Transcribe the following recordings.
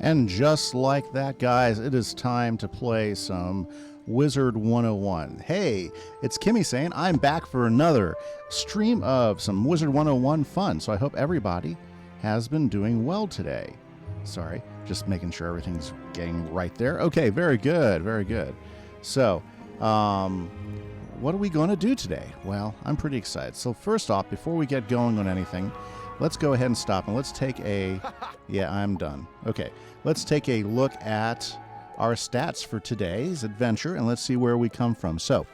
And just like that, guys, it is time to play some Wizard 101. Hey, it's Kimmy saying I'm back for another stream of some Wizard 101 fun. So I hope everybody has been doing well today. Sorry, just making sure everything's getting right there. Okay, very good, very good. So, what are we going to do today? Well, I'm pretty excited. So first off, before we get going on anything, let's go ahead and stop and let's take a... Yeah, I'm done. Okay, let's take a look at our stats for today's adventure and let's see where we come from. So,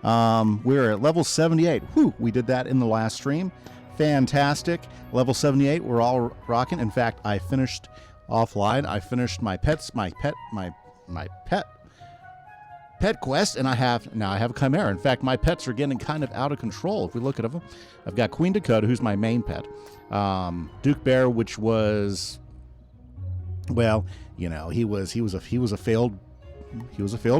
we're at level 78. Whew, we did that in the last stream. Fantastic. Level 78, we're all rocking. In fact, I finished offline. I finished my pet quest, and I have a chimera. In fact, my pets are getting kind of out of control. If we look at them, I've got Queen Dakota, who's my main pet. Duke Bear, which was, well, you know, he was a failed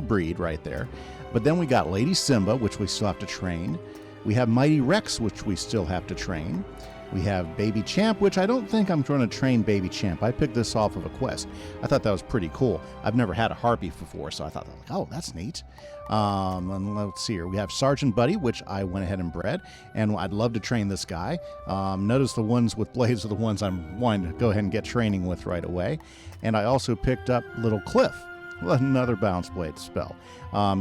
breed right there. But then we got Lady Simba, which we still have to train. We have Mighty Rex, which we still have to train. We have Baby Champ, which I don't think I'm going to train Baby Champ. I picked this off of a quest. I thought that was pretty cool. I've never had a harpy before, so I thought, like, oh, that's neat. And let's see here. We have Sergeant Buddy, which I went ahead and bred, and I'd love to train this guy. Notice the ones with blades are the ones I'm wanting to go ahead and get training with right away. And I also picked up Little Cliff, another bounce blade spell,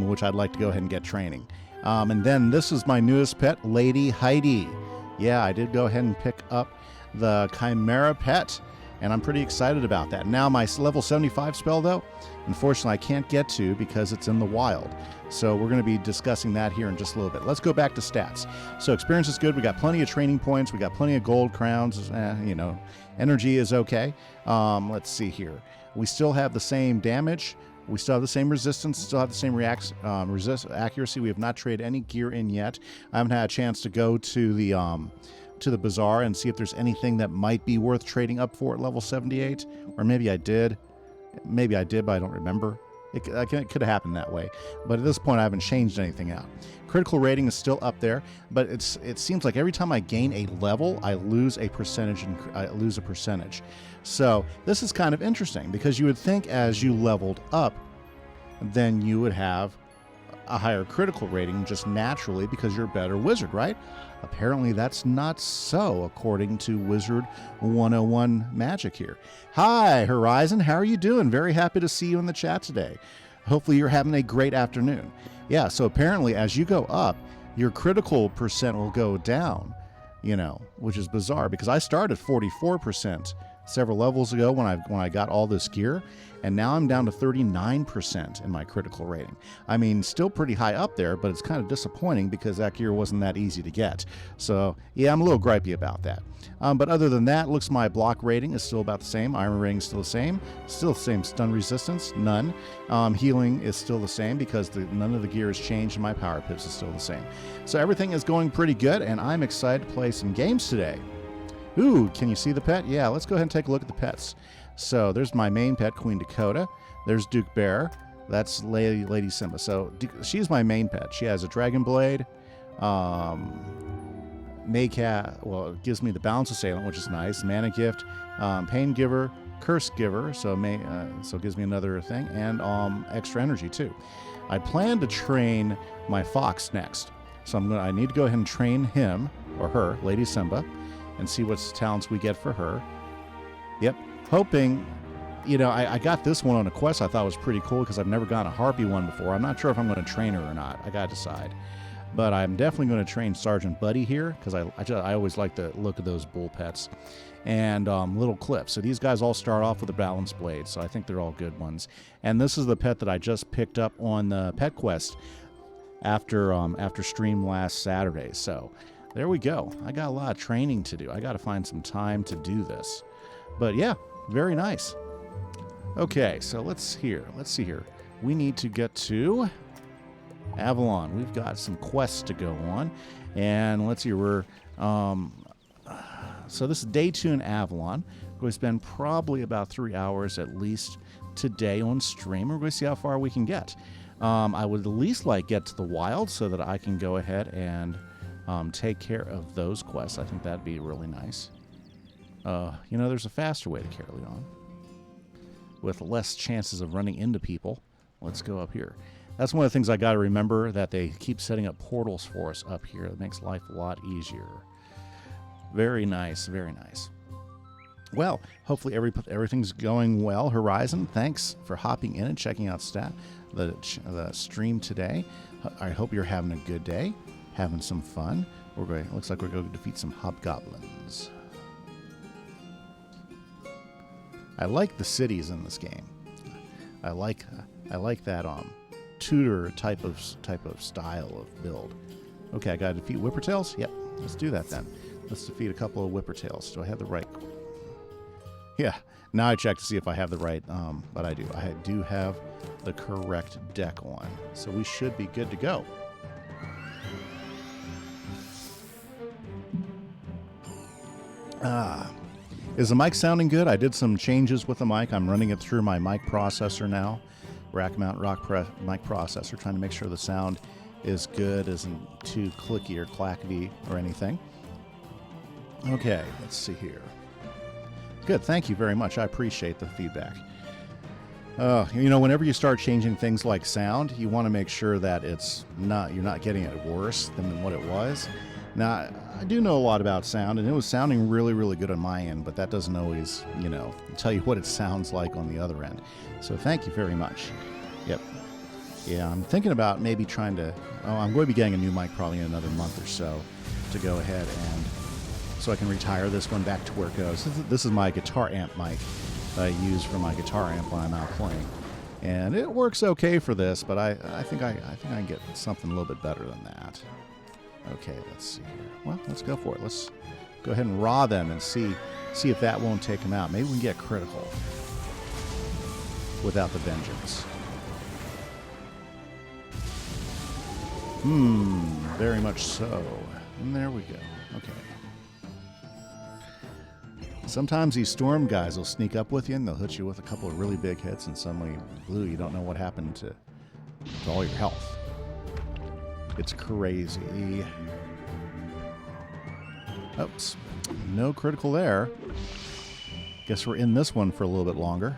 which I'd like to go ahead and get training. And then this is my newest pet, Lady Heidi. Yeah, I did go ahead and pick up the Chimera pet, and I'm pretty excited about that. Now, my level 75 spell, though, unfortunately, I can't get to because it's in the wild. So we're going to be discussing that here in just a little bit. Let's go back to stats. So experience is good. We got plenty of training points. We got plenty of gold crowns. You know, energy is okay. Let's see here. We still have the same damage. We still have the same resistance, still have the same accuracy. We have not traded any gear in yet. I haven't had a chance to go to the bazaar and see if there's anything that might be worth trading up for at level 78. Or maybe I did. Maybe I did, but I don't remember. It could have happened that way. But at this point, I haven't changed anything out. Critical rating is still up there, but it seems like every time I gain a level, I lose a percentage. So this is kind of interesting because you would think as you leveled up, then you would have a higher critical rating just naturally because you're a better wizard, right? Apparently that's not so according to Wizard 101 Magic here. Hi, Horizon. How are you doing? Very happy to see you in the chat today. Hopefully you're having a great afternoon. Yeah, so apparently as you go up, your critical percent will go down, you know, which is bizarre because I started 44% several levels ago when I got all this gear, and now I'm down to 39% in my critical rating. I mean, still pretty high up there, but it's kind of disappointing because that gear wasn't that easy to get. So yeah, I'm a little gripey about that. But other than that, looks my block rating is still about the same. Armor rating is still the same stun resistance, none. Healing is still the same because none of the gear has changed, and my power pips is still the same. So everything is going pretty good, and I'm excited to play some games today. Ooh, can you see the pet? Yeah, let's go ahead and take a look at the pets. So there's my main pet, Queen Dakota. There's Duke Bear. That's Lady Simba. So she's my main pet. She has a Dragon Blade. Maycat, well, it gives me the Balance Assailant, which is nice. Mana Gift, Pain Giver, Curse Giver, so it gives me another thing, and extra energy too. I plan to train my fox next. So I need to go ahead and train him, or her, Lady Simba, and see what talents we get for her. Yep, hoping, you know, I got this one on a quest I thought was pretty cool because I've never gotten a harpy one before. I'm not sure if I'm going to train her or not. I got to decide. But I'm definitely going to train Sergeant Buddy here because I always like the look of those bull pets. And Little Cliff. So these guys all start off with a balance blade, so I think they're all good ones. And this is the pet that I just picked up on the pet quest after stream last Saturday. So there we go. I got a lot of training to do. I got to find some time to do this. But yeah, very nice. Okay, so let's see here. We need to get to Avalon. We've got some quests to go on. And let's see, so this is day 2 in Avalon. We're going to spend probably about 3 hours at least today on stream. We're going to see how far we can get. I would at least like get to the wild so that I can go ahead and take care of those quests. I think that'd be really nice. You know, there's a faster way to carry on. with less chances of running into people. Let's go up here. That's one of the things I got to remember, that they keep setting up portals for us up here. It makes life a lot easier. Very nice, very nice. Well, hopefully everything's going well. Horizon, thanks for hopping in and checking out the stream today. I hope you're having a good day, having some fun. Looks like we're going to defeat some hobgoblins. I like the cities in this game. I like that Tudor type of style of build. Okay, I got to defeat Whippertails. Yep, let's do that then. Let's defeat a couple of Whippertails. Do I have the right? Yeah. Now I check to see if I have the right. But I do. I do have the correct deck on, so we should be good to go. Is the mic sounding good? I did some changes with the mic. I'm running it through my mic processor now. Rack mount mic processor, trying to make sure the sound is good, isn't too clicky or clackety or anything. Okay, let's see here. Good, thank you very much. I appreciate the feedback. You know, whenever you start changing things like sound, you want to make sure that you're not getting it worse than what it was. Now, I do know a lot about sound, and it was sounding really, really good on my end, but that doesn't always, tell you what it sounds like on the other end. So thank you very much. Yep. Yeah, I'm thinking about maybe trying to... I'm going to be getting a new mic probably in another month or so to go ahead and... so I can retire this one back to where it goes. This is my guitar amp mic that I use for my guitar amp when I'm out playing. And it works okay for this, but I think I can get something a little bit better than that. Okay, let's see here. Well, let's go for it. Let's go ahead and raw them and see if that won't take them out. Maybe we can get critical without the vengeance. Very much so. And there we go. Okay. Sometimes these storm guys will sneak up with you and they'll hit you with a couple of really big hits, and suddenly, blue, you don't know what happened to all your health. It's crazy. Oops. No critical there. Guess we're in this one for a little bit longer.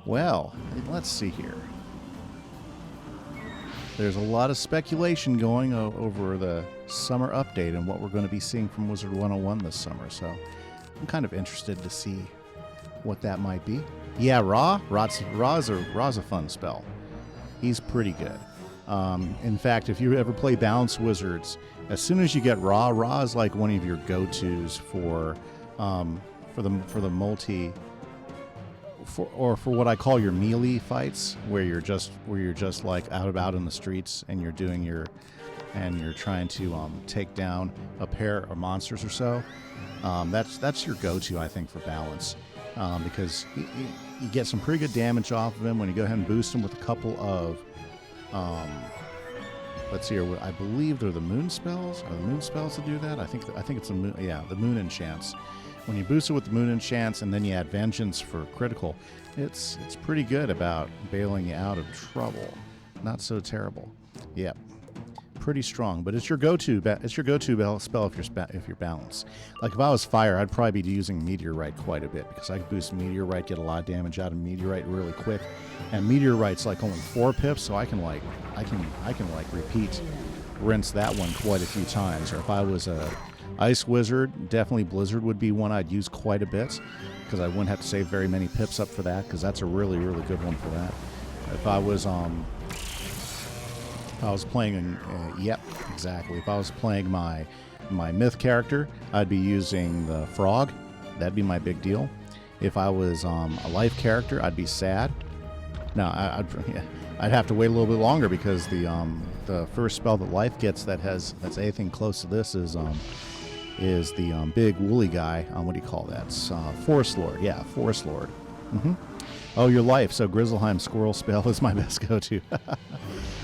Well, let's see here. There's a lot of speculation going over the summer update and what we're going to be seeing from Wizard101 this summer, so I'm kind of interested to see what that might be. Yeah, Ra's a fun spell. He's pretty good. In fact, if you ever play Balance Wizards, as soon as you get Ra is like one of your go-tos for the multi, for what I call your melee fights, where you're just like out in the streets and you're trying to take down a pair of monsters or so. That's your go-to, I think, for Balance, because you get some pretty good damage off of him when you go ahead and boost him with a couple of, let's see here, I believe they're the moon spells. Are the moon spells to do that? I think it's the moon enchants. When you boost it with the moon enchants and then you add vengeance for critical, it's pretty good about bailing you out of trouble. Not so terrible. Yep. Pretty strong, but it's your go-to spell if you're balanced. Like if I was fire, I'd probably be using Meteorite quite a bit, because I can boost Meteorite, get a lot of damage out of Meteorite really quick, and Meteorite's like only 4 pips, so I can repeat rinse that one quite a few times. Or if I was a Ice Wizard, definitely Blizzard would be one I'd use quite a bit, because I wouldn't have to save very many pips up for that, because that's a really, really good one for that. If I was playing, yep, exactly. If I was playing my myth character, I'd be using the frog. That'd be my big deal. If I was a life character, I'd be sad. Now, I'd have to wait a little bit longer, because the first spell that life gets that's anything close to this is the big woolly guy. What do you call that? Forest Lord. Yeah, Forest Lord. Oh, your life. So Grizzleheim Squirrel spell is my best go-to.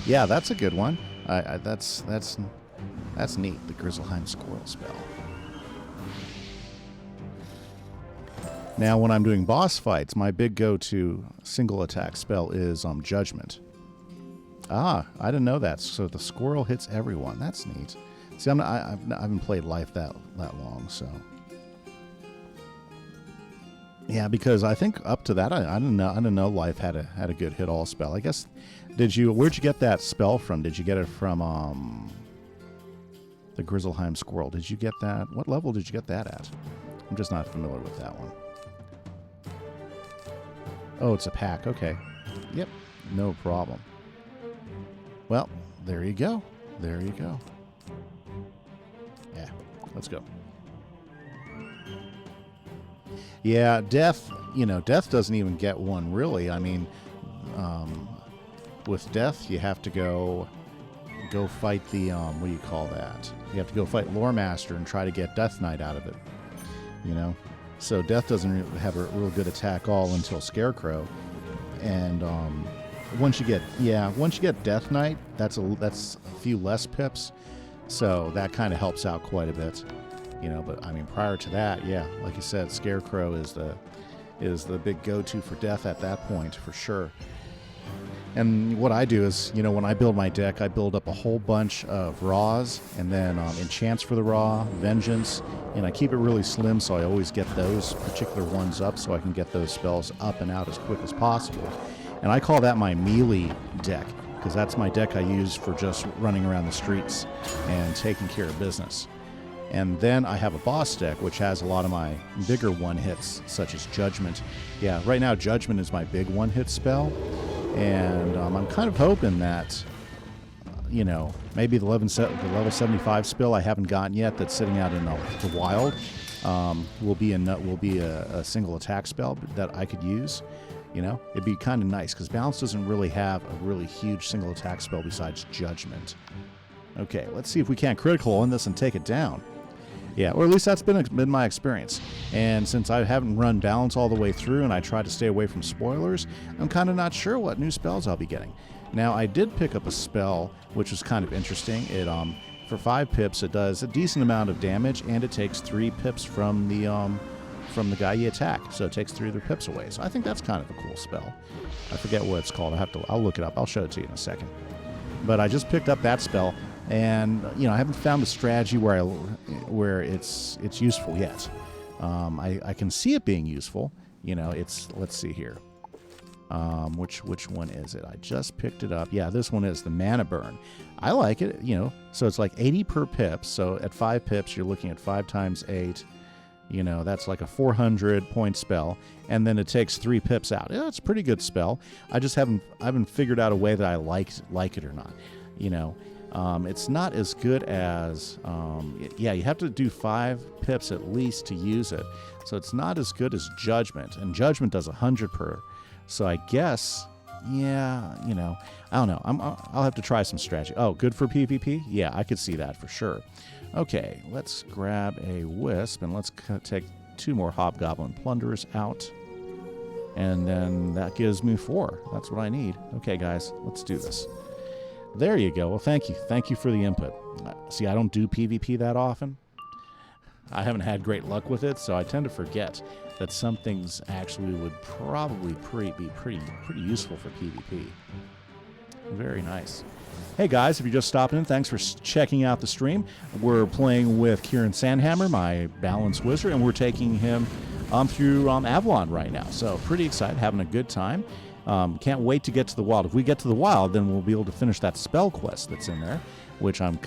Yeah, that's a good one. That's neat, the Grizzleheim Squirrel spell. Now, when I'm doing boss fights, my big go-to single attack spell is Judgment. Ah, I didn't know that. So the squirrel hits everyone. That's neat. See, I haven't played Life that long, so. Yeah, because I think up to that, I didn't know Life had a good hit all spell. I guess. Where'd you get that spell from? Did you get it from the Grizzleheim Squirrel? Did you get that? What level did you get that at? I'm just not familiar with that one. Oh, it's a pack. Okay. Yep. No problem. Well, there you go. There you go. Yeah. Let's go. Yeah, Death, Death doesn't even get one, really. I mean, with Death, you have to go fight the, what do you call that? You have to go fight Lore Master and try to get Death Knight out of it, So Death doesn't have a real good attack all until Scarecrow. And once you get Death Knight, that's a few less pips. So that kind of helps out quite a bit. But I mean, prior to that, yeah, like you said, Scarecrow is the big go-to for Death at that point, for sure. And what I do is, when I build my deck, I build up a whole bunch of Raws, and then Enchants for the Raw, Vengeance, and I keep it really slim, so I always get those particular ones up so I can get those spells up and out as quick as possible. And I call that my melee deck, because that's my deck I use for just running around the streets and taking care of business. And then I have a boss deck, which has a lot of my bigger one-hits, such as Judgment. Yeah, right now Judgment is my big one-hit spell. And I'm kind of hoping that, maybe the level 75 spell I haven't gotten yet that's sitting out in the wild will be a single attack spell that I could use. It'd be kind of nice, because Balance doesn't really have a really huge single attack spell besides Judgment. Okay, let's see if we can't critical on this and take it down. Yeah, or at least that's been my experience. And since I haven't run Balance all the way through and I try to stay away from spoilers, I'm kind of not sure what new spells I'll be getting. Now, I did pick up a spell, which was kind of interesting. It for 5 pips, it does a decent amount of damage, and it takes 3 pips from the guy you attack. So it takes 3 of their pips away. So I think that's kind of a cool spell. I forget what it's called. I'll look it up. I'll show it to you in a second. But I just picked up that spell. And I haven't found a strategy where it's useful yet. I can see it being useful. Let's see here. Which one is it? I just picked it up. Yeah, this one is the Mana Burn. I like it. So it's like 80 per pip. So at 5 pips, you're looking at 5 times 8. That's like a 400-point spell, and then it takes 3 pips out. Yeah, it's a pretty good spell. I haven't figured out a way that I like it or not. It's not as good as, you have to do 5 pips at least to use it. So it's not as good as Judgment, and Judgment does 100 per. So I guess, I don't know. I'll have to try some strategy. Oh, good for PvP? Yeah, I could see that for sure. Okay, let's grab a Wisp, and let's take 2 more Hobgoblin Plunderers out. And then that gives me 4. That's what I need. Okay, guys, let's do this. There you go. Well, thank you. Thank you for the input. See, I don't do PvP that often. I haven't had great luck with it, so I tend to forget that some things actually would probably be pretty useful for PvP. Very nice. Hey guys, if you're just stopping in, thanks for checking out the stream. We're playing with Kieran Sandhammer, my Balance Wizard, and we're taking him through Avalon right now. So pretty excited, having a good time. Can't wait to get to the wild. If we get to the wild, then we'll be able to finish that spell quest that's in there, which I've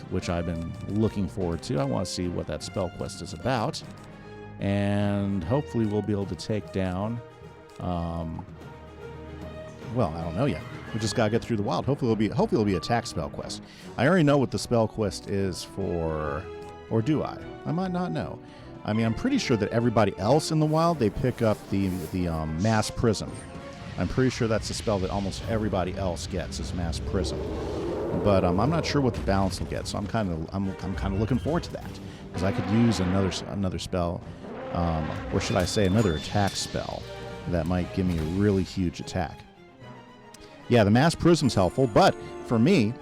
been looking forward to. I want to see what that spell quest is about, and hopefully we'll be able to take down. Well, I don't know yet. We just gotta get through the wild. Hopefully it'll be a attack spell quest. I already know what the spell quest is for, or do I? I might not know. I mean, I'm pretty sure that everybody else in the wild, they pick up the Mass Prism. I'm pretty sure that's the spell that almost everybody else gets, is Mass Prism. But I'm not sure what the Balance will get, so I'm kind of looking forward to that, because I could use another spell, or should I say another attack spell that might give me a really huge attack. Yeah, the Mass Prism's helpful, but for me,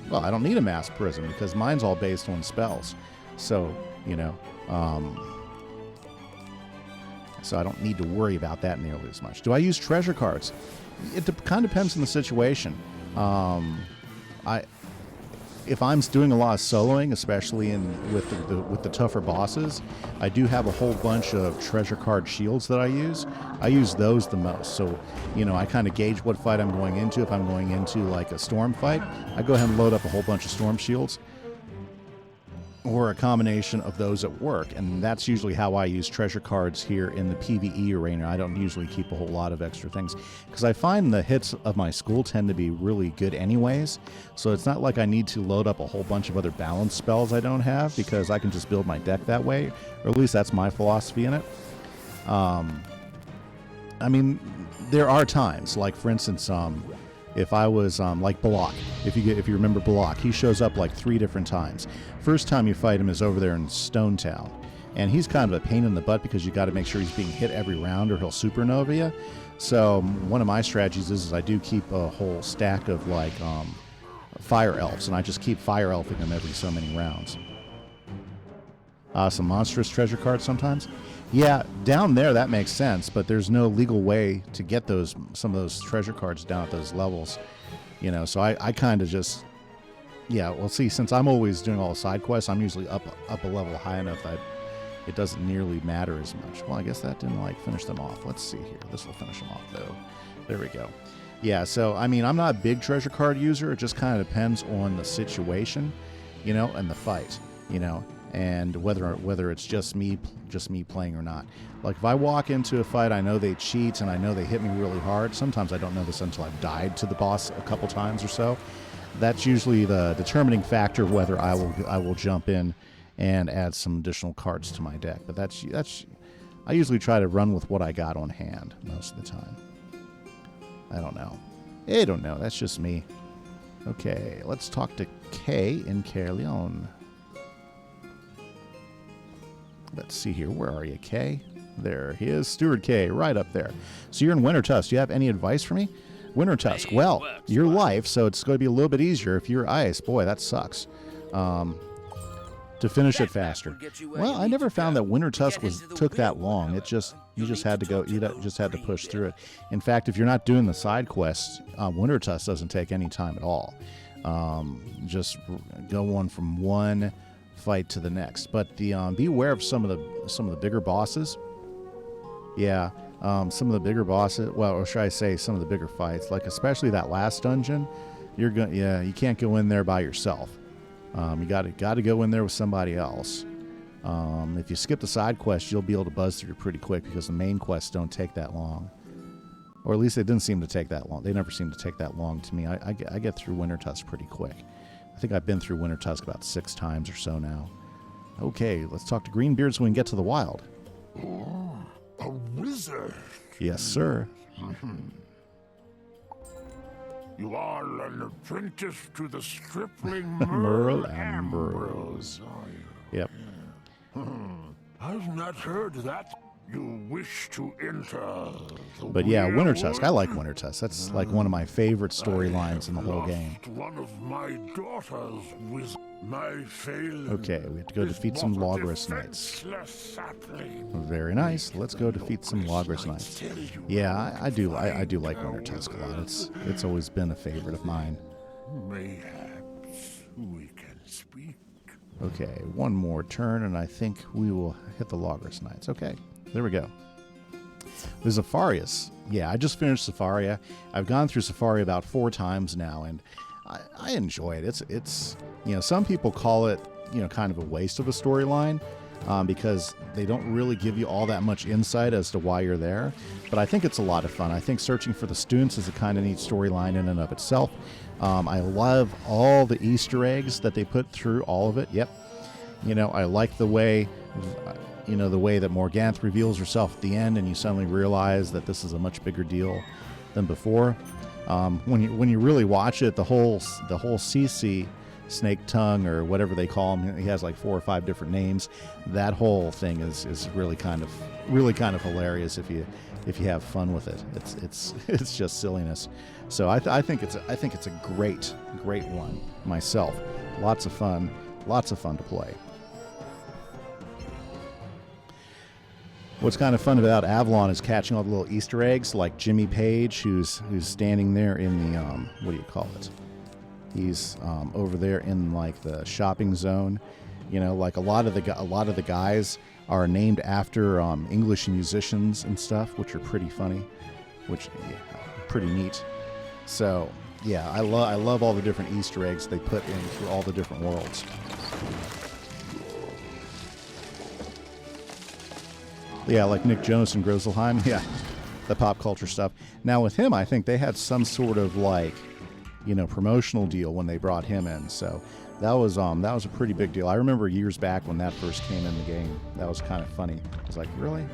well, I don't need a Mass Prism because mine's all based on spells. So, so I don't need to worry about that nearly as much. Do I use treasure cards? It kind of depends on the situation. if I'm doing a lot of soloing, especially with the tougher bosses, I do have a whole bunch of treasure card shields that I use. I use those the most. So, you know, I kind of gauge what fight I'm going into. If I'm going into like a storm fight, I go ahead and load up a whole bunch of storm shields, or a combination of those at work. And that's usually how I use treasure cards here in the PvE arena. I don't usually keep a whole lot of extra things because I find the hits of my school tend to be really good anyways. So it's not like I need to load up a whole bunch of other balance spells I don't have, because I can just build my deck that way, or at least that's my philosophy in it. I mean, there are times, like for instance, if I was like Balak, if you remember Balak, he shows up like 3 different times. First time you fight him is over there in Stone Town, and he's kind of a pain in the butt because you got to make sure he's being hit every round or he'll supernova you. So one of my strategies is I do keep a whole stack of like fire elves, and I just keep fire elfing them every so many rounds. Some monstrous treasure cards sometimes. Yeah, down there that makes sense, but there's no legal way to get some of those treasure cards down at those levels, you know. So I kind of just, yeah. Well, see, since I'm always doing all the side quests, I'm usually up a level high enough that it doesn't nearly matter as much. Well, I guess that didn't like finish them off. Let's see here. This will finish them off though. There we go. Yeah. So I mean, I'm not a big treasure card user. It just kind of depends on the situation, you know, and the fight, you know. And whether it's just me playing or not. Like if I walk into a fight, I know they cheat and I know they hit me really hard. Sometimes I don't know this until I've died to the boss a couple times or so. That's usually the determining factor of whether I will jump in and add some additional cards to my deck. But that's I usually try to run with what I got on hand most of the time. I don't know. That's just me. Okay, let's talk to Kay in Caerleon. Let's see here. Where are you, Kay? There he is, Steward K, right up there. So you're in Winter Tusk. Do you have any advice for me? Winter Tusk. Well, your life, so it's going to be a little bit easier. If you're ice, boy, that sucks. To finish it faster. Well, I never found that Winter Tusk took that long. You just had to go. You just had to push through it. In fact, if you're not doing the side quests, Winter Tusk doesn't take any time at all. Just go on from one fight to the next, but be aware of some of the bigger bosses. Yeah, some of the bigger bosses. Well, or should I say, some of the bigger fights, like especially that last dungeon. You can't go in there by yourself. You got to go in there with somebody else. If you skip the side quests, you'll be able to buzz through pretty quick because the main quests don't take that long, or at least they didn't seem to take that long. They never seem to take that long to me. I get through Winter Tusk pretty quick. I think I've been through Winter Tusk about 6 times or so now. Okay, let's talk to Greenbeard so we can get to the wild. Oh, a wizard. Yes, sir. You are an apprentice to the stripling Merle Merle Ambrose. Yep. I've not heard that. You wish to enter the But yeah, Winter Tusk. I Weirwood? like Winter Tusk. That's like one of my favorite storylines in the whole game. One of my daughters with my failure. Okay, we have to go defeat some Logress Knights. Very nice. Let's go defeat some Logress Knights. Yeah, I do like Winter Tusk a lot. It's always been a favorite of mine. Mayhaps we can speak. Okay, one more turn, and I think we will hit the Logress Knights. Okay, there we go. The Zafarias. Yeah, I just finished Zafaria. I've gone through Zafaria about 4 times now, and I enjoy it. It's some people call it kind of a waste of a storyline because they don't really give you all that much insight as to why you're there. But I think it's a lot of fun. I think searching for the students is a kind of neat storyline in and of itself. I love all the Easter eggs that they put through all of it. Yep. I like the way that Morganth reveals herself at the end, and you suddenly realize that this is a much bigger deal than before. When you really watch it, the whole CC Snake Tongue or whatever they call him, he has like 4 or 5 different names. That whole thing is really kind of hilarious if you have fun with it. It's just silliness. So I think it's a great one myself. Lots of fun to play. What's kind of fun about Avalon is catching all the little Easter eggs, like Jimmy Page, who's standing there in the what do you call it? He's over there in like the shopping zone. You know, like a lot of the guys are named after English musicians and stuff, which are pretty funny, which pretty neat. So yeah, I love all the different Easter eggs they put in through all the different worlds. Yeah, like Nick Jonas and Groselheim. Yeah, the pop culture stuff. Now with him, I think they had some sort of like, you know, promotional deal when they brought him in. So that was a pretty big deal. I remember years back when that first came in the game. That was kind of funny. I was like, really?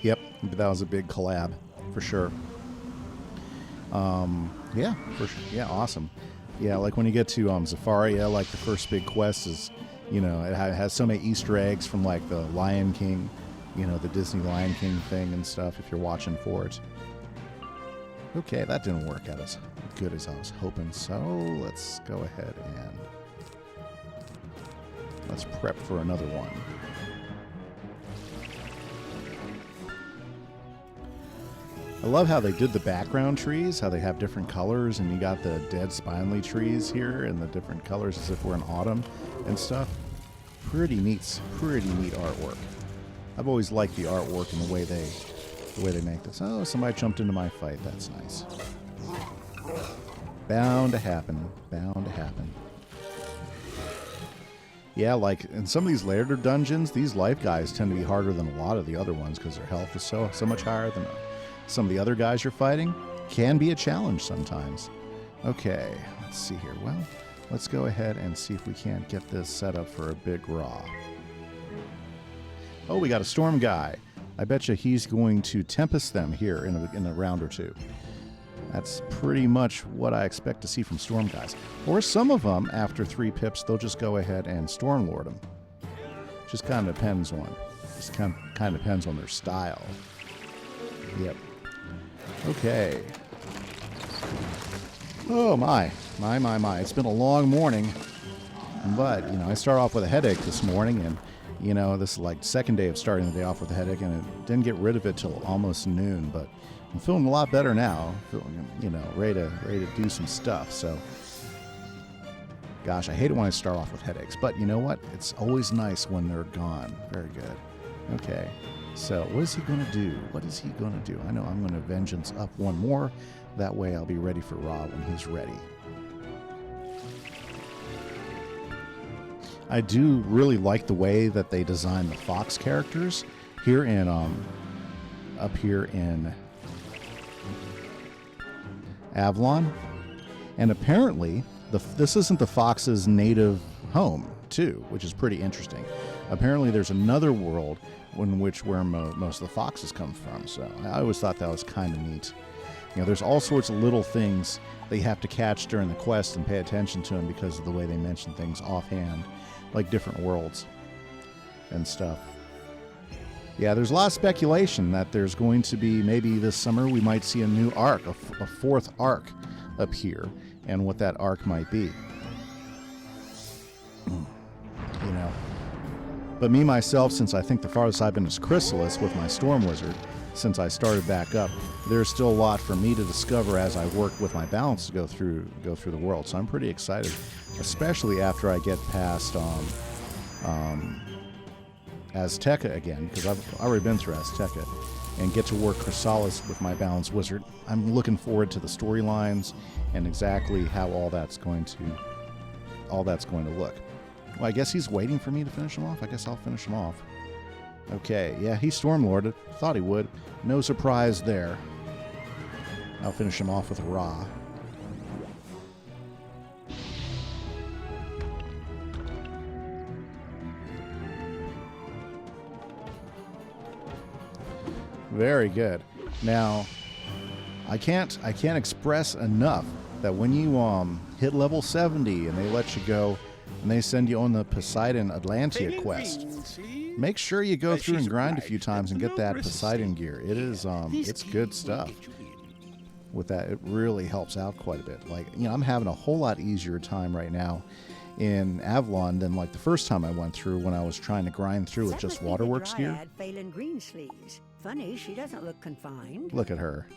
Yep, that was a big collab for sure. Yeah, for sure. Yeah, awesome. Yeah, like when you get to Zafari, yeah, like the first big quest is, you know, it has so many Easter eggs from like the Lion King, you know, the Disney Lion King thing and stuff if you're watching for it. Okay, that didn't work out as good as I was hoping, so let's go ahead and let's prep for another one. I love how they did the background trees, how they have different colors, and you got the dead spinely trees here and the different colors as if we're in autumn and stuff. Pretty neat artwork. I've always liked the artwork and the way they make this. Oh, somebody jumped into my fight. That's nice. Bound to happen. Bound to happen. Yeah, like in some of these later dungeons, these life guys tend to be harder than a lot of the other ones because their health is so much higher than some of the other guys you're fighting. Can be a challenge sometimes. Okay, let's see here. Well, let's go ahead and see if we can't get this set up for a big raw. Oh, we got a storm guy. I bet you he's going to tempest them here in a round or two. That's pretty much what I expect to see from storm guys. Or some of them, after 3 pips, they'll just go ahead and storm lord them. Just kind of depends on. Just kind of depends on their style. Yep. Okay. Oh my. It's been a long morning, but you know, I started off with a headache this morning, and you know, this is like the second day of starting the day off with a headache, and it didn't get rid of it till almost noon, but I'm feeling a lot better now. Feeling, you know, ready to do some stuff. So, gosh, I hate it when I start off with headaches, but you know what? It's always nice when they're gone. Very good. Okay. So, what is he going to do? What is he going to do? I know I'm going to vengeance up one more. That way I'll be ready for Ra when he's ready. I do really like the way that they design the fox characters here in up here in Avalon. And apparently this isn't the fox's native home too, which is pretty interesting. Apparently there's another world where most of the foxes come from. So I always thought that was kind of neat. You know, there's all sorts of little things that you have to catch during the quest and pay attention to them because of the way they mention things offhand, like different worlds and stuff. Yeah, there's a lot of speculation that there's going to be, maybe this summer, we might see a new arc, a 4th arc up here, and what that arc might be. You know. But me, myself, since I think the farthest I've been is Chrysalis with my Storm Wizard, since I started back up, there's still a lot for me to discover as I work with my balance to go through the world. So I'm pretty excited, especially after I get past Azteca again, because I've already been through Azteca, and get to work Chrysalis with my balance wizard. I'm looking forward to the storylines and exactly how all that's going to look. Well, I guess he's waiting for me to finish him off. I guess I'll finish him off. Okay, yeah, he stormlorded. Thought he would. No surprise there. I'll finish him off with a Ra. Very good. Now, I can't express enough that when you hit level 70 and they let you go and they send you on the Poseidon Atlantia quest, make sure you go through and grind a few times and get that Poseidon gear. It is it's good stuff. With that, it really helps out quite a bit. Like, you know, I'm having a whole lot easier time right now in Avalon than like the first time I went through when I was trying to grind through with just Waterworks gear. Funny, she doesn't look confined. Look at her.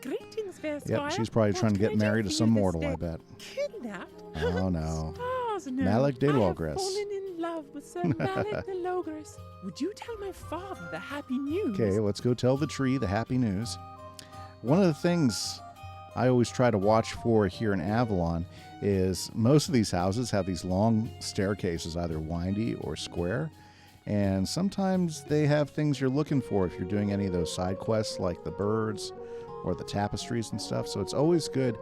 Greetings, fair Yep, squire. she's probably trying to get married to some mortal, I bet. Kidnapped? Oh, no. Stars, no. Malik de I have Logres. fallen in love with Sir Malik de Logres. Would you tell my father the happy news? Okay, let's go tell the tree the happy news. One of the things I always try to watch for here in Avalon is most of these houses have these long staircases, either windy or square. And sometimes they have things you're looking for if you're doing any of those side quests like the birds or the tapestries and stuff. So it's always good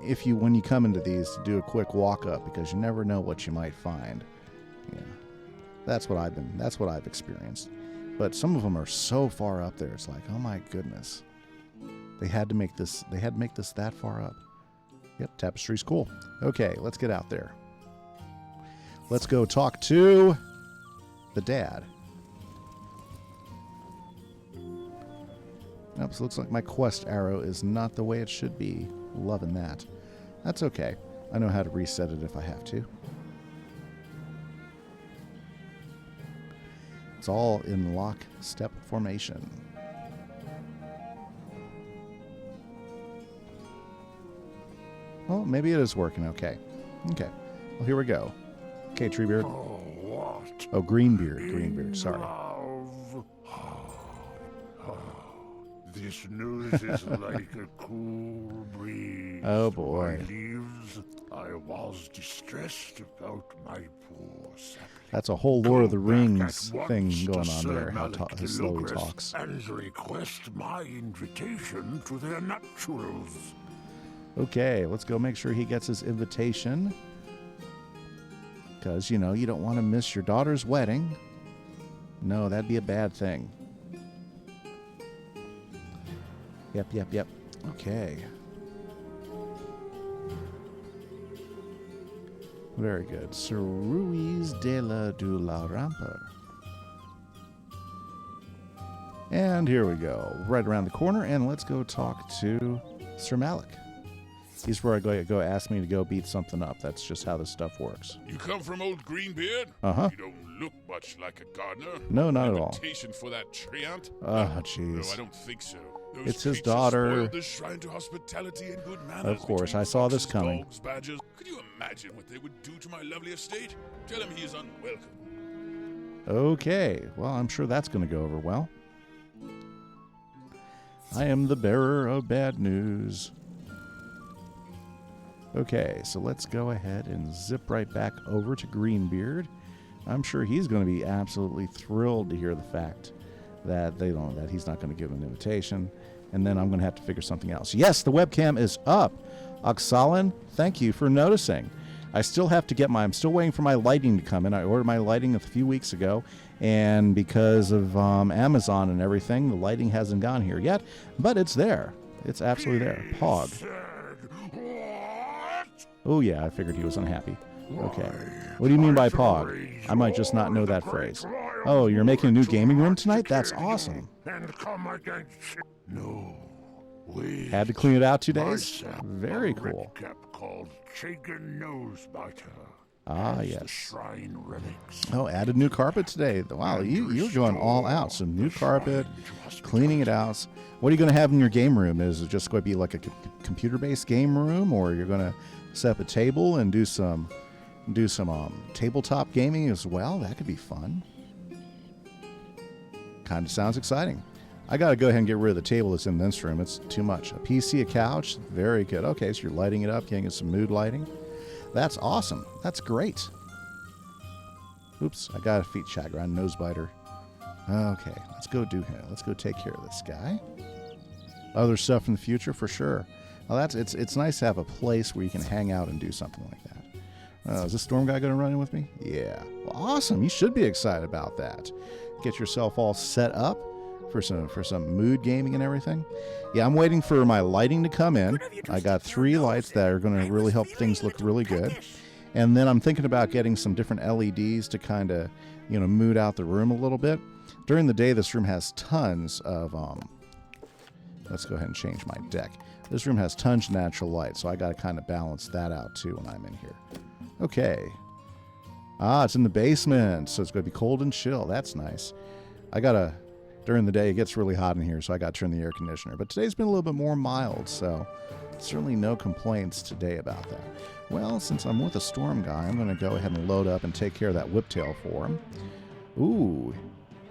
if you, when you come into these, to do a quick walk up, because you never know what you might find. Yeah, that's what I've experienced. But some of them are so far up there. It's like, oh my goodness, they had to make this that far up. Yep, tapestry's cool. Okay, let's get out there. Let's go talk to the dad. Nope, so looks like my quest arrow is not the way it should be. Loving that. That's okay. I know how to reset it if I have to. It's all in lockstep formation. Well, maybe it is working okay. Okay. Well, here we go. Okay, Treebeard. Oh, what? Oh, Greenbeard, sorry. Love. This news is like a cool breeze. Oh, boy. My leaves, I was distressed about my poor sapling. That's a whole Lord of the Go back Rings at once thing to going on Sir there, how Malik slow he Delogres talks. And request my invitation to their nuptials. Okay, let's go make sure he gets his invitation. Because, you know, you don't want to miss your daughter's wedding. No, that'd be a bad thing. Yep. Okay. Very good. Sir Ruiz de la Rampa. And here we go. Right around the corner, and let's go talk to Sir Malik. He's where I go ask me to go beat something up. That's just how this stuff works. You come from old Greenbeard? Uh-huh. You don't look much like a gardener. No, not at all. Invitation for that treant? Oh, No, jeez. I don't think so. Those It's his creatures daughter. spoiled the shrine to hospitality and good manners. Of course, between I saw this foxes, coming. Dogs, badgers. Could you imagine what they would do to my lovely estate? Tell him he is unwelcome. Okay, well, I'm sure that's going to go over well. I am the bearer of bad news. Okay, so let's go ahead and zip right back over to Greenbeard. I'm sure he's going to be absolutely thrilled to hear the fact that that he's not going to give an invitation, and then I'm going to have to figure something else. Yes, the webcam is up. Oxalan, thank you for noticing. I'm still waiting for my lighting to come in. I ordered my lighting a few weeks ago, and because of Amazon and everything, the lighting hasn't gone here yet, but it's there. It's absolutely there. Pog. Oh yeah, I figured he was unhappy. Okay. What do you mean by Pog? I might just not know that phrase. Oh, you're making a new gaming room tonight? That's awesome. And come against no. Wait. Had to clean it out 2 days? Myself, Very a cool. red cap called Chagan Nosebiter. Ah, has the yes. Shrine relics. Oh, added new carpet today. Wow, you're going all out. So new carpet, cleaning it out. What are you going to have in your game room? Is it just going to be like a computer-based game room, or you're going to set up a table and do some tabletop gaming as well? That could be fun. Kind of sounds exciting. I got to go ahead and get rid of the table that's in this room. It's too much. A PC, a couch, very good. Okay, so you're lighting it up, getting it some mood lighting. That's awesome. That's great. Oops, I got a feet chagrin, nosebiter. Okay, let's go do him. Let's go take care of this guy. Other stuff in the future for sure. Well, it's nice to have a place where you can hang out and do something like that. Is this storm guy going to run in with me? Yeah. Well, awesome. You should be excited about that. Get yourself all set up for some mood gaming and everything. Yeah, I'm waiting for my lighting to come in. I got 3 lights that are going to really help things look really good. And then I'm thinking about getting some different LEDs to kind of, mood out the room a little bit. During the day, this room has tons of, let's go ahead and change my deck. This room has tons of natural light, so I got to kind of balance that out too when I'm in here. Okay. Ah, it's in the basement, so it's going to be cold and chill. That's nice. Do During the day, it gets really hot in here, so I got to turn the air conditioner. But today's been a little bit more mild, so certainly no complaints today about that. Well, since I'm with a storm guy, I'm going to go ahead and load up and take care of that whiptail for him. Ooh,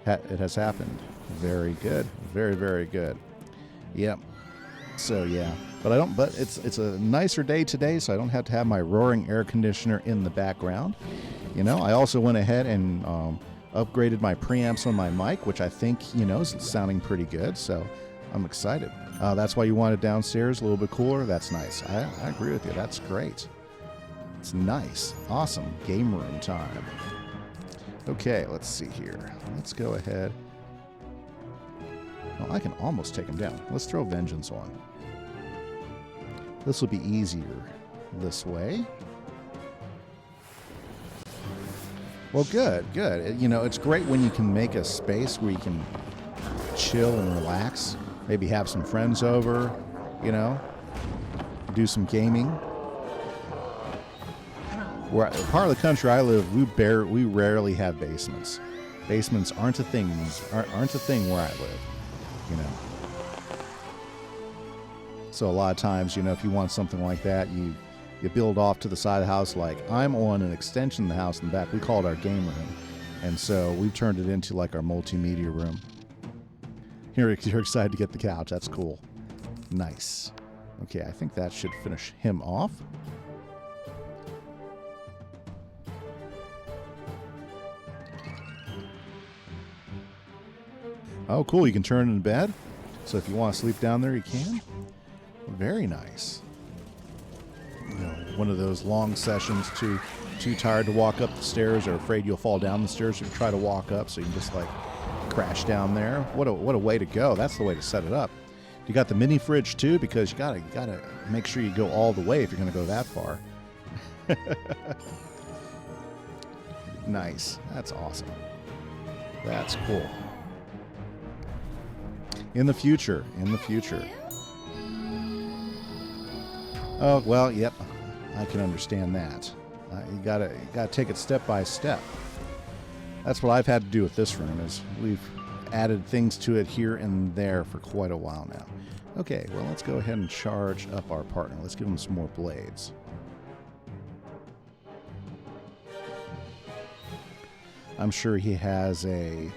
it has happened. Very good. Very, very good. Yep. So, yeah. But it's a nicer day today, so I don't have to have my roaring air conditioner in the background. You know, I also went ahead and upgraded my preamps on my mic, which I think, you know, is sounding pretty good, so I'm excited. That's why you want it downstairs, a little bit cooler. That's nice. I agree with you. That's great. It's nice. Awesome. Game room time. Okay, let's see here. Let's go ahead. Well, I can almost take him down. Let's throw Vengeance on. This will be easier this way. Well, good, good. You know, it's great when you can make a space where you can chill and relax. Maybe have some friends over, you know, do some gaming. Where part of the country I live, we rarely have basements. Basements aren't a thing where I live, you know. So a lot of times, you know, if you want something like that, you build off to the side of the house. Like I'm on an extension of the house in the back. We call it our game room. And so we've turned it into like our multimedia room. You're excited to get the couch. That's cool. Nice. Okay, I think that should finish him off. Oh, cool. You can turn it in bed. So if you want to sleep down there, you can. Very nice. You know, one of those long sessions, too tired to walk up the stairs or afraid you'll fall down the stairs if you try to walk up, so you can just like crash down there. What a way to go. That's the way to set it up. You got the mini fridge too, because you gotta make sure you go all the way if you're gonna go that far. Nice. That's awesome. That's cool. In the future. Oh, well, yep. I can understand that. You gotta take it step by step. That's what I've had to do with this room, is we've added things to it here and there for quite a while now. Okay, well, let's go ahead and charge up our partner. Let's give him some more blades. I'm sure he has a...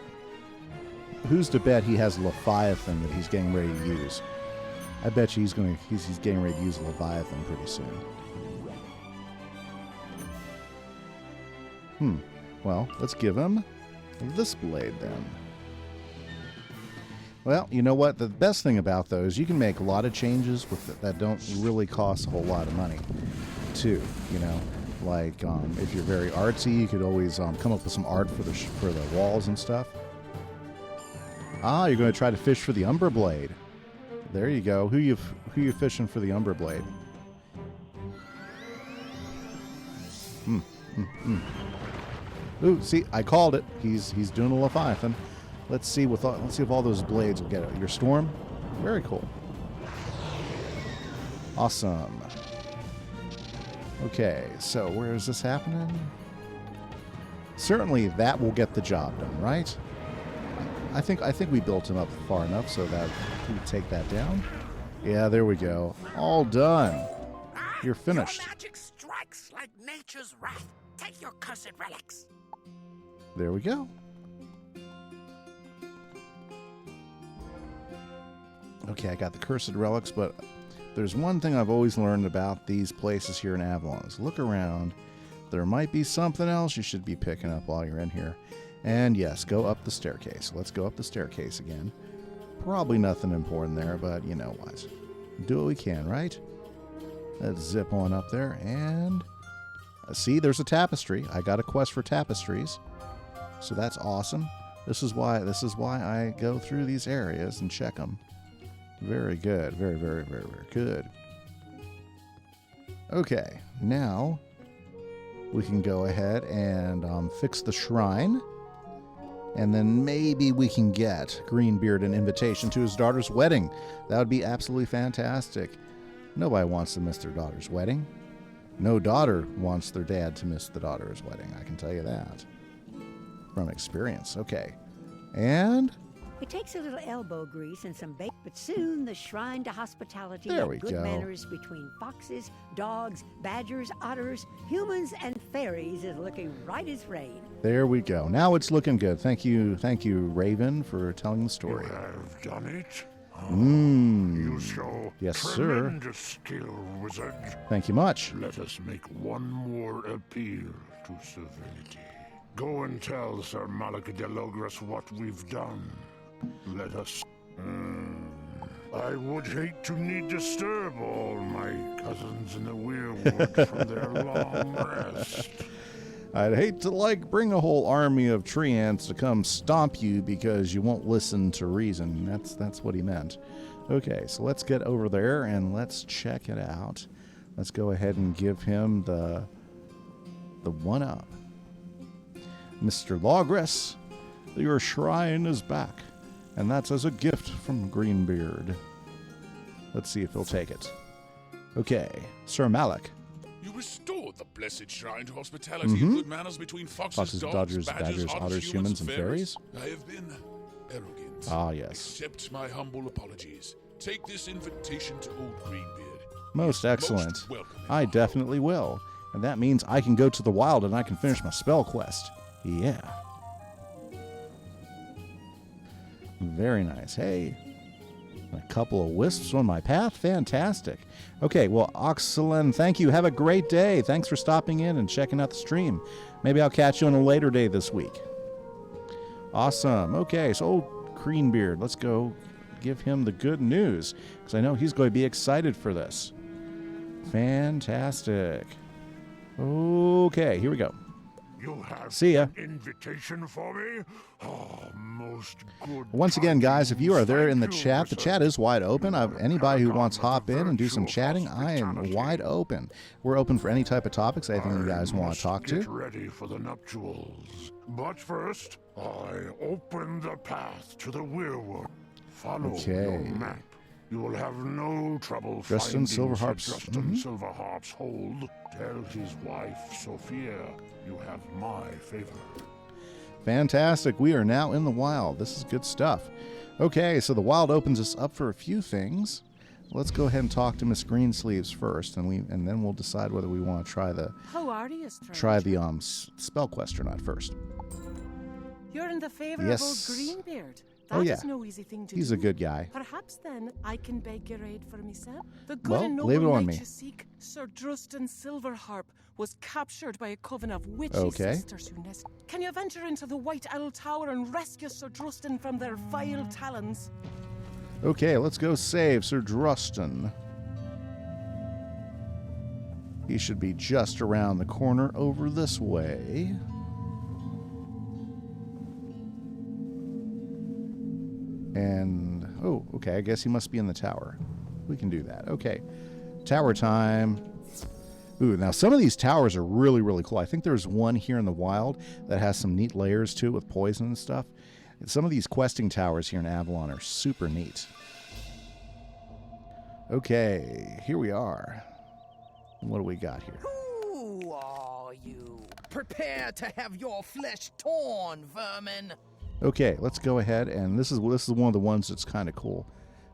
Who's to bet he has a Leviathan that he's getting ready to use? I bet you he's getting ready to use a Leviathan pretty soon. Well, let's give him this blade then. Well, you know what? The best thing about those, you can make a lot of changes with that don't really cost a whole lot of money, too. You know, like if you're very artsy, you could always come up with some art for the walls and stuff. Ah, you're going to try to fish for the Umber Blade. There you go. Who you fishing for the Umber Blade? Ooh, see, I called it. He's doing a Leviathan. Let's see if all those blades will get it. Your Storm? Very cool. Awesome. Okay, so where is this happening? Certainly that will get the job done, right? I think we built him up far enough so that we could take that down. Yeah, there we go. All done. You're finished. Your magic strikes like nature's wrath. Take your cursed relics. There we go. Okay, I got the cursed relics, but there's one thing I've always learned about these places here in Avalon is look around. There might be something else you should be picking up while you're in here. And yes, go up the staircase. Let's go up the staircase again. Probably nothing important there, but you know what. Do what we can, right? Let's zip on up there and... see, there's a tapestry. I got a quest for tapestries. So that's awesome. This is why I go through these areas and check them. Very good. Very, very, very, very good. Okay, now we can go ahead and fix the shrine. And then maybe we can get Greenbeard an invitation to his daughter's wedding. That would be absolutely fantastic. Nobody wants to miss their daughter's wedding. No daughter wants their dad to miss the daughter's wedding. I can tell you that from experience. Okay. And It takes a little elbow grease and some bait, but soon the shrine to hospitality There and we good go. manners between foxes, dogs, badgers, otters, humans, and fairies is looking right as rain. There we go. Now it's looking good. Thank you, Raven, for telling the story. You have done it. Mmm. You show Yes, sir. tremendous skill, wizard. Thank you much. Let us make one more appeal to civility. Go and tell Sir Malak de Logres what we've done. Let us... I would hate to need disturb all my cousins in the Weirwood from their long rest. I'd hate to, bring a whole army of tree ants to come stomp you because you won't listen to reason. That's what he meant. Okay, so let's get over there and let's check it out. Let's go ahead and give him the one-up. Mr. Logress, your shrine is back, and that's as a gift from Greenbeard. Let's see if he'll take it. Okay, Sir Malak. You restored the blessed shrine to hospitality and good manners between foxes, dogs, dodgers, badgers, otters, humans, and fairies? I have been arrogant. Ah, yes. Accept my humble apologies. Take this invitation to old Greenbeard. Most excellent. Most welcome in I my definitely will. And that means I can go to the wild and I can finish my spell quest. Yeah. Very nice. Hey. A couple of wisps on my path. Fantastic. Okay, well, Oxalen, thank you. Have a great day. Thanks for stopping in and checking out the stream. Maybe I'll catch you on a later day this week. Awesome. Okay, so old Greenbeard, let's go give him the good news, because I know he's going to be excited for this. Fantastic. Okay, here we go. You have See ya. an invitation for me? Oh, most good. Once again, guys, if you are there in the Thank you, chat, the wizard. chat is wide open. Anybody who wants to hop in and do some Virtue chatting, I am hospitality. wide open. We're open for any type of topics, anything you guys want to must talk get to. ready for the nuptials. But first, I open the path to the Weirwood. Follow your Okay. map. You will have no trouble Justin finding Silverharp's- Sir Justin Silverharp's hold. Tell his wife, Sophia, you have my favor. Fantastic. We are now in the wild. This is good stuff. Okay, so the wild opens us up for a few things. Let's go ahead and talk to Miss Greensleeves first, and then we'll decide whether we want to try the How are you, stranger? spell quest or not first. You're in the favor Yes. of old Greenbeard. Oh, That yeah. is no easy thing to He's do. a good guy. Perhaps then I can beg your aid for myself. The good Well, and leave noble it on knight me. you seek, Sir Drustin Silverharp, was captured by a coven of witchy Okay. sisters who nest. Can you venture into the White Owl Tower and rescue Sir Drustin from their vile talons? Okay, let's go save Sir Drustin. He should be just around the corner over this way. And, oh, okay, I guess he must be in the tower. We can do that. Okay, tower time. Ooh, now some of these towers are really, really cool. I think there's one here in the wild that has some neat layers to it with poison and stuff. And some of these questing towers here in Avalon are super neat. Okay, here we are. What do we got here? Who are you? Prepare to have your flesh torn, vermin. Okay, let's go ahead, and this is one of the ones that's kind of cool.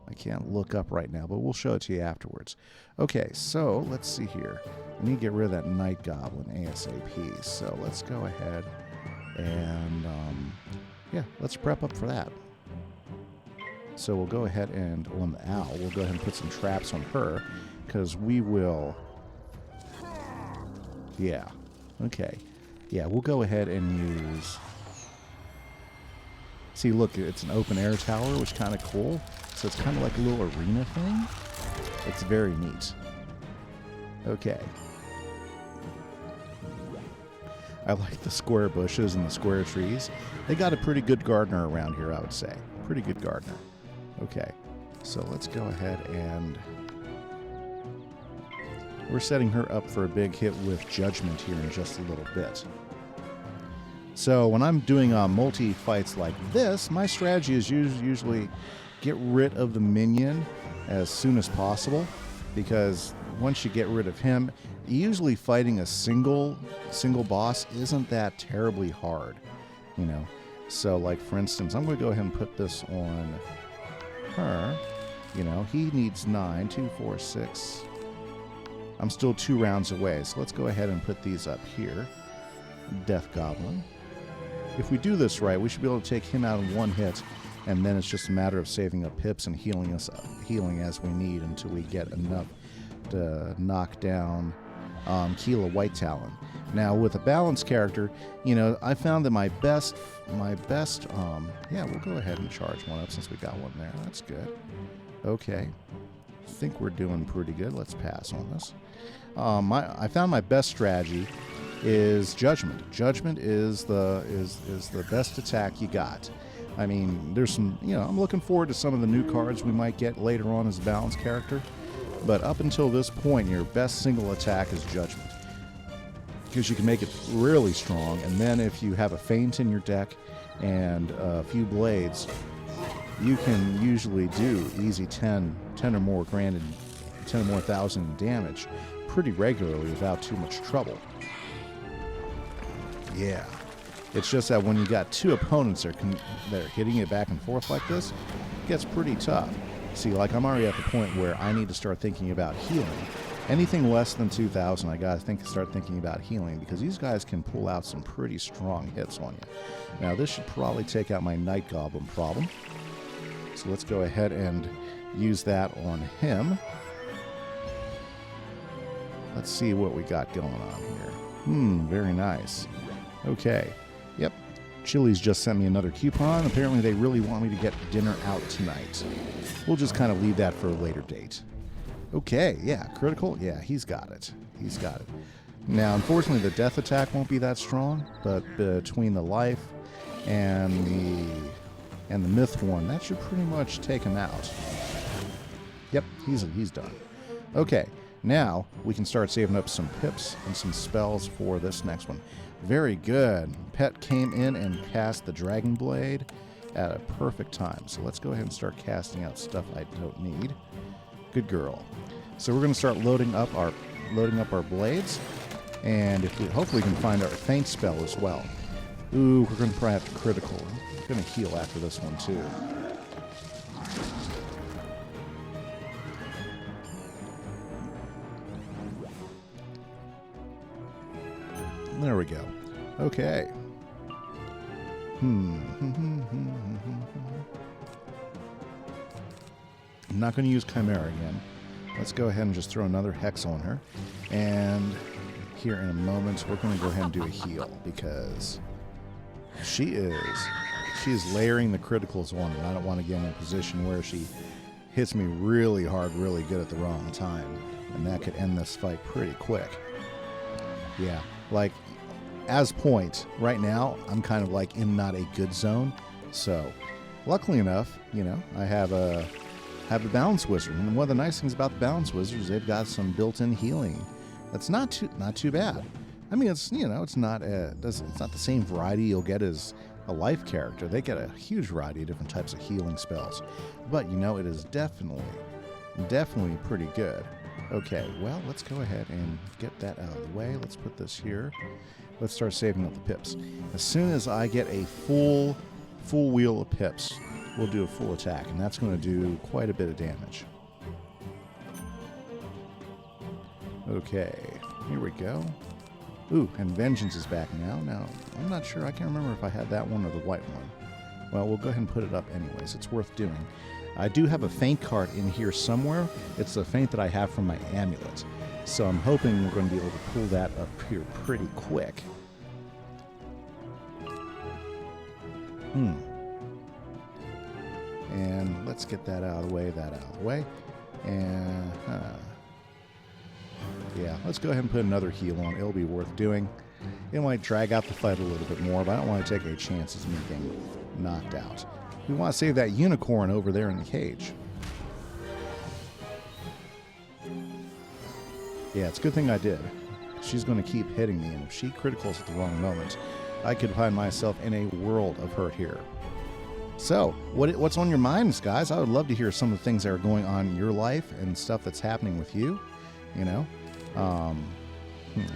I can't look up right now, but we'll show it to you afterwards. Okay, so let's see here. We need to get rid of that night goblin ASAP. So let's go ahead and yeah, let's prep up for that. So we'll go ahead and on the owl, we'll go ahead and put some traps on her, because we will. Yeah. Okay. Yeah, we'll go ahead and use. See, look, it's an open air tower, which is kind of cool. So it's kind of like a little arena thing. It's very neat. Okay. I like the square bushes and the square trees. They got a pretty good gardener around here, I would say. Pretty good gardener. Okay. So let's go ahead and... We're setting her up for a big hit with Judgment here in just a little bit. So when I'm doing multi-fights like this, my strategy is usually get rid of the minion as soon as possible, because once you get rid of him, usually fighting a single boss isn't that terribly hard, you know. So, like, for instance, I'm going to go ahead and put this on her. You know, he needs 9, 2, 4, 6. I'm still 2 rounds away, so let's go ahead and put these up here. Death Goblin. If we do this right, we should be able to take him out in 1 hit, and then it's just a matter of saving up pips and healing as we need until we get enough to knock down Keela White Talon. Now, with a balanced character, you know, I found that my best, yeah, we'll go ahead and charge one up since we got one there. That's good. Okay. I think we're doing pretty good. Let's pass on this. I found my best strategy is Judgment. Judgment is the best attack you got. I mean, there's some, you know, I'm looking forward to some of the new cards we might get later on as a balanced character. But up until this point, your best single attack is Judgment, because you can make it really strong. And then if you have a feint in your deck and a few blades, you can usually do easy 10 or more grand and 10 or more thousand in damage pretty regularly without too much trouble. Yeah. It's just that when you got 2 opponents that are hitting it back and forth like this, it gets pretty tough. See, like, I'm already at the point where I need to start thinking about healing. Anything less than 2,000, I gotta start thinking about healing, because these guys can pull out some pretty strong hits on you. Now, this should probably take out my Night Goblin problem. So let's go ahead and use that on him. Let's see what we got going on here. Very nice. Okay. Yep. Chili's just sent me another coupon. Apparently they really want me to get dinner out tonight. We'll just kind of leave that for a later date. Okay, yeah, critical. Yeah, he's got it. He's got it. Now, unfortunately, the death attack won't be that strong, but between the life and the myth one, that should pretty much take him out. Yep, he's done. Okay, now we can start saving up some pips and some spells for this next one. Very good. Pet came in and cast the Dragon Blade at a perfect time. So let's go ahead and start casting out stuff I don't need. Good girl. So we're going to start loading up our blades, and if we hopefully can find our feint spell as well. Ooh, we're going to probably have to critical. We're going to heal after this one too. There we go. Okay. I'm not going to use Chimera again. Let's go ahead and just throw another Hex on her. And here in a moment, we're going to go ahead and do a heal, because she is layering the criticals on her. I don't want to get in a position where she hits me really hard, really good at the wrong time. And that could end this fight pretty quick. Yeah, like, as point, right now, I'm kind of like in not a good zone. So, luckily enough, you know, I have a Balance Wizard. And one of the nice things about the Balance Wizard is they've got some built-in healing. That's not too bad. I mean, it's, you know, it's not the same variety you'll get as a life character. They get a huge variety of different types of healing spells. But, you know, it is definitely pretty good. Okay, well, let's go ahead and get that out of the way. Let's put this here. Let's start saving up the pips. As soon as I get a full wheel of pips, we'll do a full attack, and that's going to do quite a bit of damage. Okay, here we go. Ooh, and Vengeance is back now. Now, I'm not sure. I can't remember if I had that one or the white one. Well, we'll go ahead and put it up anyways. It's worth doing. I do have a feint card in here somewhere. It's the feint that I have from my amulet. So I'm hoping we're going to be able to pull that up here pretty quick. And let's get that out of the way, And, yeah, let's go ahead and put another heal on. It'll be worth doing. It might drag out the fight a little bit more, but I don't want to take any chances of me getting knocked out. We want to save that unicorn over there in the cage. Yeah, it's a good thing I did. She's going to keep hitting me, and if she criticals at the wrong moment, I could find myself in a world of hurt here. So, what's on your minds, guys? I would love to hear some of the things that are going on in your life and stuff that's happening with you. You know, I've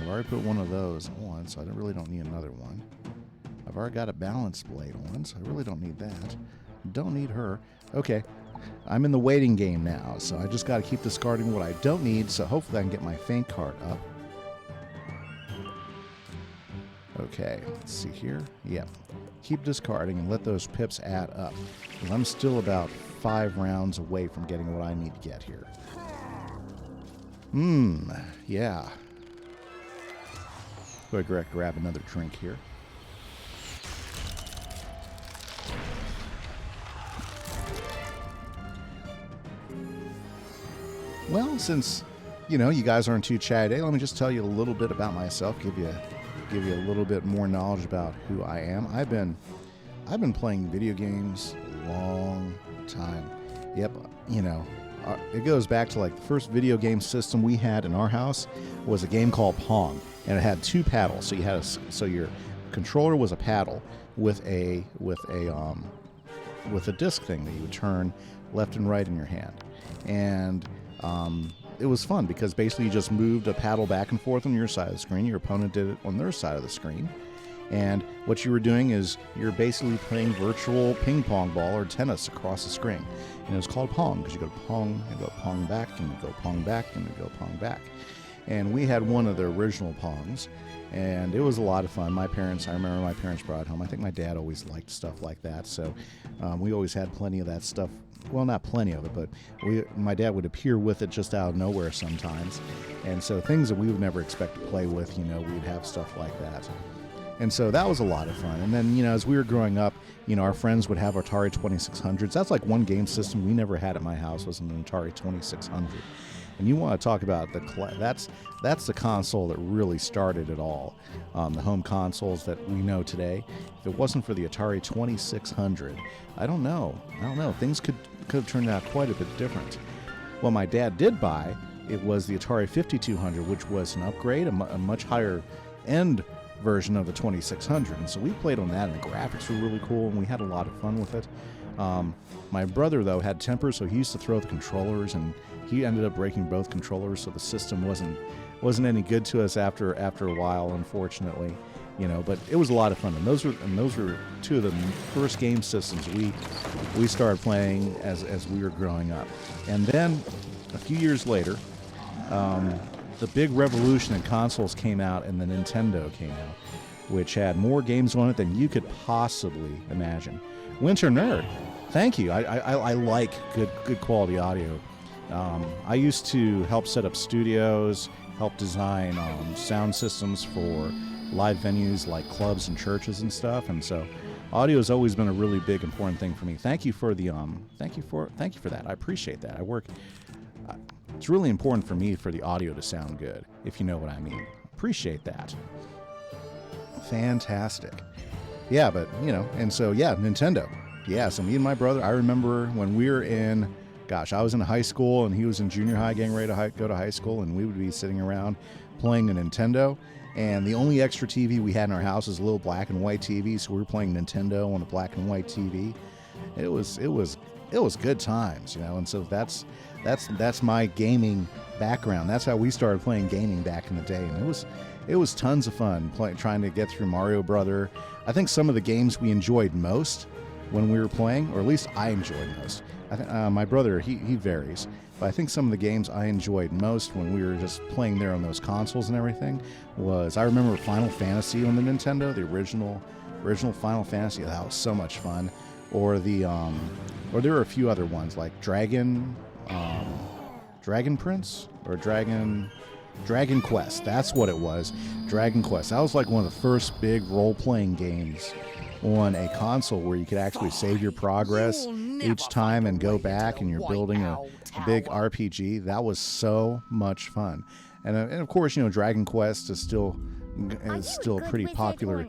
already put one of those on, so I really don't need another one. I've already got a balance blade on, so I really don't need that. Don't need her. Okay. I'm in the waiting game now, so I just got to keep discarding what I don't need, so hopefully I can get my faint card up. Okay, let's see here. Yep. Keep discarding and let those pips add up. Because I'm still about 5 rounds away from getting what I need to get here. Yeah. Go ahead, grab another drink here. Well, since, you know, you guys aren't too chatty, let me just tell you a little bit about myself, give you a little bit more knowledge about who I am. I've been playing video games a long time. Yep, you know, it goes back to like the first video game system we had in our house was a game called Pong, and it had 2 paddles. So you had so your controller was a paddle with a disc thing that you would turn left and right in your hand, and it was fun because basically you just moved a paddle back and forth on your side of the screen. Your opponent did it on their side of the screen. And what you were doing is you're basically playing virtual ping pong ball or tennis across the screen. And it was called Pong because you go Pong and go Pong back and you go Pong back and you go Pong back. And we had one of the original Pongs, and it was a lot of fun. I remember my parents brought it home. I think my dad always liked stuff like that. So we always had plenty of that stuff. Well, not plenty of it, but my dad would appear with it just out of nowhere sometimes. And so things that we would never expect to play with, you know, we'd have stuff like that. And so that was a lot of fun. And then, you know, as we were growing up, you know, our friends would have Atari 2600s. That's like one game system we never had at my house was an Atari 2600. And you want to talk about that's the console that really started it all. The home consoles that we know today. If it wasn't for the Atari 2600, I don't know. Things could have turned out quite a bit different. What my dad did buy, it was the Atari 5200, which was an upgrade, a much higher end version of the 2600. And so we played on that, and the graphics were really cool, and we had a lot of fun with it. My brother, though, had temper, so he used to throw the controllers, and he ended up breaking both controllers, so the system wasn't any good to us after a while, unfortunately. You know, but it was a lot of fun, and those were 2 of the first game systems we started playing as we were growing up. And then a few years later, the big revolution in consoles came out, and the Nintendo came out, which had more games on it than you could possibly imagine. Winter Nerd, thank you. I like good quality audio. I used to help set up studios, help design sound systems for live venues like clubs and churches and stuff, and so audio has always been a really big important thing for me. Thank you for the thank you for that. I appreciate that. It's really important for me for the audio to sound good, if you know what I mean. Appreciate that. Fantastic. Yeah, but you know, and so yeah, Nintendo. Yeah, so me and my brother, I remember when we were I was in high school and he was in junior high, getting ready to go to high school, and we would be sitting around playing a Nintendo. And the only extra TV we had in our house was a little black and white TV, so we were playing Nintendo on a black and white TV. It was good times, you know. And so that's my gaming background. That's how we started playing gaming back in the day, and it was tons of fun trying to get through Mario Brother. I think some of the games we enjoyed most when we were playing, or at least I enjoyed most. My brother, he varies, but I think some of the games I enjoyed most when we were just playing there on those consoles and everything was, I remember Final Fantasy on the Nintendo, the original Final Fantasy. That was so much fun. Or there were a few other ones like Dragon Prince or Dragon Quest. That's what it was. Dragon Quest. That was like one of the first big role-playing games on a console where you could actually save your progress each time and go back, and you're building a big RPG. That was so much fun. And of course, you know, Dragon Quest is still pretty popular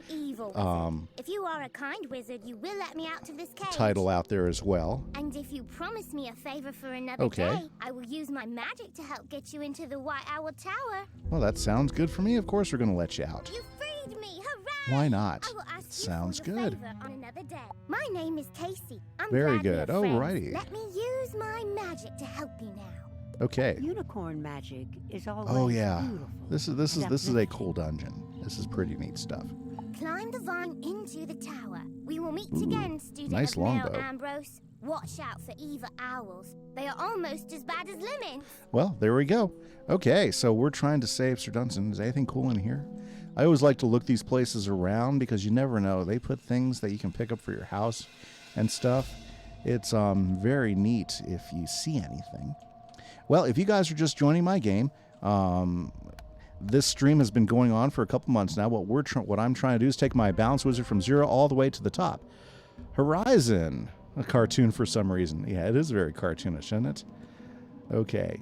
if you are a kind wizard, you will let me out of this cage. Title out there as well. And if you promise me a favor for another day, I will use my magic to help get you into the White Owl Tower. Well, that sounds good for me. Of course we're going to let you out. You freed me! Hooray! Why not? I will ask Sounds you for good. The favor on another day. My name is Casey. I'm Very glad good. we're friends. Alrighty. Let me use my magic to help you now. Okay. Unicorn magic is always Oh yeah. beautiful. This is a cool dungeon. This is pretty neat stuff. climb the vine into the tower. We will meet again, student nice of Male longbow. Ambrose. Watch out for Eva owls. They are almost as bad as lemons. Well, there we go. Okay, so we're trying to save Sir Dunstan. Is anything cool in here? I always like to look these places around because you never know. They put things that you can pick up for your house and stuff. It's very neat if you see anything. Well, if you guys are just joining my game, this stream has been going on for a couple months now. What I'm trying to do is take my balance wizard from 0 all the way to the top. Horizon, a cartoon for some reason. Yeah, it is very cartoonish, isn't it? Okay,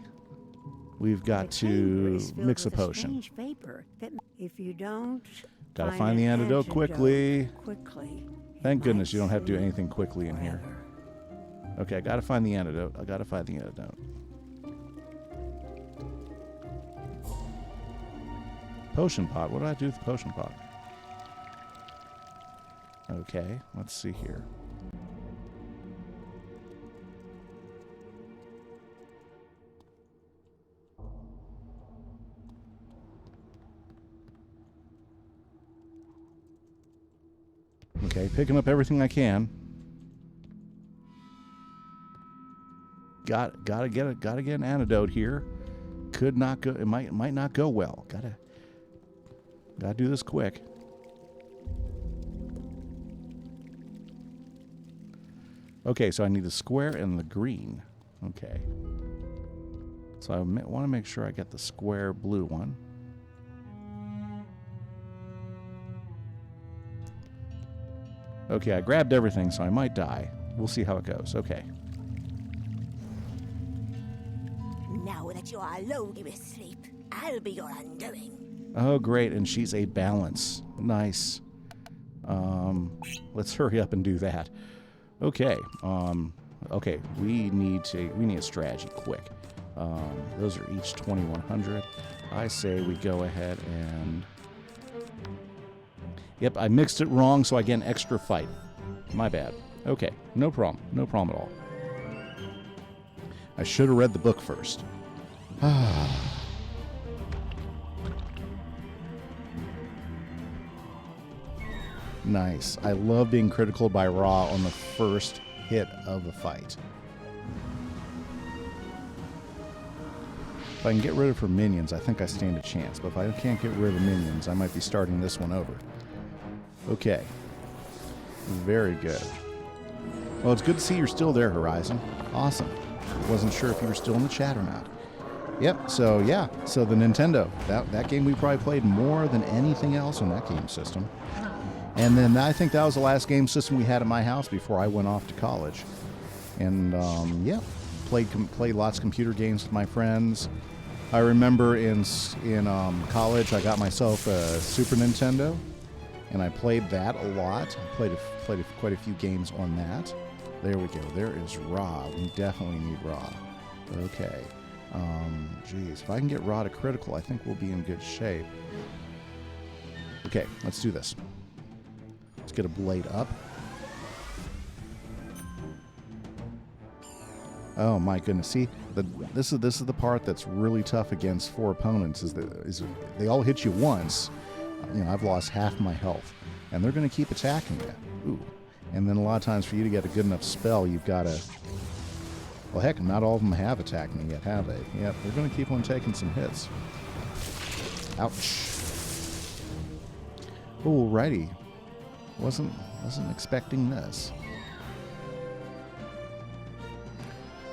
we've got to mix a potion. If you don't, Gotta find the antidote quickly. Thank goodness you don't have to do anything quickly in here. Okay, I gotta find the antidote. Potion pot. What do I do with the potion pot? Okay, let's see here. Okay, picking up everything I can. Gotta get an antidote here. Could not go. It might not go well. Gotta do this quick. Okay, so I need the square and the green. Okay. So I want to make sure I get the square blue one. Okay, I grabbed everything, so I might die. We'll see how it goes. Okay. Now that you are lulled to sleep, I'll be your undoing. Oh, great, and she's a balance. Nice. Let's hurry up and do that. Okay. Okay, we need a strategy quick. Those are each 2,100. I say we go ahead and... Yep, I mixed it wrong, so I get an extra fight. My bad. Okay, no problem. No problem at all. I should have read the book first. Nice. I love being critical by Ra on the first hit of the fight. If I can get rid of her minions, I think I stand a chance. But if I can't get rid of the minions, I might be starting this one over. Okay. Very good. Well, it's good to see you're still there, Horizon. Awesome. Wasn't sure if you were still in the chat or not. Yep, so yeah. So the Nintendo. That game we probably played more than anything else on that game system. And then I think that was the last game system we had at my house before I went off to college. And yeah, played lots of computer games with my friends. I remember in college I got myself a Super Nintendo, and I played that a lot. I played quite a few games on that. There we go. There is Ra. We definitely need Ra. Okay. Geez, if I can get Ra to critical, I think we'll be in good shape. Okay, let's do this. Let's get a blade up. Oh my goodness! See, this is the part that's really tough against 4 opponents. Is they all hit you once. You know, I've lost half my health, and they're going to keep attacking you. Ooh, and then a lot of times for you to get a good enough spell, you've got to. Well, heck, not all of them have attacked me yet, have they? Yep, they're going to keep on taking some hits. Ouch. Alrighty. Wasn't expecting this.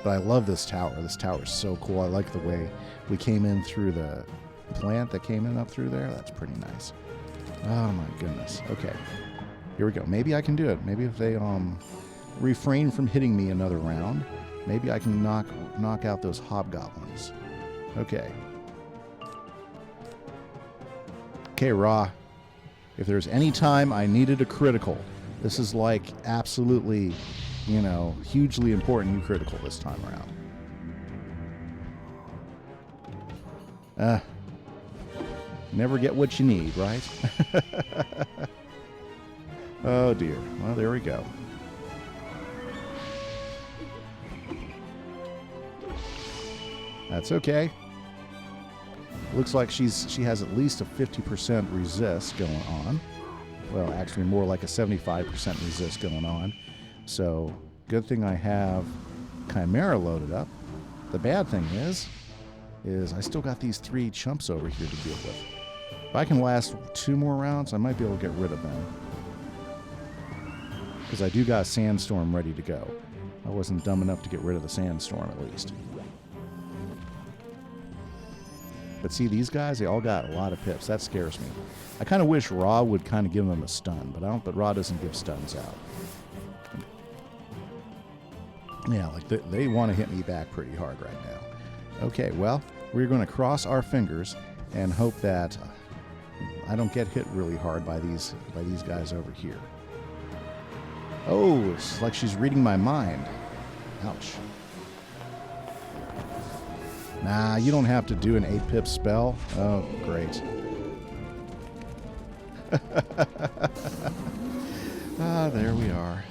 But I love this tower. This tower is so cool. I like the way we came in through the plant that came in up through there. That's pretty nice. Oh my goodness. Okay. Here we go. Maybe I can do it. Maybe if they refrain from hitting me another round, maybe I can knock out those hobgoblins. Okay. Okay, Ra. If there's any time I needed a critical, this is like absolutely, you know, hugely important you critical this time around. Never get what you need, right? Oh dear. Well, there we go. That's okay. Looks like she has at least a 50% resist going on. Well, actually more like a 75% resist going on. So, good thing I have Chimera loaded up. The bad thing is I still got these 3 chumps over here to deal with. If I can last 2 more rounds, I might be able to get rid of them. Because I do got Sandstorm ready to go. I wasn't dumb enough to get rid of the Sandstorm, at least. But see, these guys, they all got a lot of pips. That scares me. I kind of wish Raw would kind of give them a stun, but Raw doesn't give stuns out. Yeah, like they want to hit me back pretty hard right now. Okay, well, we're going to cross our fingers and hope that I don't get hit really hard by these guys over here. Oh, it's like she's reading my mind. Ouch. Nah, you don't have to do an 8-pip spell. Oh, great. Ah, there we are.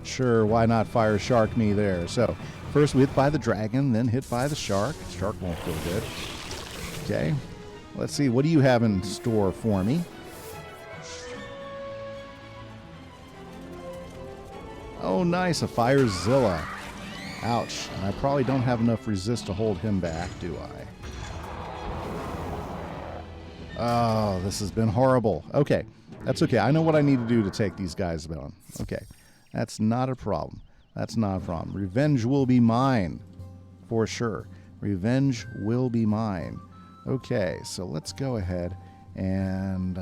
Sure, why not fire shark me there? So, first hit by the dragon, then hit by the shark. Shark won't feel good. Okay, let's see. What do you have in store for me? Oh, nice. A Firezilla. Ouch. And I probably don't have enough resist to hold him back, do I? Oh, this has been horrible. Okay, that's okay. I know what I need to do to take these guys down. Okay, that's not a problem. That's not a problem. Revenge will be mine, for sure. Revenge will be mine. Okay, so let's go ahead and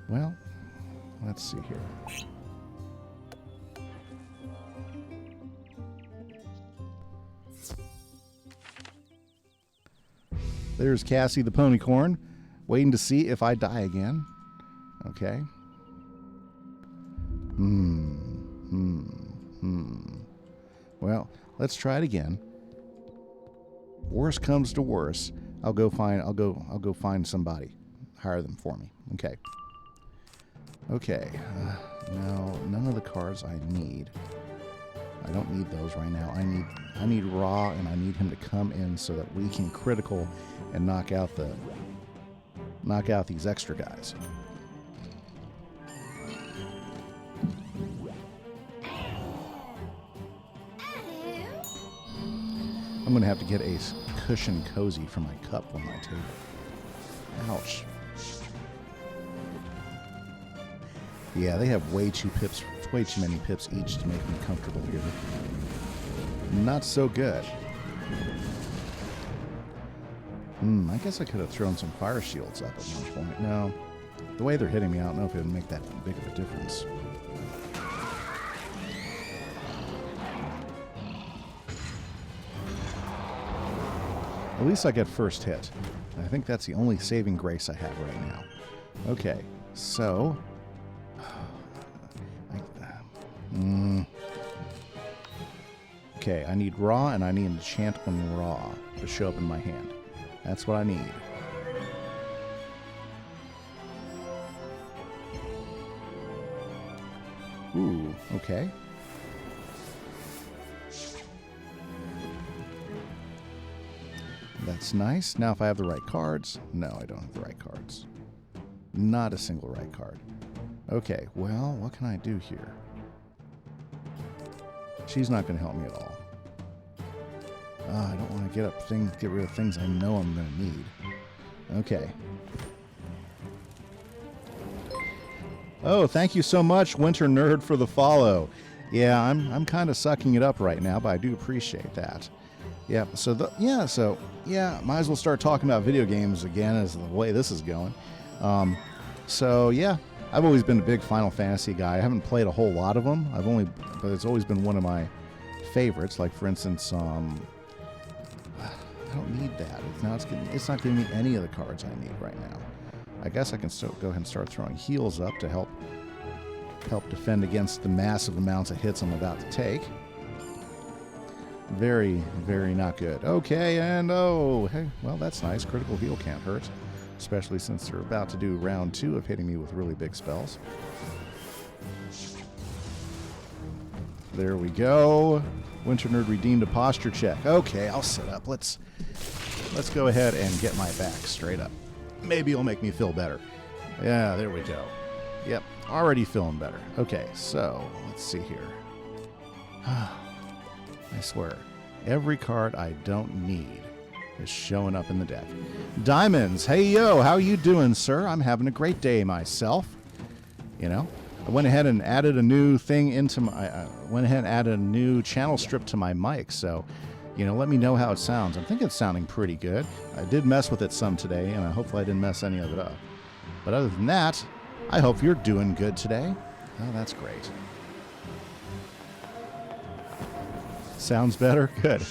well, let's see here. There's Cassie the Ponycorn, waiting to see if I die again. Okay. Well, let's try it again. Worst comes to worst, I'll go find somebody. Hire them for me. Okay. Okay. Now, none of the cards I need. I don't need those right now. I need Ra, and I need him to come in so that we can critical and knock out these extra guys. I'm going to have to get a cushion cozy for my cup on my table. Ouch. Yeah, they have way too many pips each to make me comfortable here. Not so good. I guess I could have thrown some fire shields up at one point. No. The way they're hitting me, I don't know if it would make that big of a difference. At least I get first hit. I think that's the only saving grace I have right now. Okay, so... Okay, I need Ra, and I need an enchant on Ra to show up in my hand. That's what I need. Ooh, okay. That's nice. Now if I have the right cards... No, I don't have the right cards. Not a single right card. Okay, well, what can I do here? She's not going to help me at all. I don't want to get rid of things I know I'm going to need. Okay. Oh, thank you so much, Winter Nerd, for the follow. Yeah, I'm kind of sucking it up right now, but I do appreciate that. Yeah, might as well start talking about video games again as the way this is going. So yeah, I've always been a big Final Fantasy guy. I haven't played a whole lot of them. But it's always been one of my favorites. Like for instance, I don't need that. It's not giving me any of the cards I need right now. I guess I can still go ahead and start throwing heals up to help defend against the massive amounts of hits I'm about to take. Very, very not good. Okay, and hey, well, that's nice. Critical heal can't hurt, especially since they're about to do round 2 of hitting me with really big spells. There we go. Winter Nerd redeemed a posture check. Okay, I'll sit up. Let's go ahead and get my back straight up. Maybe it'll make me feel better. Yeah, there we go. Yep, already feeling better. Okay, so let's see here. I swear, every card I don't need is showing up in the deck. Diamonds, hey yo, how you doing, sir? I'm having a great day myself. You know, I went ahead and added a new thing into my. I went ahead and added a new channel strip to my mic, so you know, let me know how it sounds. I think it's sounding pretty good. I did mess with it some today, and hopefully I didn't mess any of it up. But other than that, I hope you're doing good today. Oh, that's great. Sounds better? Good.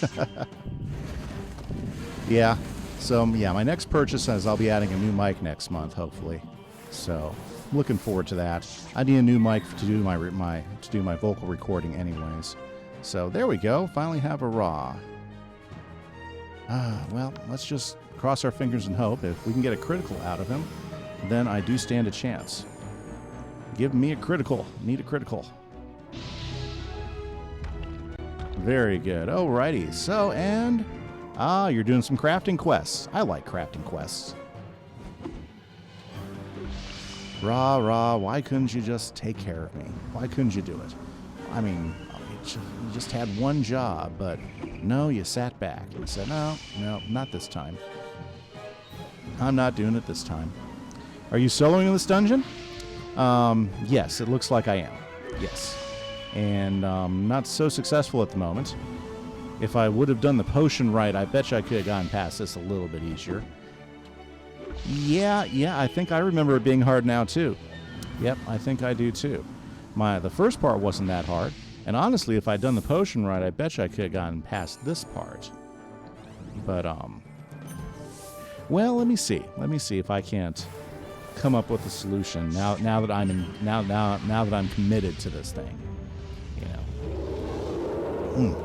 Yeah. So, yeah, my next purchase is I'll be adding a new mic next month, hopefully. So, I'm looking forward to that. I need a new mic to do my vocal recording anyways. So, there we go. Finally have a raw. Well, let's just cross our fingers and hope. If we can get a critical out of him, then I do stand a chance. Give me a critical. Need a critical. Very good. Alrighty. So, and... you're doing some crafting quests. I like crafting quests. Rah, why couldn't you just take care of me? Why couldn't you do it? I mean, you just had one job, but no, you sat back and said, no, not this time. I'm not doing it this time. Are you soloing in this dungeon? Yes, it looks like I am. Yes. And not so successful at the moment. If I would have done the potion right, I bet you I could have gotten past this a little bit easier. Yeah, I think I remember it being hard now, too. Yep, I think I do, too. The first part wasn't that hard. And honestly, if I'd done the potion right, I bet you I could have gotten past this part. But, well, let me see. Let me see if I can't come up with a solution now that I'm committed to this thing. You know.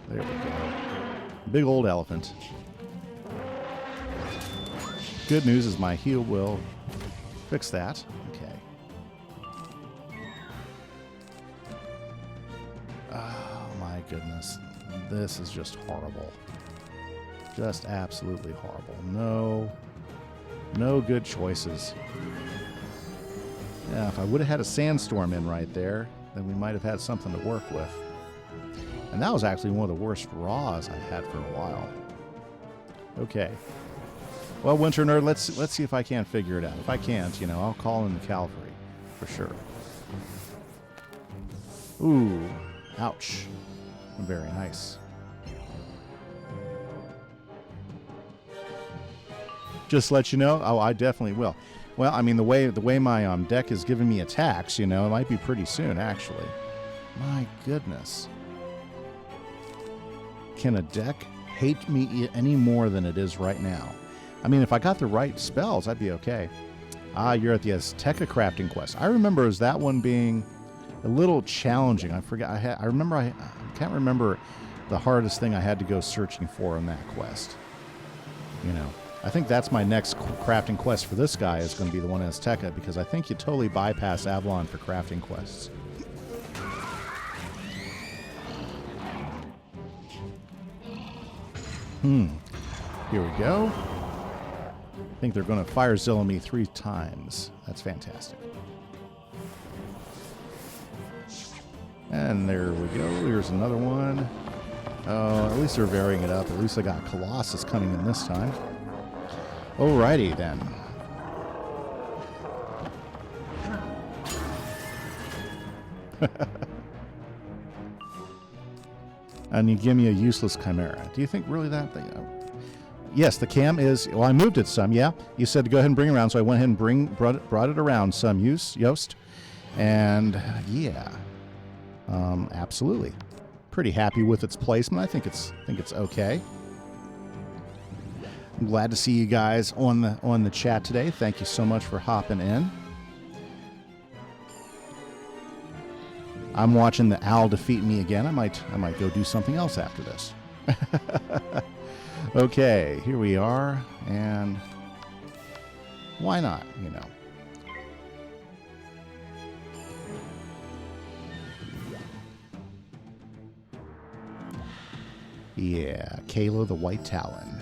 There we go. Big old elephant. Good news is my heal will fix that. Okay. Oh my goodness. This is just horrible. Just absolutely horrible. No good choices. Yeah, if I would have had a sandstorm in right there, then we might have had something to work with. And that was actually one of the worst raws I've had for a while. Okay. Well, Winter Nerd, let's see if I can't figure it out. If I can't, I'll call in the cavalry for sure. Ooh, ouch. Very nice. Just let you know. Oh, I definitely will. Well, I mean, the way my deck is giving me attacks, it might be pretty soon, actually. My goodness. Can a deck hate me any more than it is right now? I mean, if I got the right spells, I'd be okay. You're at the Azteca crafting quest. I remember as that one being a little challenging. I forgot. I can't remember the hardest thing I had to go searching for in that quest. I think that's my next crafting quest for this guy is going to be the one in Azteca, because I think you totally bypass Avalon for crafting quests. Here we go. I think they're going to FireZilla me 3 times. That's fantastic. And there we go. Here's another one. Oh, at least they're varying it up. At least I got Colossus coming in this time. Alrighty then. And you give me a useless chimera. Do you think really that thing? Yes, the cam is. Well, I moved it some. Yeah, you said to go ahead and bring it around, so I went ahead and brought it around some. Yost, and yeah, absolutely, pretty happy with its placement. I think it's okay. I'm glad to see you guys on the chat today. Thank you so much for hopping in. I'm watching the owl defeat me again. I might go do something else after this. Okay, here we are, and why not, Yeah, Kayla the White Talon.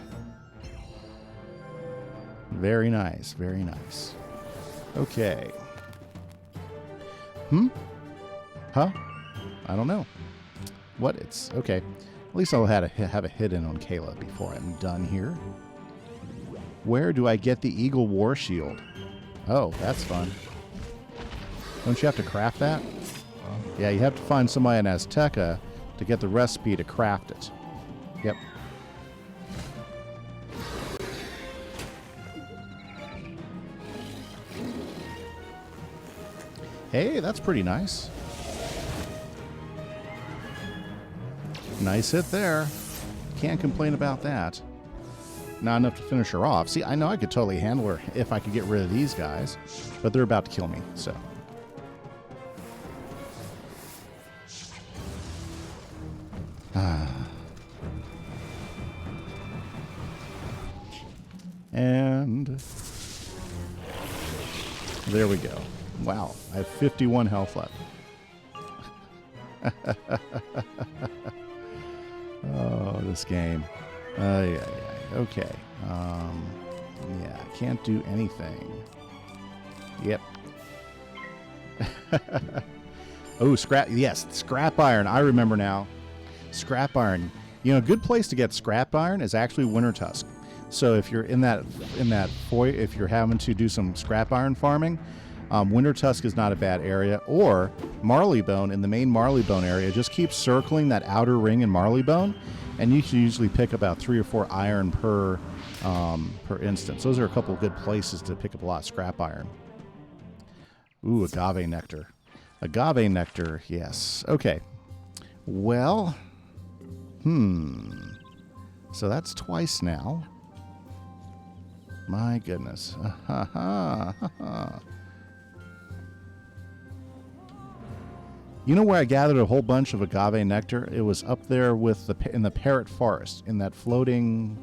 Very nice, very nice. Okay. Huh? I don't know. What? It's okay. At least I'll have a hit in on Kayla before I'm done here. Where do I get the Eagle War Shield? Oh, that's fun. Don't you have to craft that? Yeah, you have to find somebody in Azteca to get the recipe to craft it. Yep. Hey, that's pretty nice. Nice hit there. Can't complain about that. Not enough to finish her off. See, I know I could totally handle her if I could get rid of these guys, but they're about to kill me, so. And there we go. Wow, I have 51 health left. Oh, this game. Yeah. Okay. Yeah, I can't do anything. Yep. Oh, scrap. Yes, scrap iron. I remember now. Scrap iron. You know, a good place to get scrap iron is actually Winter Tusk. So if you're in that if you're having to do some scrap iron farming, Winter Tusk is not a bad area. Or Marleybone, in the main Marleybone area, just keep circling that outer ring in Marleybone, and you can usually pick about 3 or 4 iron per instance. Those are a couple of good places to pick up a lot of scrap iron. Ooh, agave nectar. Agave nectar, yes. Okay. Well, so that's twice now. My goodness. You know where I gathered a whole bunch of agave nectar? It was up there with in the Parrot Forest, in that floating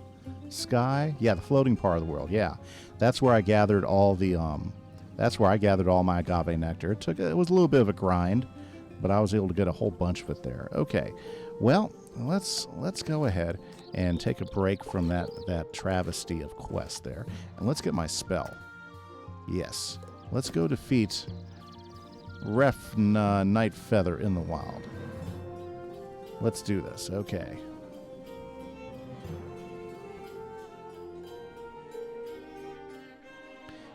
sky. Yeah, the floating part of the world. Yeah, that's where I gathered all the that's where I gathered all my agave nectar. It was a little bit of a grind, but I was able to get a whole bunch of it there. Okay, well, let's go ahead and take a break from that travesty of quest there, and let's get my spell. Yes, let's go defeat Refna Night Feather in the wild. Let's do this. Okay.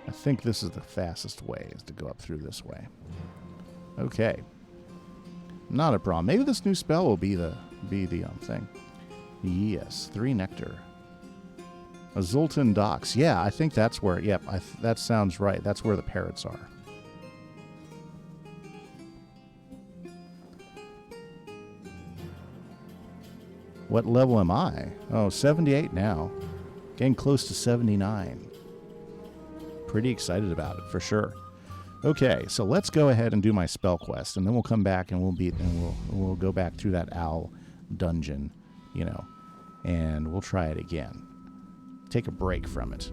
I think this is the fastest way, is to go up through this way. Okay. Not a problem. Maybe this new spell will be the thing. Yes, 3 nectar. Azulton Docks. Yeah, I think that's where. Yep, that sounds right. That's where the parrots are. What level am I? Oh, 78 now. Getting close to 79. Pretty excited about it, for sure. Okay, so let's go ahead and do my spell quest, and then we'll come back and we'll go back through that owl dungeon, you know, and we'll try it again. Take a break from it.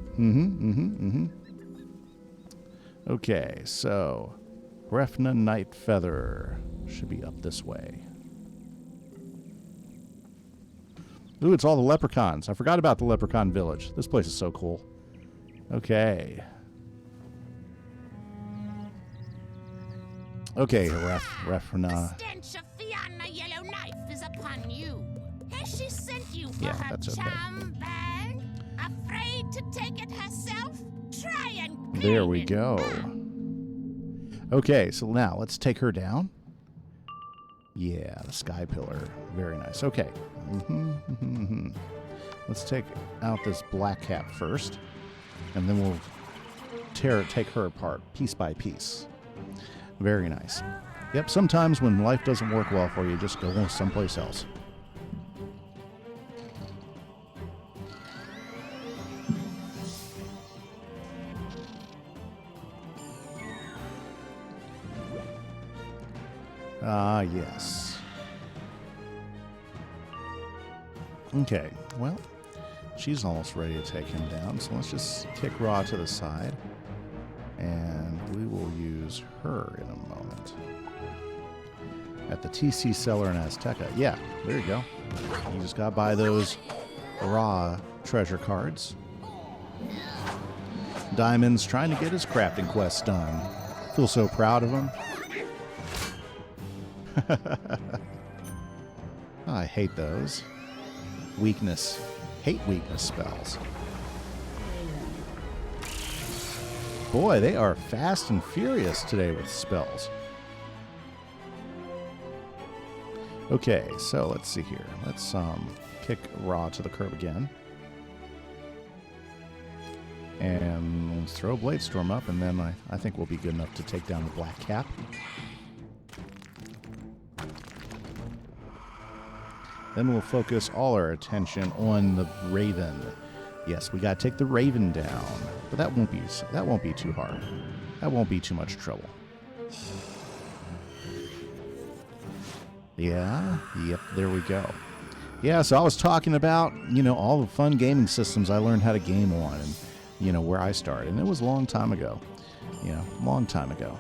Okay, so Refna Night Feather should be up this way. Ooh, it's all the leprechauns. I forgot about the leprechaun village. This place is so cool. Okay. Okay, Refna. The stench of Fianna Yellowknife is upon you. Has she sent you for her that's okay. charm bag? Afraid to take it herself? Try and clean There we it go. up. Okay, so now let's take her down. Yeah, the sky pillar. Very nice. Okay. Let's take out this black cap first, and then we'll take her apart piece by piece. Very nice. Yep, sometimes when life doesn't work well for you, just go someplace else. Ah, yes. Okay, well, she's almost ready to take him down, so let's just kick Ra to the side, and we will use her in a moment. At the TC Cellar in Azteca. Yeah, there you go. You just got to buy those raw treasure cards. Diamond's trying to get his crafting quest done. Feel so proud of him. Oh, I hate those. Weakness. Hate weakness spells. Boy, they are fast and furious today with spells. Okay, so let's see here. Let's kick Ra to the curb again. And let's throw Bladestorm up, and then I think we'll be good enough to take down the Black Cap. Then we'll focus all our attention on the Raven. Yes, we gotta take the Raven down, but that won't be too hard. That won't be too much trouble. Yeah, yep, there we go. Yeah, so I was talking about, all the fun gaming systems I learned how to game on, and, where I started. And it was a long time ago. Long time ago.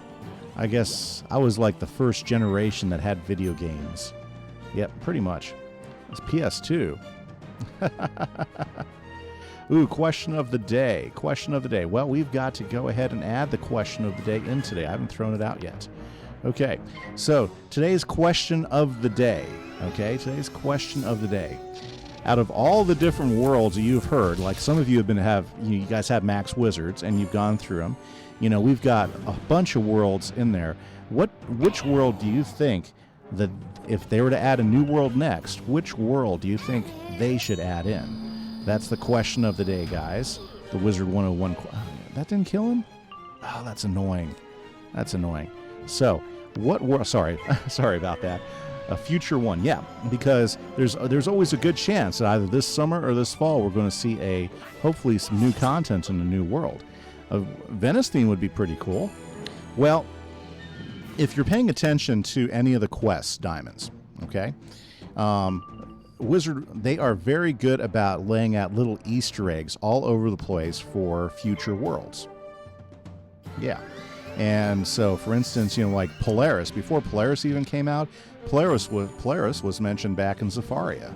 I guess I was like the first generation that had video games. Yep, pretty much. It's PS2. Ooh, question of the day. Question of the day. Well, we've got to go ahead and add the question of the day in today. I haven't thrown it out yet. Okay, so today's question of the day. Okay, today's question of the day. Out of all the different worlds that you've heard, like some of you you guys have Max Wizards and you've gone through them. We've got a bunch of worlds in there. Which world do you think that if they were to add a new world next, which world do you think they should add in? That's the question of the day, guys. The Wizard101. That didn't kill him? Oh, that's annoying. That's annoying. So, what world? Sorry about that. A future one, yeah, because there's always a good chance that either this summer or this fall we're going to see hopefully some new content in the new world. Venice theme would be pretty cool. Well, if you're paying attention to any of the quests, Diamonds, okay, Wizard, they are very good about laying out little Easter eggs all over the place for future worlds. Yeah. And so, for instance, like Polaris, before Polaris even came out, Polaris was mentioned back in Zafaria,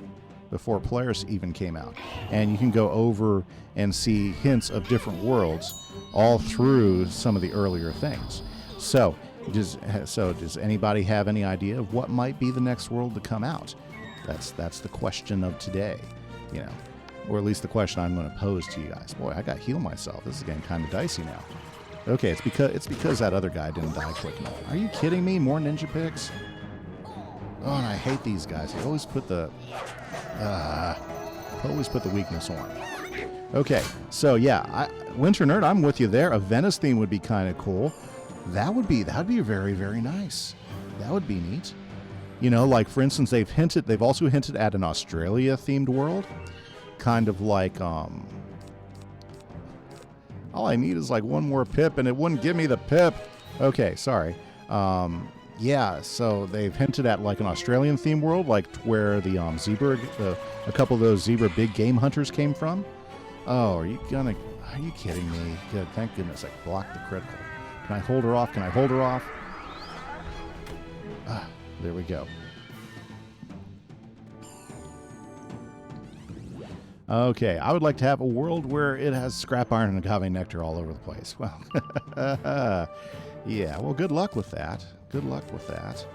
before Polaris even came out. And you can go over and see hints of different worlds all through some of the earlier things. So does anybody have any idea of what might be the next world to come out? That's the question of today, or at least the question I'm going to pose to you guys. Boy, I got to heal myself. This is getting kind of dicey now. Okay, it's because that other guy didn't die quick enough. Are you kidding me? More ninja picks? Oh, and I hate these guys. They always put the weakness on. Okay, so yeah, Winter Nerd, I'm with you there. A Venice theme would be kind of cool. That'd be very, very nice. That would be neat. Like for instance, they've also hinted at an Australia themed world, kind of like all I need is like one more pip, and it wouldn't give me the pip. Okay, sorry. Yeah, so they've hinted at like an Australian themed world, like where the zebra, a couple of those zebra big game hunters came from. Oh, are you kidding me? Good, thank goodness I blocked the critical. Can I hold her off? There we go. Okay, I would like to have a world where it has scrap iron and agave nectar all over the place. Well, yeah, well, good luck with that. Good luck with that.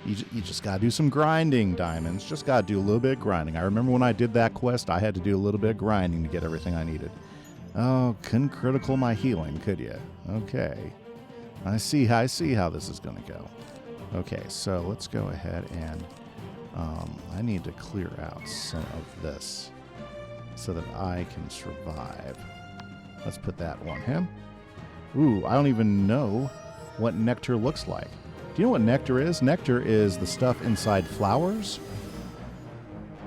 You just got to do some grinding, Diamonds. Just got to do a little bit of grinding. I remember when I did that quest, I had to do a little bit of grinding to get everything I needed. Oh, couldn't critical my healing, could you? Okay. I see how this is going to go. Okay, so let's go ahead and I need to clear out some of this so that I can survive. Let's put that on him. Ooh, I don't even know what nectar looks like. Do you know what nectar is? Nectar is the stuff inside flowers.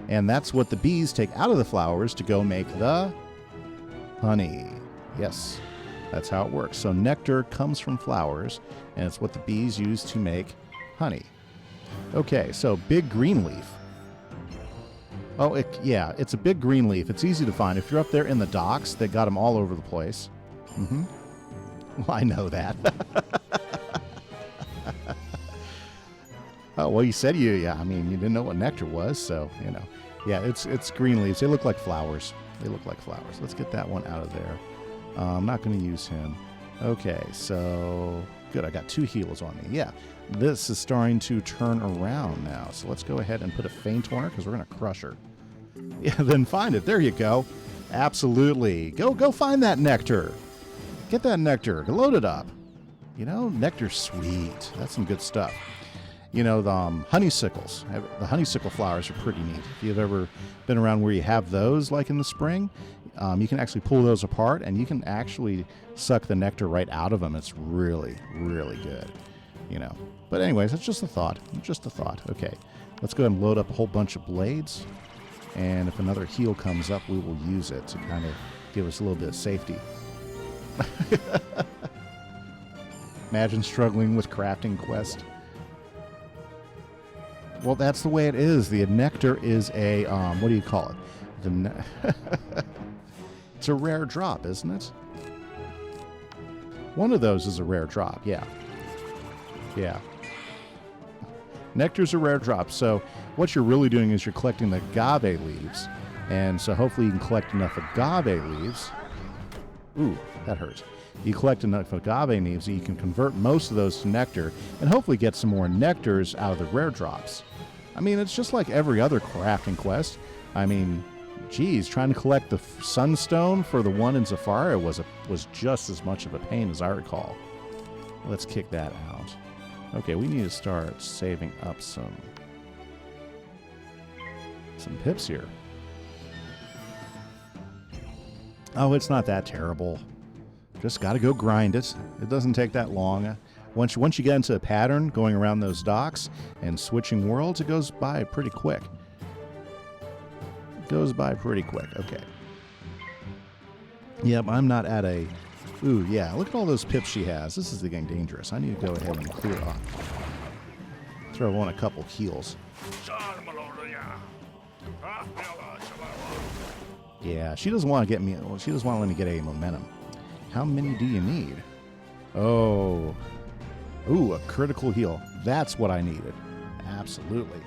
And that's what the bees take out of the flowers to go make the honey. Yes, that's how it works. So nectar comes from flowers, and it's what the bees use to make honey. Okay, so big green leaf. Oh, yeah, it's a big green leaf. It's easy to find. If you're up there in the docks, they got them all over the place. Mm-hmm. Well, I know that. Oh, well, you said yeah, I mean, you didn't know what nectar was, so, you know. Yeah, it's green leaves. They look like flowers. They look like flowers. Let's get that one out of there. I'm not going to use him. Okay, so good. I got 2 heals on me. Yeah, this is starting to turn around now. So let's go ahead and put a feint on her because we're going to crush her. Yeah, then find it. There you go. Absolutely. Go find that nectar. Get that nectar. Load it up. You know, nectar's sweet. That's some good stuff. You know, the honeysuckles. The honeysuckle flowers are pretty neat. If you've ever been around where you have those, like in the spring, you can actually pull those apart, and you can actually suck the nectar right out of them. It's really, really good, you know. But anyways, that's just a thought. Just a thought. Okay, let's go ahead and load up a whole bunch of blades, and if another heal comes up, we will use it to kind of give us a little bit of safety. Imagine struggling with crafting quest. Well, that's the way it is. The nectar is a, what do you call it? It's a rare drop, isn't it? One of those is a rare drop, yeah. Yeah. Nectar's a rare drop, so what you're really doing is you're collecting the agave leaves, and so hopefully you can collect enough agave leaves. Ooh, that hurts. You collect enough agave leaves that you can convert most of those to nectar, and hopefully get some more nectars out of the rare drops. I mean, it's just like every other crafting quest. I mean, geez, trying to collect the sunstone for the one in Zafara was just as much of a pain as I recall. Let's kick that out. Okay, we need to start saving up some pips here. Oh, it's not that terrible. Just got to go grind it. It doesn't take that long. Once you get into a pattern going around those docks and switching worlds, it goes by pretty quick. It goes by pretty quick. Okay. Yep, I'm not at a... Ooh, yeah, look at all those pips she has. This is getting dangerous. I need to go ahead and clear off. Throw on a couple heals. Yeah, she doesn't want to get me... Well, she doesn't want to let me get any momentum. How many do you need? Oh... Ooh, a critical heal. That's what I needed. Absolutely.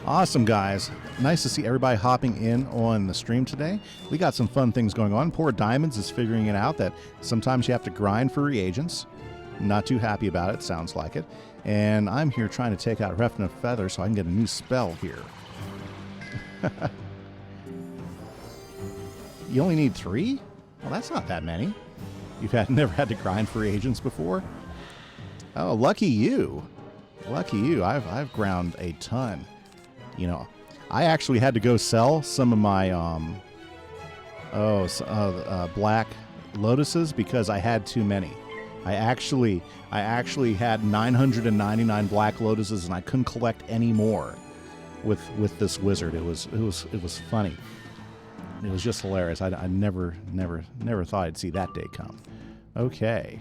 Awesome, guys. Nice to see everybody hopping in on the stream today. We got some fun things going on. Poor Diamonds is figuring it out that sometimes you have to grind for reagents. Not too happy about it, sounds like it. And I'm here trying to take out Refn of Feather so I can get a new spell here. You only need 3? Well, that's not that many. You've never had to grind for reagents before? Oh, lucky you. Lucky you. I've ground a ton. You know, I actually had to go sell some of my black lotuses because I had too many. I actually had 999 black lotuses and I couldn't collect any more with this wizard. It was funny. It was just hilarious. I never thought I'd see that day come. Okay.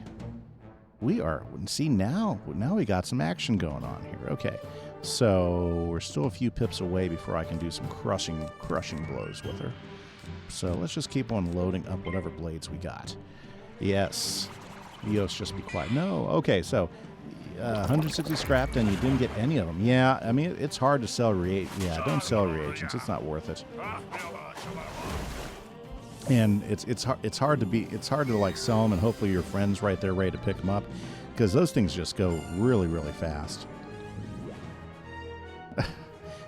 Now we got some action going on here. Okay. So we're still a few pips away before I can do some crushing blows with her. So let's just keep on loading up whatever blades we got. Yes. Eos, just be quiet. No. Okay, so 160 scrapped and you didn't get any of them. Yeah, I mean, it's hard to sell reagents. Yeah, don't sell reagents. It's not worth it. And it's hard to like sell them and hopefully your friend's right there ready to pick them up because those things just go really, really fast.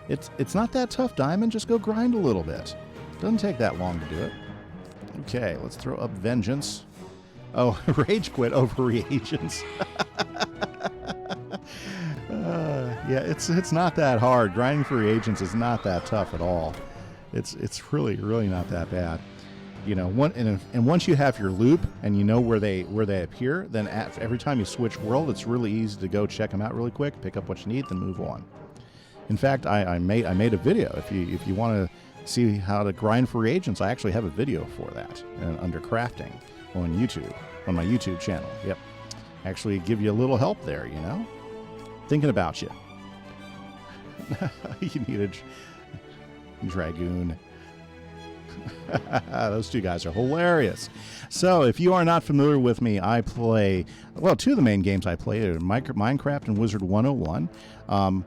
It's not that tough, Diamond. Just go grind a little bit. Doesn't take that long to do it. Okay, let's throw up Vengeance. Oh, Rage Quit over reagents. Yeah, it's not that hard. Grinding for reagents is not that tough at all. It's really, really not that bad. You know, and once you have your loop and you know where they appear, then every time you switch world, it's really easy to go check them out really quick, pick up what you need, then move on. In fact, I made a video. If you want to see how to grind for reagents, I actually have a video for that under crafting on YouTube, on my YouTube channel. Yep, actually give you a little help there. You know, thinking about you. You need a dragoon. Those two guys are hilarious. So if you are not familiar with me, I play, well, two of the main games I play are Minecraft and Wizard101.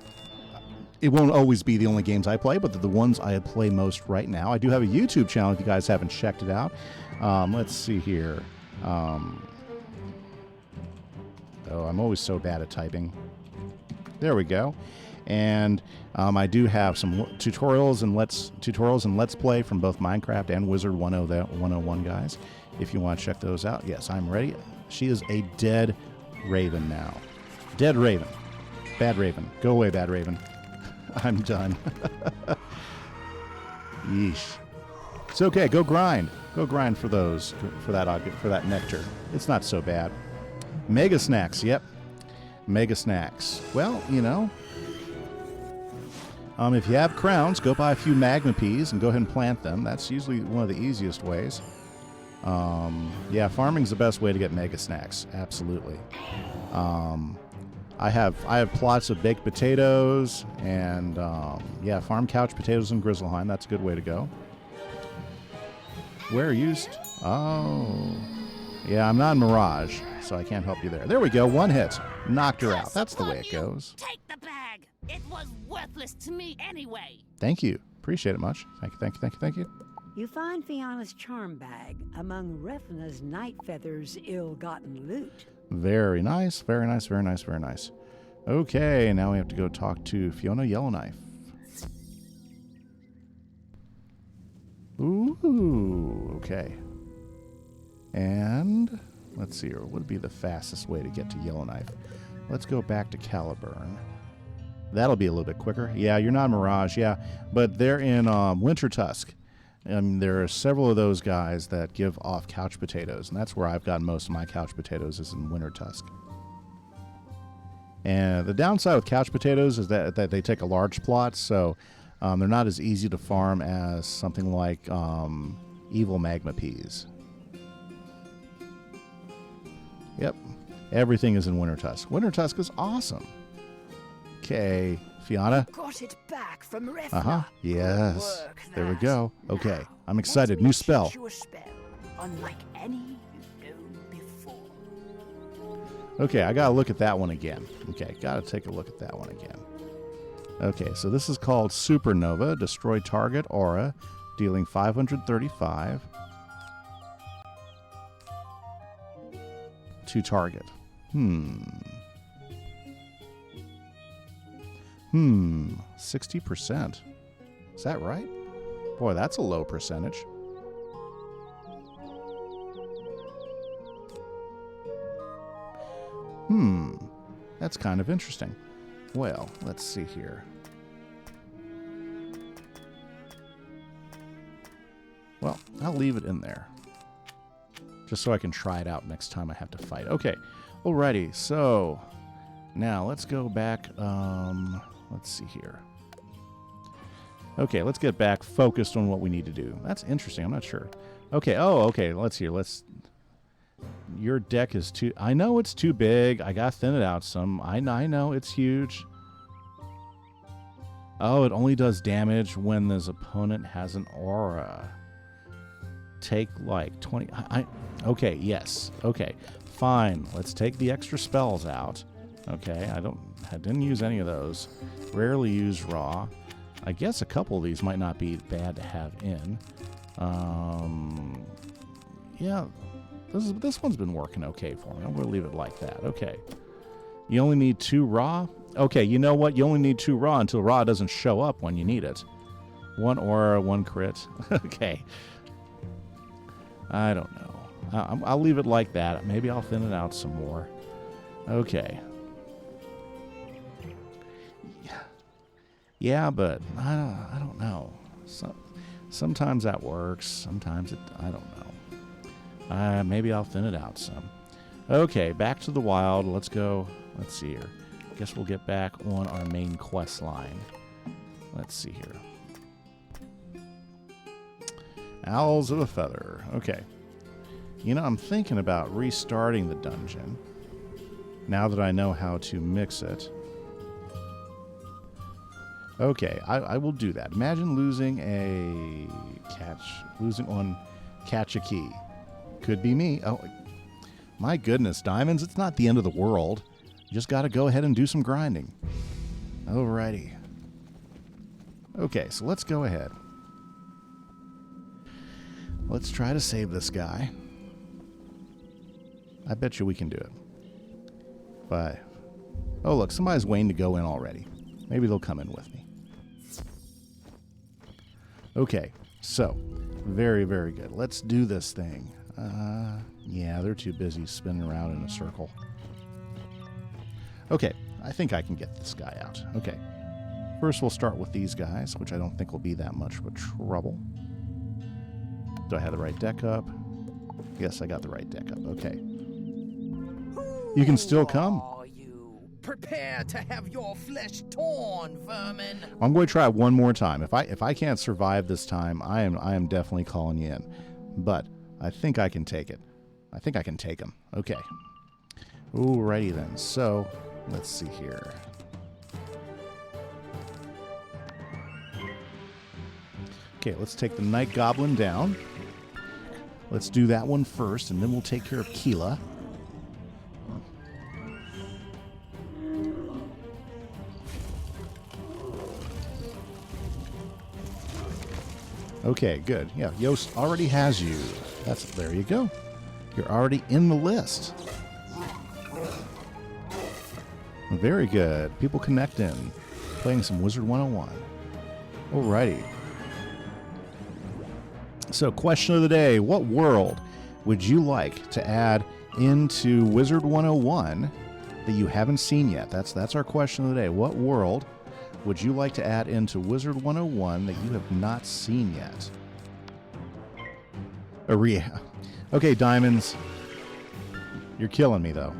It won't always be the only games I play, but they're the ones I play most right now. I do have a YouTube channel if you guys haven't checked it out. Let's see here. Oh, I'm always so bad at typing. There we go. And I do have some tutorials and let's play from both Minecraft and Wizard101 guys. If you want to check those out, yes, I'm ready. She is a dead raven now. Dead raven. Bad raven. Go away, bad raven. I'm done. Yeesh. It's okay. Go grind. Go grind for those. For that nectar. It's not so bad. Mega snacks. Yep. Mega snacks. Well, you know. If you have crowns, go buy a few magma peas and go ahead and plant them. That's usually one of the easiest ways. Yeah, farming's the best way to get mega snacks. Absolutely. I have plots of baked potatoes and yeah, farm couch potatoes in Grizzleheim. That's a good way to go. Where used? Oh, yeah. I'm not in Mirage, so I can't help you there. There we go. One hit, knocked her out. That's the way it goes. Take the bag. It was worthless to me anyway. Thank you. Appreciate it much. Thank you. Thank you. Thank you. Thank you. You find Fiona's charm bag among Refna's Night Feather's ill-gotten loot. Very nice. Very nice. Very nice. Very nice. Okay, now we have to go talk to Fiona Yellowknife. Ooh, okay. And let's see here. What would be the fastest way to get to Yellowknife? Let's go back to Caliburn. That'll be a little bit quicker. Yeah, you're not Mirage, yeah. But they're in Winter Tusk. There are several of those guys that give off couch potatoes, and that's where I've gotten most of my couch potatoes is in Winter Tusk. And the downside with couch potatoes is that they take a large plot, so they're not as easy to farm as something like evil magma peas. Yep, everything is in Winter Tusk. Winter Tusk is awesome. Okay, Fiona. Got it back from Refna. Uh-huh. Yes. There we go. Okay, I'm excited. New spell. You a spell unlike any you've known before. Okay, I gotta look at that one again. Okay, gotta take a look at that one again. Okay, so this is called Supernova. Destroy target aura, dealing 535 to target. 60%. Is that right? Boy, that's a low percentage. That's kind of interesting. Well, let's see here. Well, I'll leave it in there. Just so I can try it out next time I have to fight. Okay. Alrighty. So, now let's go back. Let's see here. Okay, let's get back focused on what we need to do. That's interesting. I'm not sure. Okay. Oh, okay. Let's hear. Your deck is too... I know it's too big. I got to thin it out some. I know it's huge. Oh, it only does damage when this opponent has an aura. Take like 20... Okay, yes. Okay, fine. Let's take the extra spells out. Okay, I didn't use any of those. Rarely use raw. I guess a couple of these might not be bad to have in. Yeah, this one's been working okay for me. I'm gonna leave it like that. Okay. You only need 2 raw? Okay, you know what? You only need 2 raw until raw doesn't show up when you need it. 1 aura, 1 crit. Okay. I don't know. I'll leave it like that. Maybe I'll thin it out some more. Okay. Yeah, but I don't know. Sometimes that works. Sometimes I don't know. Maybe I'll thin it out some. Okay, back to the wild. Let's go. Let's see here. Guess we'll get back on our main quest line. Let's see here. Owls of a Feather. Okay. You know, I'm thinking about restarting the dungeon now that I know how to mix it. Okay, I will do that. Imagine losing on catch a key. Could be me. Oh, my goodness, diamonds, it's not the end of the world. You just got to go ahead and do some grinding. Alrighty. Okay, so let's go ahead. Let's try to save this guy. I bet you we can do it. But, oh look, somebody's waiting to go in already. Maybe they'll come in with me. Okay, so, very, very good. Let's do this thing. Yeah, they're too busy spinning around in a circle. Okay, I think I can get this guy out. Okay, first we'll start with these guys, which I don't think will be that much of a trouble. Do I have the right deck up? Yes, I got the right deck up. Okay. You can still come. Prepare to have your flesh torn, vermin. I'm going to try one more time. If I can't survive this time, I am definitely calling you in. But I think I can take it. I think I can take him. Okay. Alrighty then. So let's see here. Okay, let's take the Night Goblin down. Let's do that one first, and then we'll take care of Keela. Okay, good. Yeah, Yost already has you. There you go. You're already in the list. Very good. People connecting. Playing some Wizard101. Alrighty. So, question of the day. What world would you like to add into Wizard101 that you haven't seen yet? That's our question of the day. What world would you like to add into Wizard101 that you have not seen yet? Okay, Diamonds. You're killing me, though.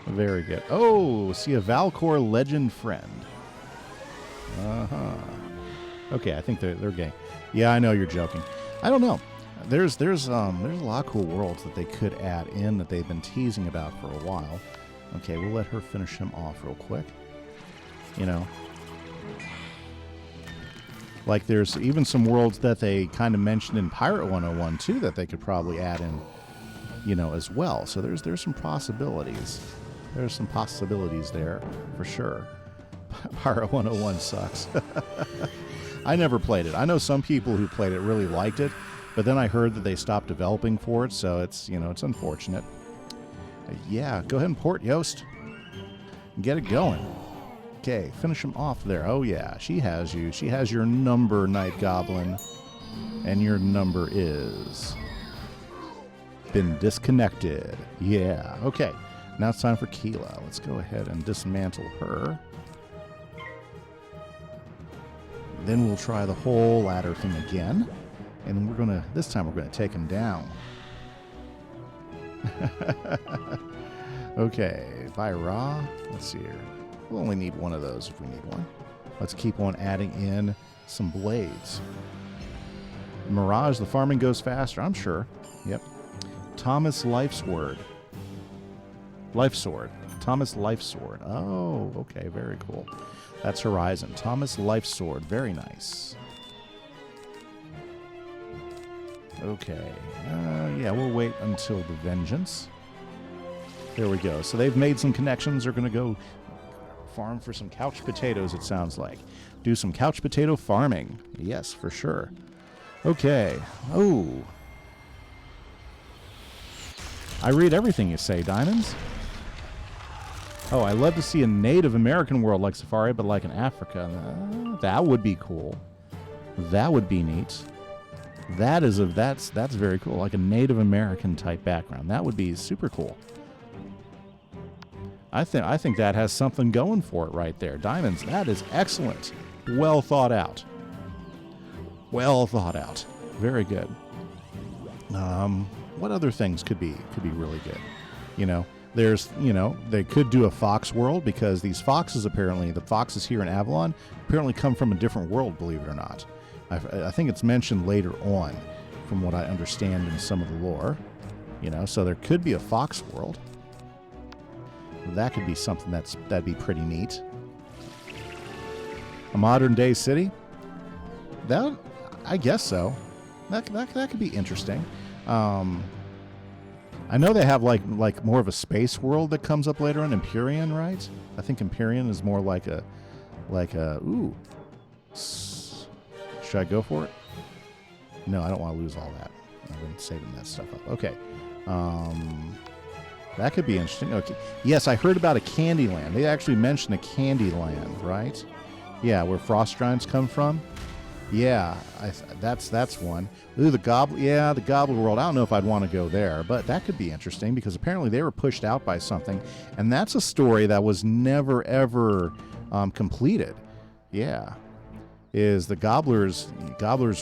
Very good. Oh, see a Valcor Legend friend. Uh-huh. Okay, I think they're gay. Yeah, I know you're joking. I don't know. There's a lot of cool worlds that they could add in that they've been teasing about for a while. Okay, we'll let her finish him off real quick. You know. Like there's even some worlds that they kind of mentioned in Pirate 101 too that they could probably add in, you know, as well. So there's some possibilities. There's some possibilities there for sure. Pirate 101 sucks. I never played it. I know some people who played it really liked it, but then I heard that they stopped developing for it, so it's, you know, it's unfortunate. Yeah, go ahead and port, Yost. Get it going. Okay, finish him off there. Oh, yeah, she has you. She has your number, Night Goblin. And your number is... been disconnected. Yeah, okay. Now it's time for Keela. Let's go ahead and dismantle her. Then we'll try the whole ladder thing again. And this time we're gonna take him down. Okay, by Ra. Let's see here. We'll only need one of those if we need one. Let's keep on adding in some blades. Mirage, the farming goes faster, I'm sure. Yep. Thomas Lifesword. Lifesword. Thomas Lifesword. Oh, okay, very cool. That's Horizon. Thomas Lifesword. Very nice. Okay. Yeah, we'll wait until the Vengeance. There we go. So they've made some connections. They're going to go farm for some couch potatoes, it sounds like. Do some couch potato farming. Yes, for sure. Okay. Oh. I read everything you say, Diamonds. Oh, I love to see a Native American world like Safari, but like in Africa. That would be cool. That would be neat. That's very cool. Like a Native American type background. That would be super cool. I think that has something going for it right there. Diamonds, that is excellent. Well thought out. Well thought out. Very good. What other things could be really good? You know, they could do a fox world because these foxes apparently, the foxes here in Avalon, apparently come from a different world, believe it or not. I think it's mentioned later on, from what I understand in some of the lore. You know, so there could be a fox world. That could be something that'd be pretty neat. A modern day city? That, I guess so. That could be interesting. I know they have like more of a space world that comes up later on, Empyrean, right? I think Empyrean is more like a ooh. Should I go for it? No, I don't want to lose all that. I've been saving that stuff up. Okay. That could be interesting. Okay. Yes, I heard about a candy land. They actually mentioned a candy land, right? Yeah, where frost giants come from. Yeah, that's one. Ooh, the Gobbler World. I don't know if I'd want to go there, but that could be interesting because apparently they were pushed out by something, and that's a story that was never ever completed. Yeah, is the Gobblers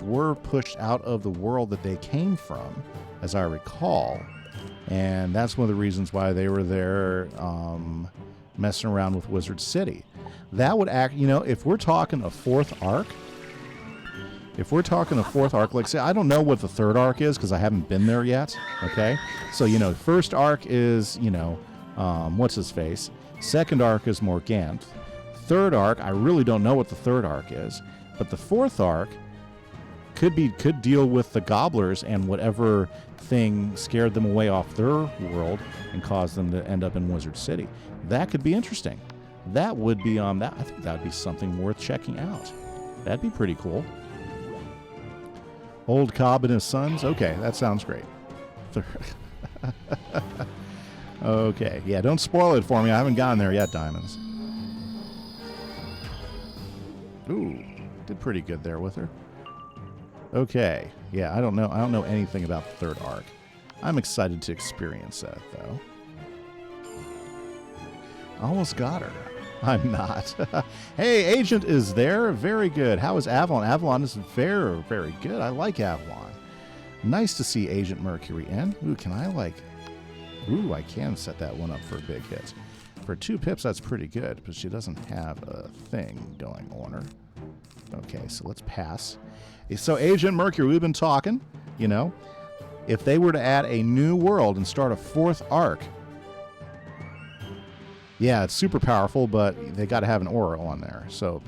were pushed out of the world that they came from, as I recall, and that's one of the reasons why they were there messing around with Wizard City. That would act, if we're talking a fourth arc. If we're talking a fourth arc, like say, I don't know what the third arc is because I haven't been there yet. Okay, so first arc is what's his face. Second arc is Morganth. Third arc, I really don't know what the third arc is, but the fourth arc could deal with the Gobblers and whatever thing scared them away off their world and caused them to end up in Wizard City. That could be interesting. That would be I think that would be something worth checking out. That'd be pretty cool. Old Cobb and his sons? Okay, that sounds great. Okay, yeah, don't spoil it for me. I haven't gotten there yet, Diamonds. Ooh, did pretty good there with her. Okay, yeah, I don't know anything about the third arc. I'm excited to experience that, though. Almost got her. I'm not. Hey, Agent is there. Very good. How is Avalon? Avalon is very, very good. I like Avalon. Nice to see Agent Mercury in. Ooh, can I Ooh, I can set that one up for a big hit. For 2 pips, that's pretty good, but she doesn't have a thing going on her. Okay, so let's pass. So Agent Mercury, we've been talking, if they were to add a new world and start a 4th arc, yeah, it's super powerful, but they got to have an aura on there. So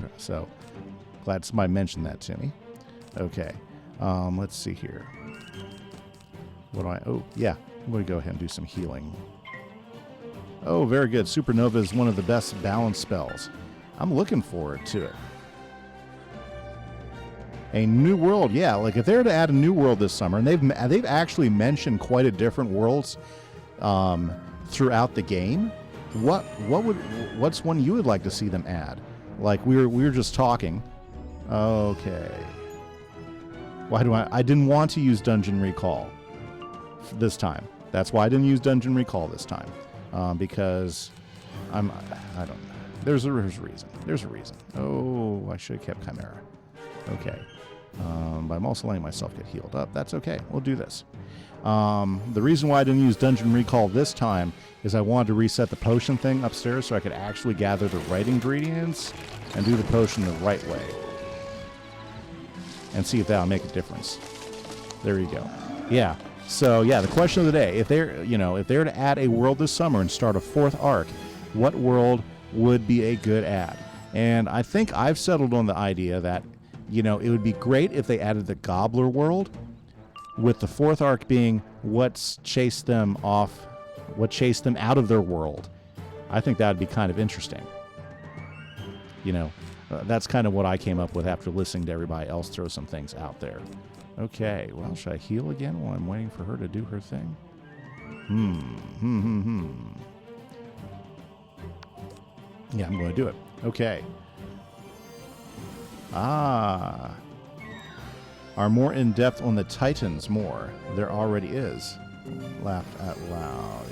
glad somebody mentioned that to me. Okay, let's see here. What do I? Oh, yeah, I'm going to go ahead and do some healing. Oh, very good. Supernova is one of the best balance spells. I'm looking forward to it. A new world, yeah. Like if they were to add a new world this summer, and they've actually mentioned quite a different worlds throughout the game. What's one you would like to see them add? Like we were just talking. Okay. Why do I didn't want to use Dungeon Recall this time. That's why I didn't use Dungeon Recall this time. Because I don't know. There's a reason. There's a reason. Oh, I should have kept Chimera. Okay. But I'm also letting myself get healed up. That's okay. We'll do this. The reason why I didn't use Dungeon Recall this time is I wanted to reset the potion thing upstairs so I could actually gather the right ingredients and do the potion the right way. And see if that'll make a difference. There you go. Yeah. So, yeah, the question of the day, if they're to add a world this summer and start a 4th arc, what world would be a good add? And I think I've settled on the idea that, it would be great if they added the Gobbler world, with the 4th arc being what chased them out of their world. I think that would be kind of interesting. That's kind of what I came up with after listening to everybody else throw some things out there. Okay, well, should I heal again while I'm waiting for her to do her thing? Yeah, I'm going to do it. Okay. Are more in-depth on the Titans more. There already is. Laughed out loud.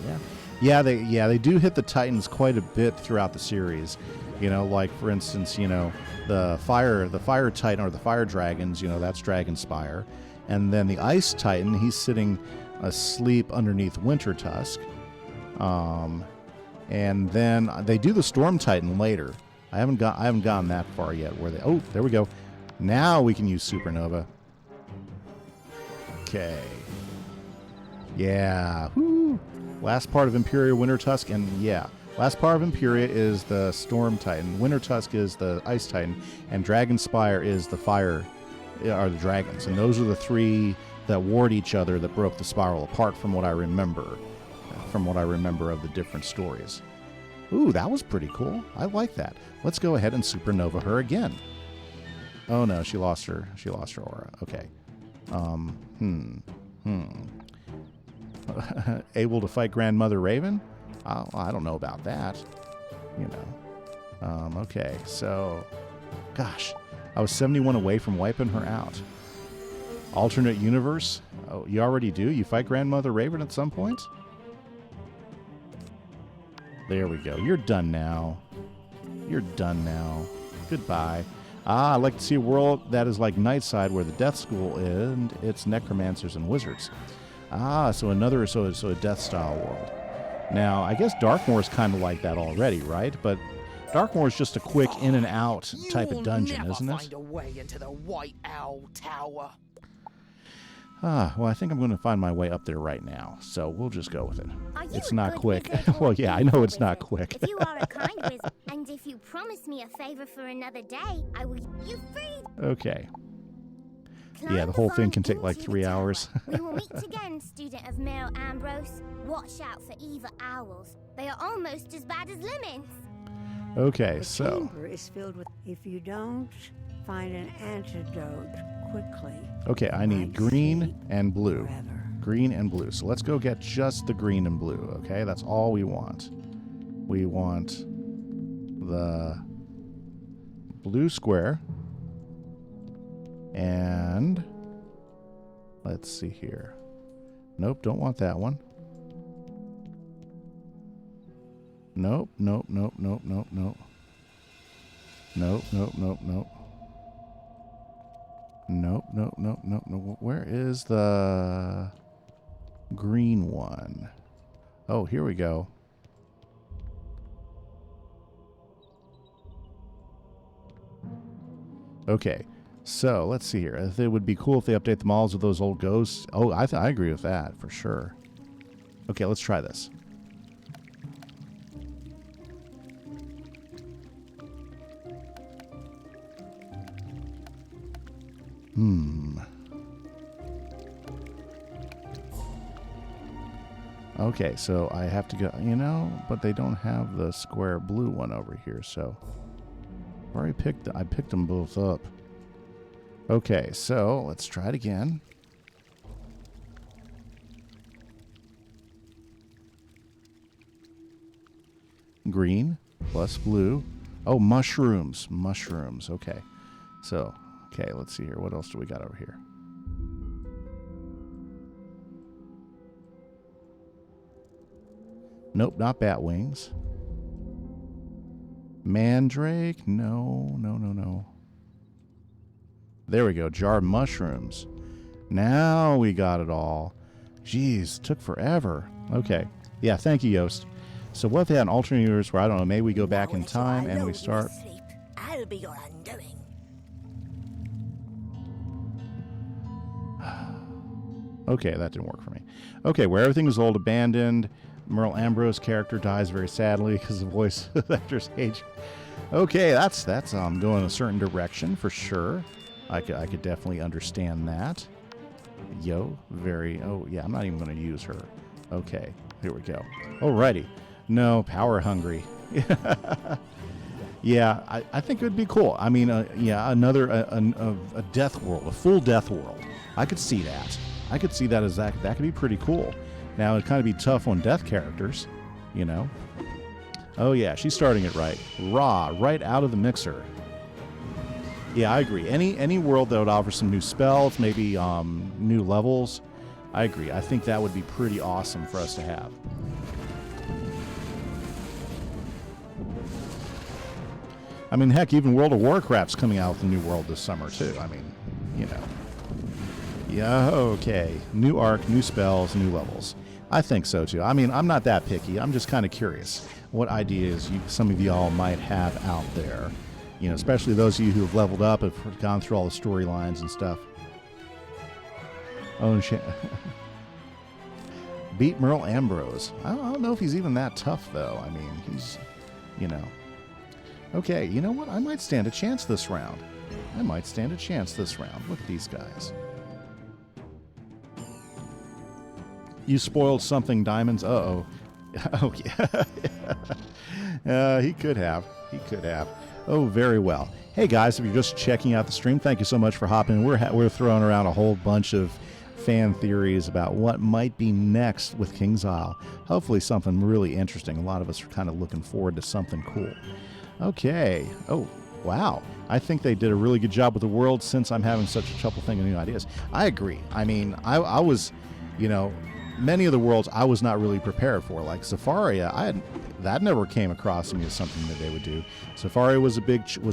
Yeah, they do hit the Titans quite a bit throughout the series. Like for instance, the fire Titan or the fire dragons, that's Dragonspire. And then the Ice Titan, he's sitting asleep underneath Winter Tusk. And then they do the Storm Titan later. I haven't gotten that far yet where they there we go. Now we can use Supernova. Okay. Yeah. Woo. Last part of Imperial Winter Tusk, and yeah. Last Power of Imperia is the Storm Titan. Winter Tusk is the Ice Titan. And Dragon Spire is the Fire, are the dragons. And those are the three that warred each other that broke the spiral apart from what I remember. From what I remember of the different stories. Ooh, that was pretty cool. I like that. Let's go ahead and supernova her again. Oh no, she lost her aura. Okay. Able to fight Grandmother Raven? I don't know about that. You know. Okay, so gosh, I was 71 away from wiping her out. Alternate universe? Oh, you already do? You fight Grandmother Raven at some point? There we go. You're done now. You're done now. Goodbye. I'd like to see a world that is like Nightside, where the Death School is, and it's necromancers and wizards. So a Death style world. Now, I guess Darkmoor is kind of like that already, right? But Darkmoor is just a quick in and out type of dungeon, isn't it? Find a way into the White Owl Tower. Well, I think I'm going to find my way up there right now, so we'll just go with it. Are you It's a not good quick. wizard or Well, a yeah, I evil know it's not wizard? quick. If you are a kind wizard, and if you promise me a favor for another day, I will. You free. Okay. Climb Yeah, the whole thing vine can take like into the 3 tower. hours. We will meet again, student of Male Ambrose. Watch out for evil owls. They are almost as bad as lemons. Okay, The so chamber is filled with. If you don't find an antidote quickly. okay, I need might green sleep and blue. forever. Green and blue. So let's go get just the green and blue, okay? That's all we want. We want the blue square. And let's see here. Nope, don't want that one. Nope, nope, nope, nope, nope, nope. Nope, nope, nope, nope. Nope, nope, nope, nope, nope. Where is the green one? Oh, here we go. Okay, so let's see here. It would be cool if they update the models of those old ghosts. Oh, I agree with that for sure. Okay, let's try this. Okay, so I have to go, but they don't have the square blue one over here, so I picked them both up. Okay, so let's try it again. Green plus blue. Oh, mushrooms. Mushrooms. Okay. So, okay, let's see here. What else do we got over here? Nope, not bat wings. Mandrake? No, no, no, no. There we go. Jar mushrooms. Now we got it all. Jeez, took forever. Okay. Yeah, thank you, Yost. So what if they had an alternate universe where, I don't know, maybe we go back in time and we start... I'll be your undoing. Okay, that didn't work for me. Okay, where everything is old, abandoned. Merle Ambrose character dies very sadly because the voice actor's age. Okay, that's going a certain direction for sure. I could definitely understand that. Oh yeah, I'm not even going to use her. Okay, here we go. Alrighty. No, power hungry. Yeah, I think it would be cool. I mean, yeah, another a death world, a full death world. I could see that. I could see that as that could be pretty cool. Now, it'd kind of be tough on death characters, Oh, yeah, she's starting it right. Raw, right out of the mixer. Yeah, I agree. Any world that would offer some new spells, maybe new levels, I agree. I think that would be pretty awesome for us to have. I mean, heck, even World of Warcraft's coming out with a new world this summer, too. I mean, Yeah, okay. New arc, new spells, new levels. I think so, too. I mean, I'm not that picky. I'm just kind of curious what ideas some of y'all might have out there. Especially those of you who have leveled up, have gone through all the storylines and stuff. Oh, Beat Merle Ambrose. I don't know if he's even that tough, though. I mean, he's, you know. Okay, you know what? I might stand a chance this round. I might stand a chance this round. Look at these guys. You spoiled something, Diamonds. Uh-oh. Oh, yeah. He could have. He could have. Oh, very well. Hey, guys, if you're just checking out the stream, thank you so much for hopping in. We're throwing around a whole bunch of fan theories about what might be next with King's Isle. Hopefully something really interesting. A lot of us are kind of looking forward to something cool. Okay. Oh, wow. I think they did a really good job with the world since I'm having such a trouble thinking of new ideas. I agree. I mean, I was, you know, many of the worlds I was not really prepared for. Like Safaria, that never came across to me as something that they would do. Safaria was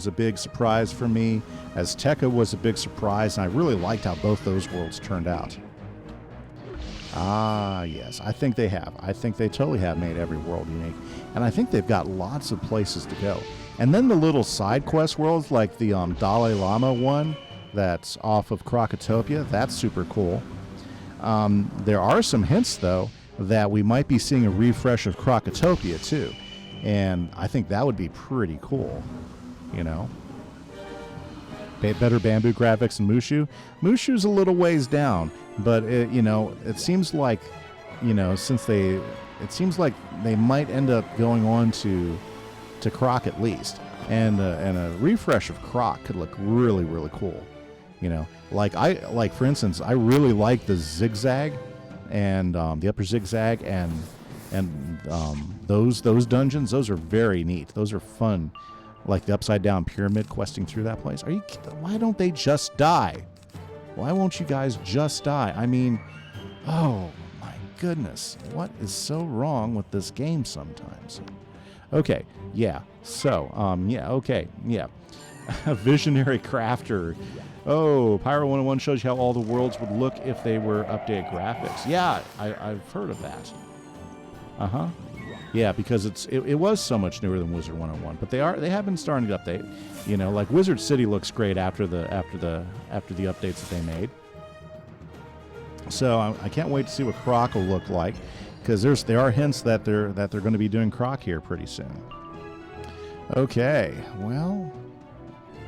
a big surprise for me. Azteca was a big surprise, and I really liked how both those worlds turned out. Ah, yes, I think they have. I think they totally have made every world unique, and I think they've got lots of places to go. And then the little side quest worlds, like the Dalai Lama one that's off of Krakatopia, that's super cool. There are some hints, though, that we might be seeing a refresh of Krakatopia, too. And I think that would be pretty cool, you know. Better bamboo graphics than Mushu. Mushu's a little ways down, but, you know, it seems like, you know, it seems like they might end up going on to Croc at least. And a refresh of Croc could look really, really cool. You know, like for instance, I really like the zigzag and the upper zigzag and those dungeons. Those are very neat. Those are fun. Like the upside down pyramid questing through that place. Why don't they just die? Why won't you guys just die? I mean, oh my goodness, what is so wrong with this game sometimes? Okay, yeah. So, yeah, okay, yeah. A visionary crafter. Oh, Pyro 101 shows you how all the worlds would look if they were updated graphics. Yeah, I've heard of that. Uh-huh. Yeah, because it was so much newer than Wizard 101, but they have been starting to update. You know, like Wizard City looks great after the updates that they made. So I can't wait to see what Croc will look like, because there are hints that they're going to be doing Croc here pretty soon. Okay, well,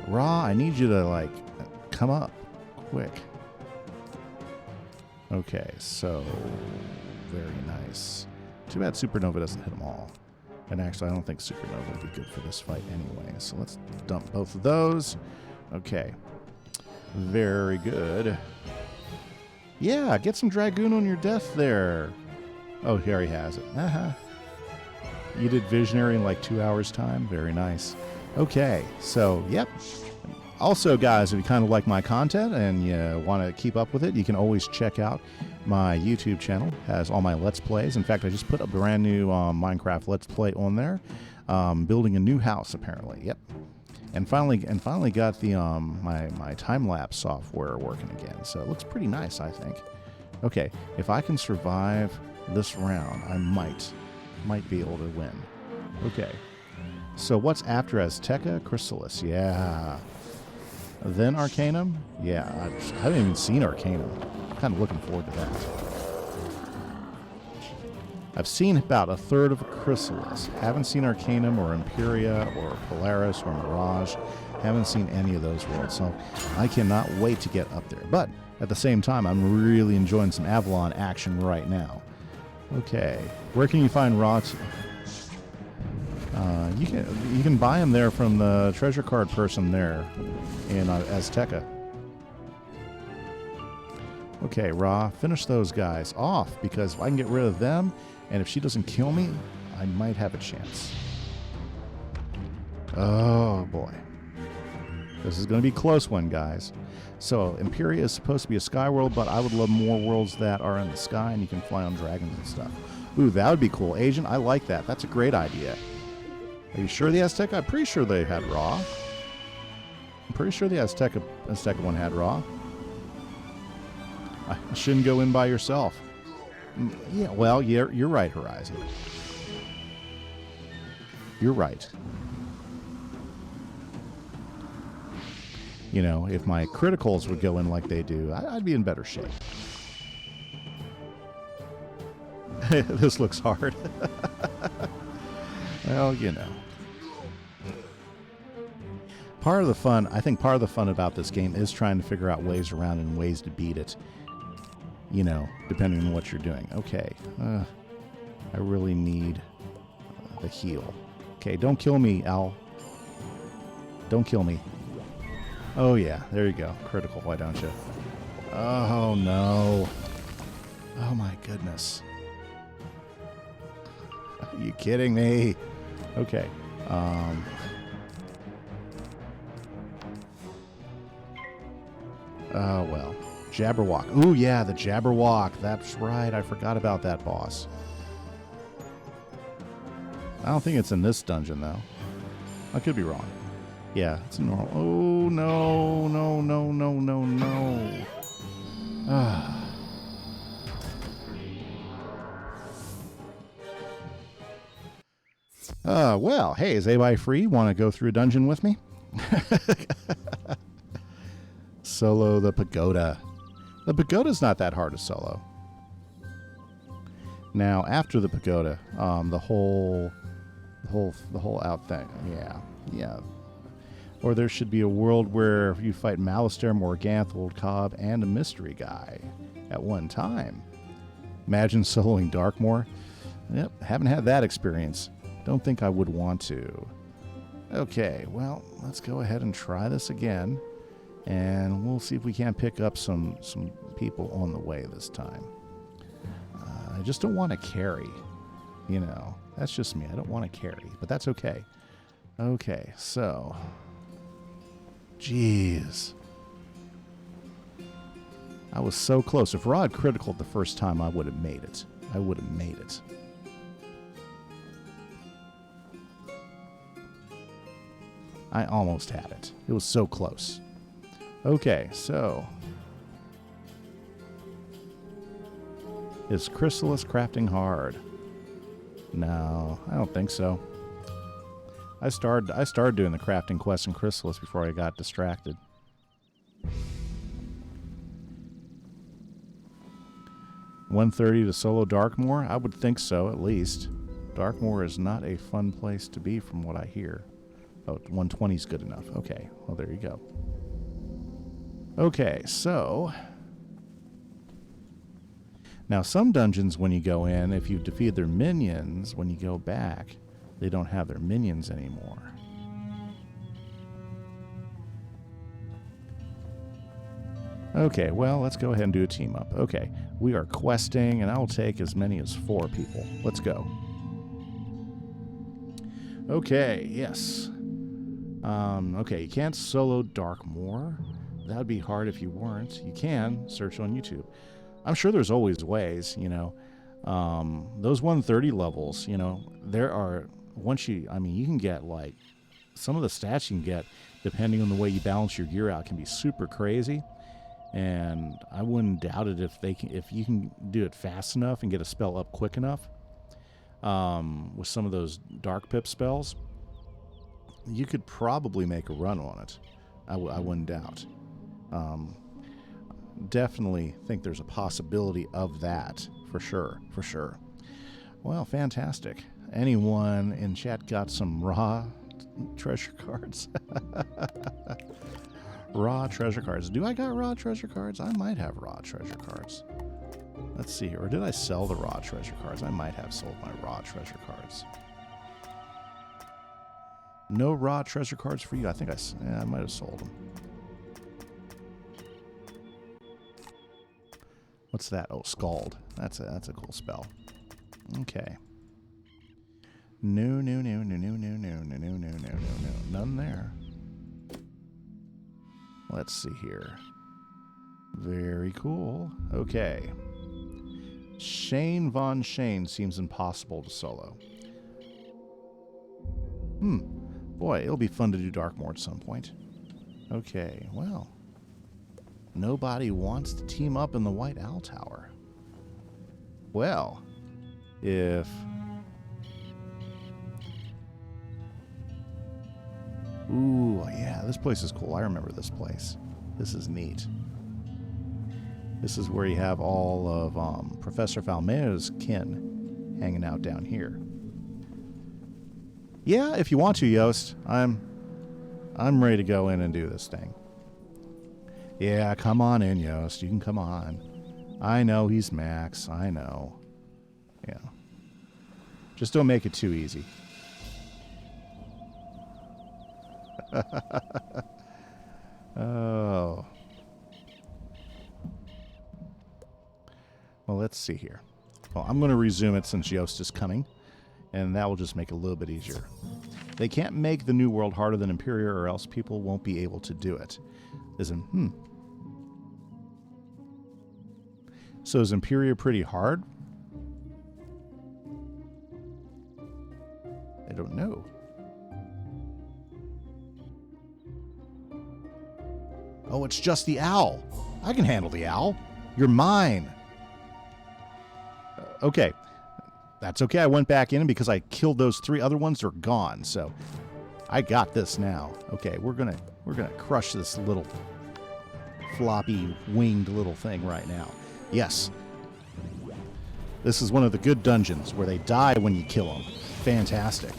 Ra, I need you to like come up quick. Okay, so very nice. Too bad Supernova doesn't hit them all. And actually, I don't think Supernova would be good for this fight anyway. So let's dump both of those. Okay. Very good. Yeah, get some Dragoon on your death there. Oh, here he has it. Uh-huh. You did Visionary in like 2 hours' time. Very nice. Okay, so, yep. Also, guys, if you kind of like my content and you want to keep up with it, you can always check out my YouTube channel. It has all my Let's Plays. In fact, I just put a brand new Minecraft Let's Play on there. Building a new house, apparently. Yep. And finally got the my time-lapse software working again. So it looks pretty nice, I think. Okay, if I can survive this round, I might be able to win. Okay. So what's after Azteca? Chrysalis. Yeah. Then Arcanum? Yeah, I haven't even seen Arcanum. I'm kind of looking forward to that. I've seen about a third of Chrysalis. Haven't seen Arcanum or Imperia or Polaris or Mirage. Haven't seen any of those worlds, so I cannot wait to get up there. But at the same time, I'm really enjoying some Avalon action right now. Okay, where can you find Rot? You can buy them there from the treasure card person there in Azteca. Okay, Ra, finish those guys off, because if I can get rid of them, and if she doesn't kill me, I might have a chance. Oh, boy. This is going to be a close one, guys. So, Imperia is supposed to be a sky world, but I would love more worlds that are in the sky and you can fly on dragons and stuff. Ooh, that would be cool. Agent, I like that. That's a great idea. Are you sure the Azteca? I'm pretty sure they had Ra. I'm pretty sure the Azteca one had Ra. I shouldn't go in by yourself. Yeah, well, you're right, Horizon. You're right. You know, if my criticals would go in like they do, I'd be in better shape. This looks hard. Well, you know. Part of the fun, I think part of the fun about this game is trying to figure out ways around and ways to beat it. You know, depending on what you're doing. Okay. I really need the heal. Okay, don't kill me, Al. Don't kill me. Oh, yeah. There you go. Critical, why don't you? Oh, no. Oh, my goodness. Are you kidding me? Okay. Oh, well. Jabberwock. Ooh, yeah, the Jabberwock. That's right. I forgot about that boss. I don't think it's in this dungeon, though. I could be wrong. Yeah, it's normal. Oh, no, no, no, no, no, no. Well, hey, is anybody free? Want to go through a dungeon with me? Solo the pagoda. The pagoda's not that hard to solo. Now, after the pagoda, the whole out thing. Yeah. Or there should be a world where you fight Malistaire, Morganth, Old Cobb, and a mystery guy at one time. Imagine soloing Darkmoor. Yep, haven't had that experience. Don't think I would want to. Okay, well, let's go ahead and try this again. And we'll see if we can't pick up some people on the way this time. I just don't want to carry. You know, that's just me. I don't want to carry, but that's okay. Okay, so... Jeez. I was so close. If Rod critical the first time, I would have made it. I would have made it. I almost had it. It was so close. Okay, so... Is Chrysalis crafting hard? No, I don't think so. I started doing the crafting quest in Chrysalis before I got distracted. $130 to solo Darkmoor? I would think so, at least. Darkmoor is not a fun place to be from what I hear. Oh, 120 is good enough. Okay, well, there you go. Okay, so... Now, some dungeons, when you go in, if you defeat their minions, when you go back, they don't have their minions anymore. Okay, well, let's go ahead and do a team up. Okay, we are questing, and I'll take as many as 4 people. Let's go. Okay, yes. Okay, you can't solo Darkmoor. That would be hard if you weren't. You can search on YouTube. I'm sure there's always ways, you know. Those 130 levels, you know, there are, once you, I mean, you can get, like, some of the stats you can get, depending on the way you balance your gear out, can be super crazy. And I wouldn't doubt it if you can do it fast enough and get a spell up quick enough, with some of those Dark Pip spells, you could probably make a run on it. I wouldn't doubt. Definitely think there's a possibility of that, for sure. Well, fantastic. Anyone in chat got some raw treasure cards? Raw treasure cards. Do I got raw treasure cards? I might have raw treasure cards. Let's see. Or did I sell the raw treasure cards? I might have sold my raw treasure cards. No raw treasure cards for you. I think I might have sold them. What's that? Oh, Scald. That's a cool spell. Okay. No. None there. Let's see here. Very cool. Okay. Shane Von Shane seems impossible to solo. Boy, it'll be fun to do Darkmoor at some point. Okay, well. Nobody wants to team up in the White Owl Tower. Well, if... Ooh, yeah, this place is cool. I remember this place. This is neat. This is where you have all of Professor Falmeo's kin hanging out down here. Yeah, if you want to, Yost. I'm ready to go in and do this thing. Yeah, come on in, Yost. You can come on. I know he's Max. I know. Yeah. Just don't make it too easy. Oh. Well, let's see here. Well, I'm going to resume it since Yost is coming, and that will just make it a little bit easier. They can't make the new world harder than Imperia, or else people won't be able to do it. So is Imperia pretty hard? I don't know. Oh, it's just the owl. I can handle the owl. You're mine. Okay. That's okay. I went back in, and because I killed those 3 other ones, they're gone. So I got this now. Okay, we're gonna crush this little floppy winged little thing right now. Yes. This is one of the good dungeons where they die when you kill them. Fantastic.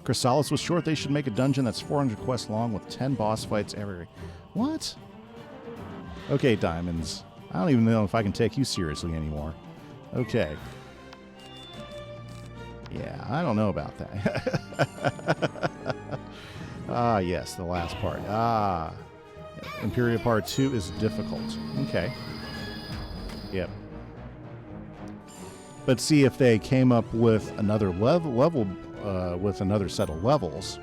Chrysalis was short. They should make a dungeon that's 400 quests long with 10 boss fights every... What? Okay, Diamonds. I don't even know if I can take you seriously anymore. Okay. Yeah, I don't know about that. Ah, yes, the last part. Ah. Imperia Part 2 is difficult. Okay. Yep. But see, if they came up with another level with another set of levels,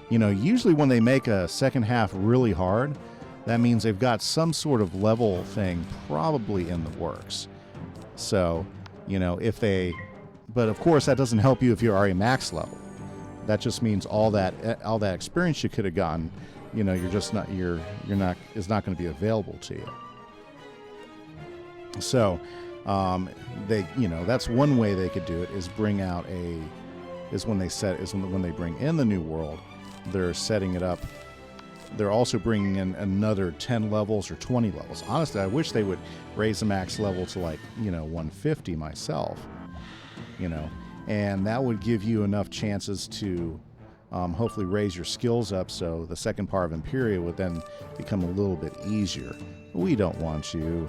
you know, usually when they make a second half really hard, that means they've got some sort of level thing probably in the works. So, you know, if they... But of course, that doesn't help you if you're already max level. That just means all that experience you could have gotten, you know, it's not going to be available to you. So, that's one way they could do it, is bring out when they bring in the new world, they're setting it up. They're also bringing in another 10 levels or 20 levels. Honestly, I wish they would raise the max level to 150 myself, and that would give you enough chances to hopefully raise your skills up, so the second part of Imperia would then become a little bit easier. We don't want you.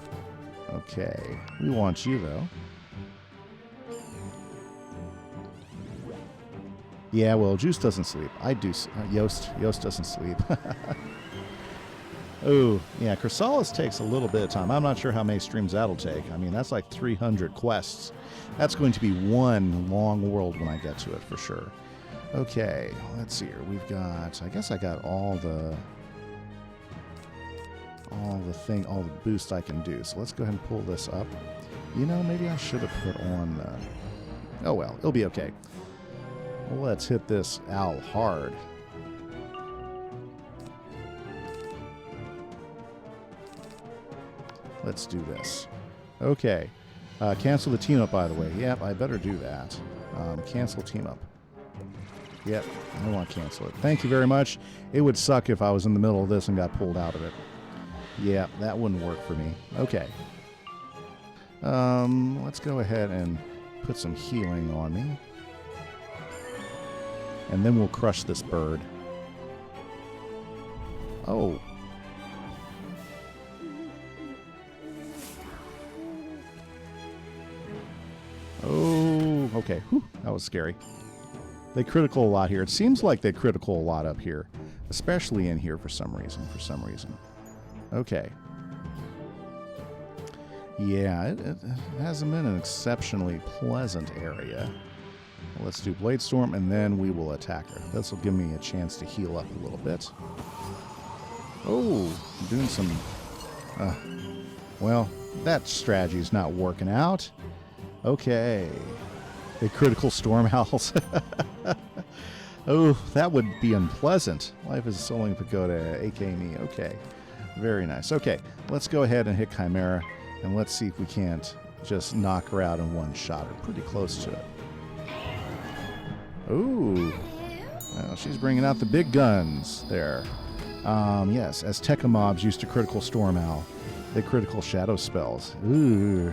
Okay, we want you though. Yeah, well, Juice doesn't sleep. I do. Yost doesn't sleep. Oh, yeah, Chrysalis takes a little bit of time. I'm not sure how many streams that'll take. I mean, that's like 300 quests. That's going to be one long world when I get to it, for sure. Okay, let's see here. We've got... I guess I got all the boost I can do. So let's go ahead and pull this up. You know, maybe I should have put on the... Oh, well, it'll be okay. Let's hit this owl hard. Let's do this. Okay. Cancel the team up, by the way. Yep, I better do that. Cancel team up. Yep, I want to cancel it. Thank you very much. It would suck if I was in the middle of this and got pulled out of it. Yeah, that wouldn't work for me. Okay. Let's go ahead and put some healing on me. And then we'll crush this bird. Oh. Oh, okay. Whew, that was scary. They critical a lot here. It seems like they critical a lot up here. Especially in here for some reason. Okay. Yeah, it hasn't been an exceptionally pleasant area. Let's do Blade Storm, and then we will attack her. This will give me a chance to heal up a little bit. Oh, I'm doing some... well, that strategy's not working out. Okay. The critical storm owls. Oh, that would be unpleasant. Life is a Soling Pagoda, a.k.a. me. Okay. Very nice. Okay, let's go ahead and hit Chimera, and let's see if we can't just knock her out in one shot. Or pretty close to it. Ooh. Well, she's bringing out the big guns there. Yes, Azteca mobs used to critical Storm Owl. They critical shadow spells. Ooh.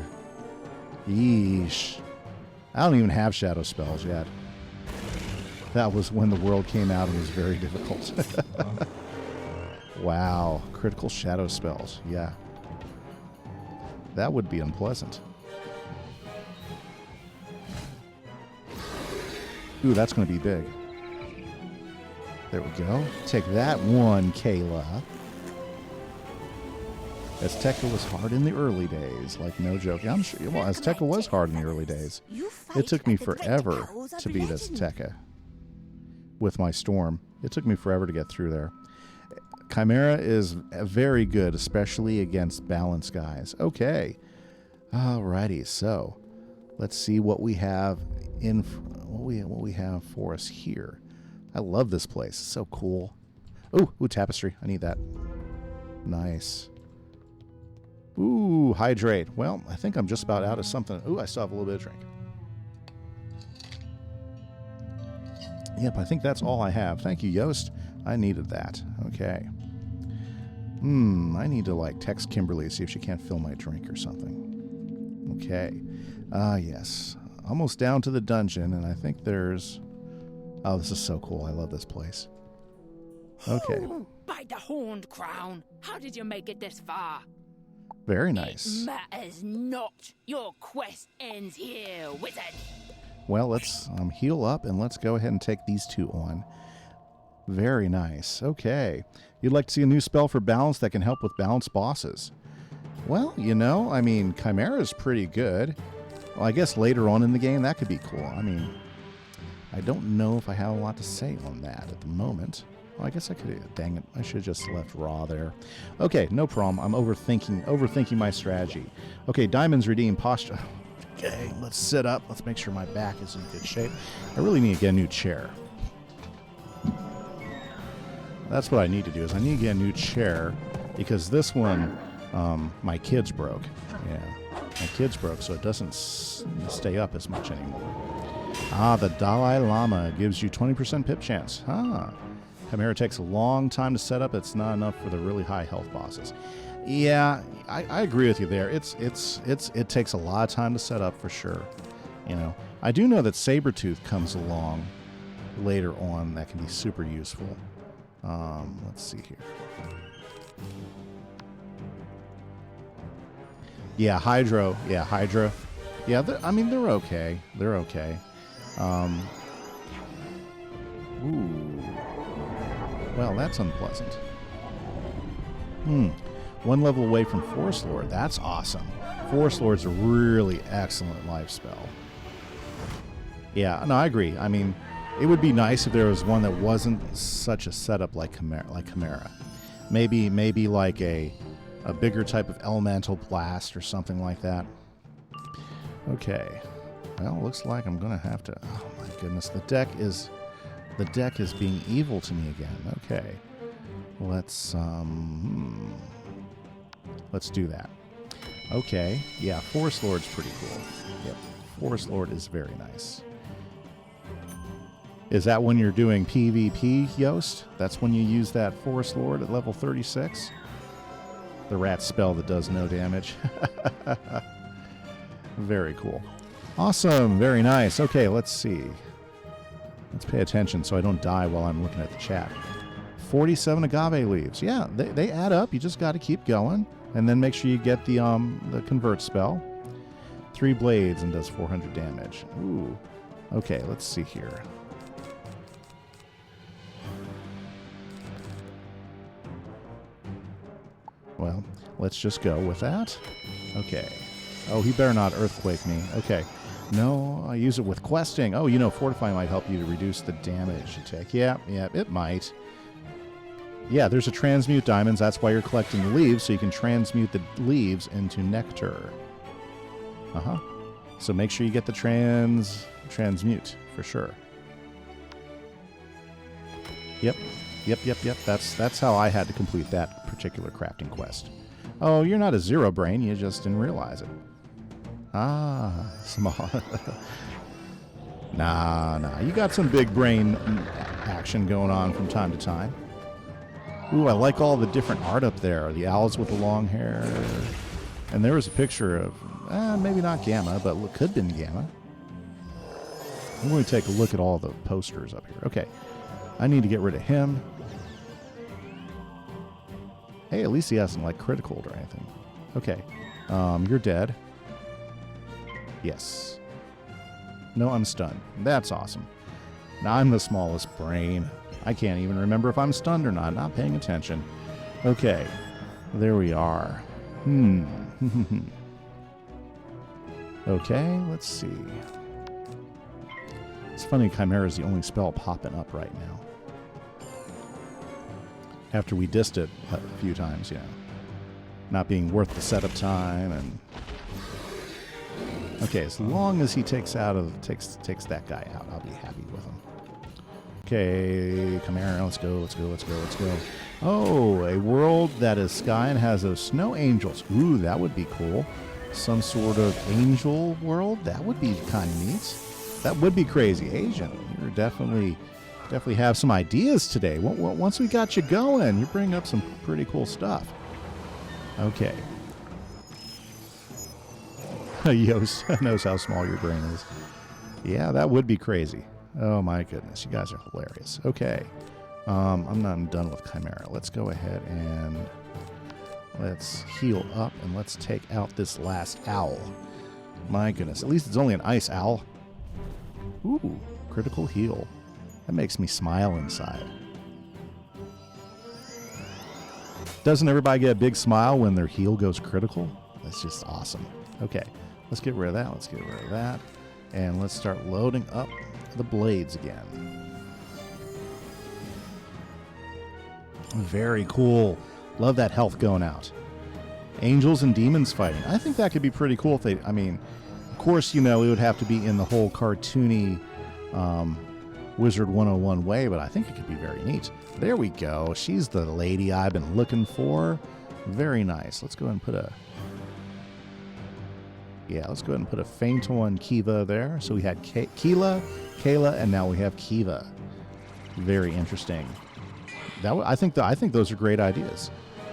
Yeesh. I don't even have shadow spells yet. That was when the world came out and it was very difficult. Wow. Critical shadow spells. Yeah. That would be unpleasant. Ooh, that's going to be big. There we go. Take that one, Kayla. Azteca was hard in the early days, like no joke. I'm sure. Well, Azteca was hard in the early days. It took me forever to beat Azteca with my storm. It took me forever to get through there. Chimera is very good, especially against balance guys. Okay, alrighty. So let's see what we have in what we have for us here. I love this place. It's so cool. Ooh, tapestry. I need that. Nice. Ooh, hydrate. Well, I think I'm just about out of something. Ooh, I still have a little bit of drink. Yep, I think that's all I have. Thank you, Yost. I needed that. Okay. I need to, like, text Kimberly, see if she can't fill my drink or something. Okay. Yes. Almost down to the dungeon, and I think there's... Oh, this is so cool. I love this place. Okay. By the horned crown, how did you make it this far? Very nice. It matters not. Your quest ends here, wizard. Well, let's heal up, and let's go ahead and take these two on. Very nice. Okay. You'd like to see a new spell for balance that can help with balance bosses. Well, you know, I mean, Chimera's pretty good. Well, I guess later on in the game, that could be cool. I mean, I don't know if I have a lot to say on that at the moment. Well, I guess I could... Dang it. I should have just left raw there. Okay, no problem. I'm overthinking my strategy. Okay, diamonds redeem posture. Okay, let's sit up. Let's make sure my back is in good shape. I really need to get a new chair. That's what I need to do, is I need to get a new chair, because this one, my kids broke. Yeah, my kids broke, so it doesn't stay up as much anymore. The Dalai Lama gives you 20% pip chance. Chimera takes a long time to set up. It's not enough for the really high health bosses. Yeah, I agree with you there. It takes a lot of time to set up for sure. You know, I do know that Sabretooth comes along later on that can be super useful. Let's see here. Yeah, Hydro. Yeah, Hydra. Yeah, I mean, they're okay. They're okay. Ooh. Well, that's unpleasant. One level away from Forest Lord. That's awesome. Forest Lord's a really excellent life spell. Yeah, no, I agree. I mean, it would be nice if there was one that wasn't such a setup like Chimera. Maybe like a bigger type of elemental blast or something like that. Okay. Well, looks like I'm gonna have to... Oh my goodness, the deck is being evil to me again. Okay. Let's do that. Okay. Yeah, Forest Lord's pretty cool. Yep. Forest Lord is very nice. Is that when you're doing PvP, Yost? That's when you use that Forest Lord at level 36? The rat spell that does no damage. Very cool. Awesome. Very nice. Okay, let's see. Let's pay attention so I don't die while I'm looking at the chat. 47 agave leaves. Yeah, they add up. You just got to keep going. And then make sure you get the convert spell. 3 blades and does 400 damage. Ooh. Okay, let's see here. Well, let's just go with that. Okay. Oh, he better not earthquake me. Okay. No, I use it with questing. Oh, you know, Fortify might help you to reduce the damage you take. Yeah, it might. Yeah, there's a transmute diamonds. That's why you're collecting the leaves, so you can transmute the leaves into nectar. So make sure you get the transmute, for sure. Yep. That's how I had to complete that particular crafting quest. Oh, you're not a zero brain. You just didn't realize it. Small. Nah. You got some big brain action going on from time to time. Ooh, I like all the different art up there. The owls with the long hair. And there was a picture of, maybe not Gamma, but could have been Gamma. I'm going to take a look at all the posters up here. Okay. I need to get rid of him. Hey, at least he hasn't, like, critical or anything. Okay. You're dead. Yes. No, I'm stunned. That's awesome. Now, I'm the smallest brain. I can't even remember if I'm stunned or not. Not paying attention. Okay. There we are. Okay, let's see. It's funny, Chimera is the only spell popping up right now. After we dissed it a few times, you know. Not being worth the setup time and... Okay, as long as he takes that guy out, I'll be happy with him. Okay, Chimera, let's go, let's go, let's go, let's go. Oh, a world that is sky and has those snow angels. Ooh, that would be cool. Some sort of angel world? That would be kind of neat. That would be crazy. Asian, you're definitely have some ideas today. Once we got you going, you bring up some pretty cool stuff. Okay. Yost knows how small your brain is. Yeah, that would be crazy. Oh my goodness, you guys are hilarious. Okay. I'm not done with Chimera. Let's go ahead and let's heal up and let's take out this last owl. My goodness, at least it's only an ice owl. Ooh, critical heal. That makes me smile inside. Doesn't everybody get a big smile when their heal goes critical? That's just awesome. Okay, let's get rid of that. Let's get rid of that. And let's start loading up the blades again. Very cool. Love that health going out. Angels and demons fighting. I think that could be pretty cool if they... I mean, of course, you know, it would have to be in the whole cartoony Wizard101 way, but I think it could be very neat. There we go. She's the lady I've been looking for. Very nice. Let's go ahead and put a... Yeah, let's go ahead and put a faint one Kiva there. So we had Kayla, and now we have Kiva. Very interesting. I think those are great ideas.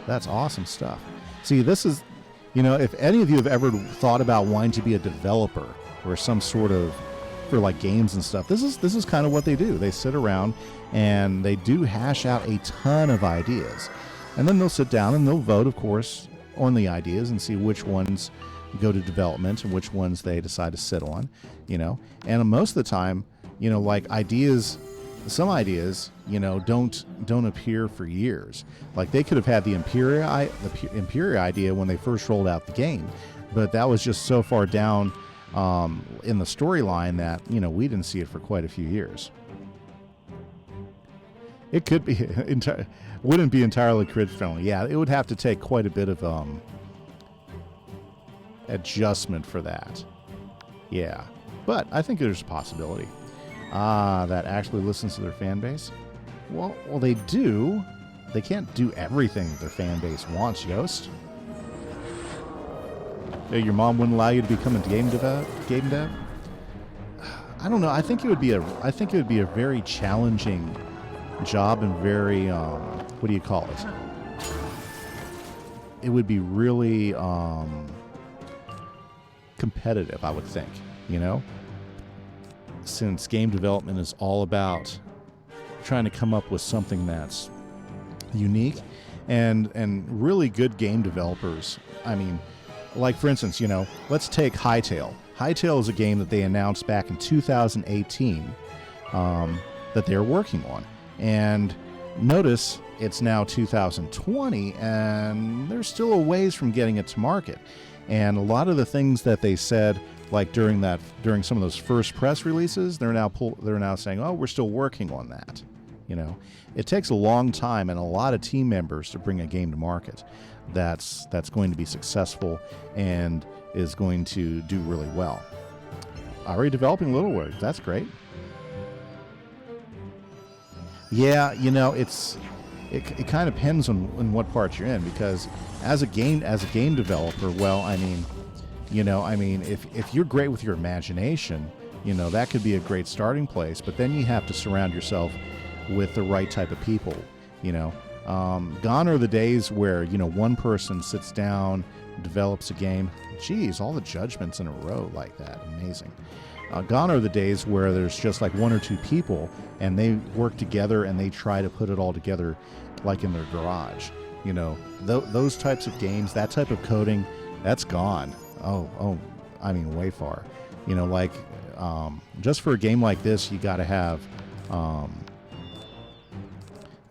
That's awesome stuff. See, this is, you know, if any of you have ever thought about wanting to be a developer or some sort of, for like games and stuff, this is kind of what they do. They sit around and they do hash out a ton of ideas. And then they'll sit down and they'll vote, of course, on the ideas and see which ones go to development and which ones they decide to sit on, you know. And most of the time, you know, like some ideas, you know, don't appear for years. Like they could have had the Imperia idea when they first rolled out the game, but that was just so far down in the storyline that, you know, we didn't see it for quite a few years. It could be wouldn't be entirely kid friendly. Yeah, it would have to take quite a bit of adjustment for that. Yeah, but I think there's a possibility. That actually listens to their fan base. Well, they do. They can't do everything their fan base wants, Yost. Your mom wouldn't allow you to become a game dev? I don't know. I think it would be a very challenging job and very what do you call it? It would be really competitive, I would think, you know? Since game development is all about trying to come up with something that's unique and really good game developers. I mean, like for instance, you know, let's take Hytale. Hytale is a game that they announced back in 2018 that they're working on. And notice it's now 2020 and they're still a ways from getting it to market. And a lot of the things that they said, like during some of those first press releases, they're now saying, "Oh, we're still working on that." You know, it takes a long time and a lot of team members to bring a game to market that's going to be successful and is going to do really well. Already developing Littlewood, that's great. Yeah, you know, it kind of depends on what part you're in, because as a game developer, well, I mean, you know, I mean, if you're great with your imagination, you know, that could be a great starting place, but then you have to surround yourself with the right type of people, you know. Gone are the days where, you know, one person sits down, develops a game. Geez, all the judgments in a row like that. Amazing. Gone are the days where there's just like one or two people and they work together and they try to put it all together like in their garage. You know, those types of games, that type of coding, that's gone. Oh, I mean, way far. You know, like just for a game like this, you got to have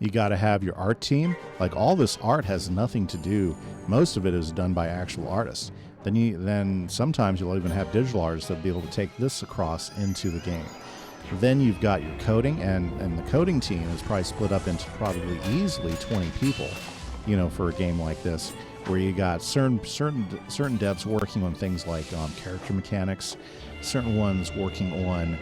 your art team. Like all this art has nothing to do. Most of it is done by actual artists. Then sometimes you'll even have digital artists that'll be able to take this across into the game. Then you've got your coding, and the coding team is probably split up into probably easily 20 people, you know, for a game like this, where you got certain devs working on things like character mechanics, certain ones working on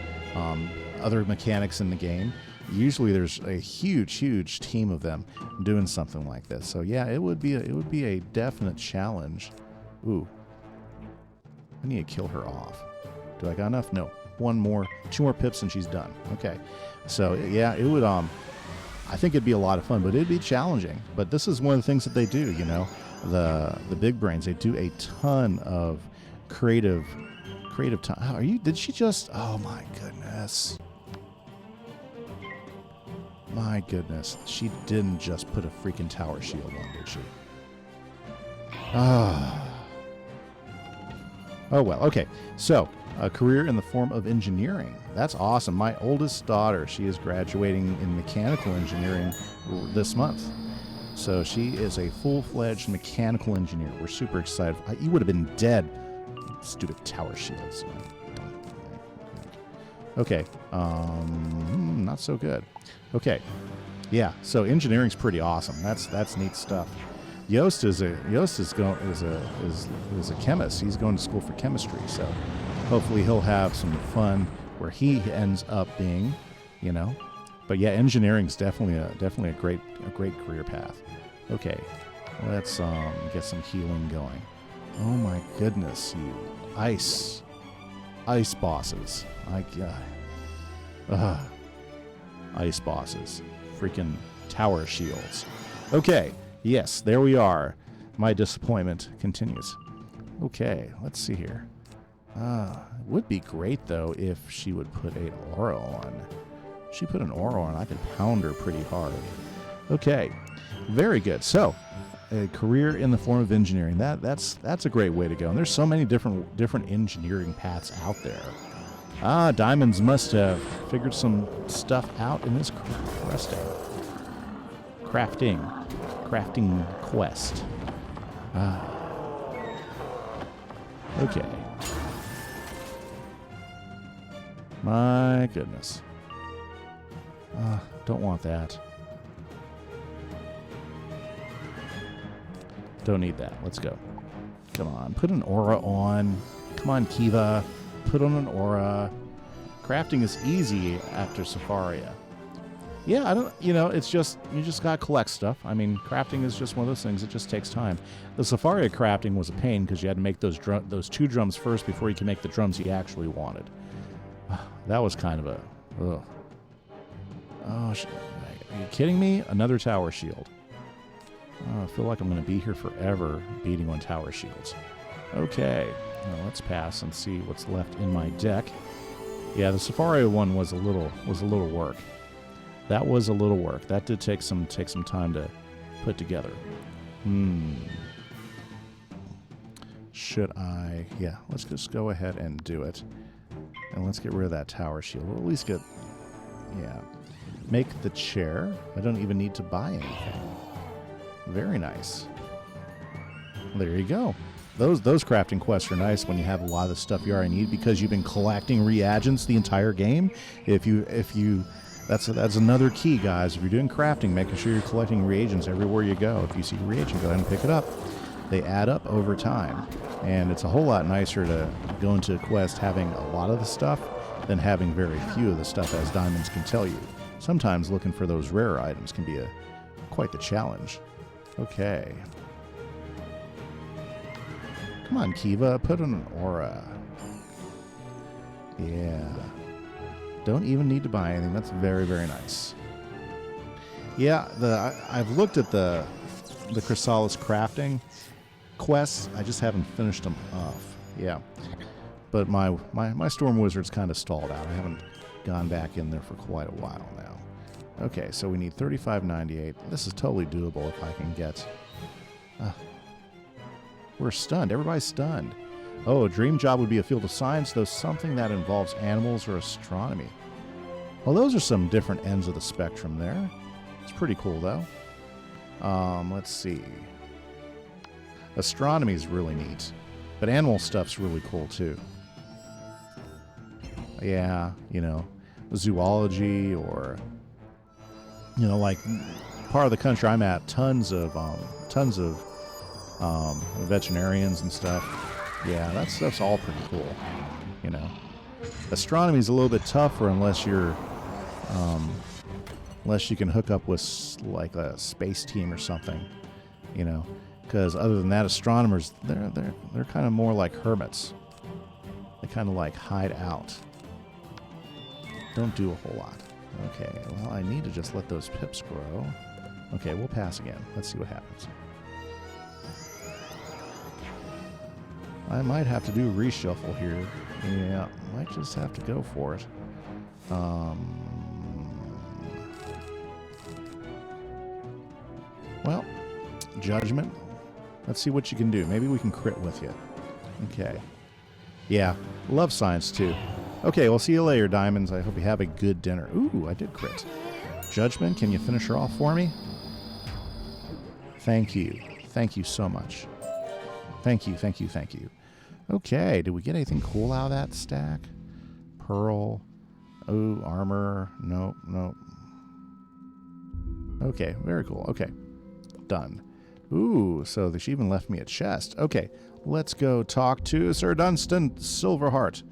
other mechanics in the game. Usually there's a huge team of them doing something like this. So yeah, it would be a definite challenge. Ooh. I need to kill her off. Do I got enough? No. Two more pips and she's done. Okay. So yeah, it would I think it'd be a lot of fun, but it'd be challenging. But this is one of the things that they do, you know. The big brains, they do a ton of creative time. Did she just, oh my goodness. My goodness. She didn't just put a freaking tower shield on, did she? Oh, well, okay. So, a career in the form of engineering. That's awesome. My oldest daughter, she is graduating in mechanical engineering this month. So, she is a full-fledged mechanical engineer. We're super excited. You would have been dead. Stupid tower shields. Okay. Not so good. Okay. Yeah, so engineering's pretty awesome. That's neat stuff. Yost is a chemist. He's going to school for chemistry, so hopefully he'll have some fun where he ends up being, you know. But yeah, engineering's definitely a great career path. Okay, let's get some healing going. Oh my goodness, you ice bosses! Ice bosses, freaking tower shields. Okay. Yes, there we are. My disappointment continues. Okay, let's see here. It would be great, though, if she would put an aura on. If she put an aura on, I could pound her pretty hard. Okay, very good. So, a career in the form of engineering. That's a great way to go. And there's so many different engineering paths out there. Diamonds must have figured some stuff out in this crafting quest. Okay. My goodness. Don't want that. Don't need that. Let's go. Come on. Put an aura on. Come on, Kiva. Put on an aura. Crafting is easy after Safaria. Yeah, it's just, you just gotta collect stuff. I mean, crafting is just one of those things, it just takes time. The Safaria crafting was a pain because you had to make those two drums first before you can make the drums you actually wanted. That was kind of a, ugh. Oh, are you kidding me? Another tower shield. I feel like I'm gonna be here forever beating on tower shields. Okay, now let's pass and see what's left in my deck. Yeah, the Safaria one was a little work. That was a little work. That did take some time to put together. Should I? Yeah, let's just go ahead and do it. And let's get rid of that tower shield. We'll at least get, yeah. Make the chair. I don't even need to buy anything. Very nice. There you go. Those crafting quests are nice when you have a lot of the stuff you already need because you've been collecting reagents the entire game. That's another key, guys. If you're doing crafting, making sure you're collecting reagents everywhere you go. If you see a reagent, go ahead and pick it up. They add up over time, and it's a whole lot nicer to go into a quest having a lot of the stuff than having very few of the stuff, as diamonds can tell you. Sometimes looking for those rare items can be quite the challenge. Okay. Come on, Kiva, put on an aura. Yeah. Don't even need to buy anything. That's very, very nice. Yeah, I've looked at the chrysalis crafting quests. I just haven't finished them off. Yeah, but my storm wizard's kind of stalled out. I haven't gone back in there for quite a while now. Okay, so we need 35.98. This is totally doable if I can get. We're stunned. Everybody's stunned. Oh, a dream job would be a field of science, though something that involves animals or astronomy. Well, those are some different ends of the spectrum there. It's pretty cool, though. Let's see. Astronomy is really neat, but animal stuff's really cool, too. Yeah, you know, zoology or, you know, like part of the country I'm at, tons of veterinarians and stuff. Yeah, that stuff's all pretty cool, you know. Astronomy's a little bit tougher unless you're, unless you can hook up with like a space team or something, you know. Because other than that, astronomers they're kind of more like hermits. They kind of like hide out. Don't do a whole lot. Okay, well I need to just let those pips grow. Okay, we'll pass again. Let's see what happens. I might have to do a reshuffle here. Yeah, might just have to go for it. Well, judgment. Let's see what you can do. Maybe we can crit with you. Okay. Yeah, love science too. Okay, we'll see you later, Diamonds. I hope you have a good dinner. Ooh, I did crit. Judgment, can you finish her off for me? Thank you. Thank you so much. Thank you, thank you, thank you. Okay, did we get anything cool out of that stack? Pearl. Oh, armor. Nope, nope. Okay, very cool. Okay, done. Ooh, so she even left me a chest. Okay, let's go talk to Sir Dunstan Silverheart.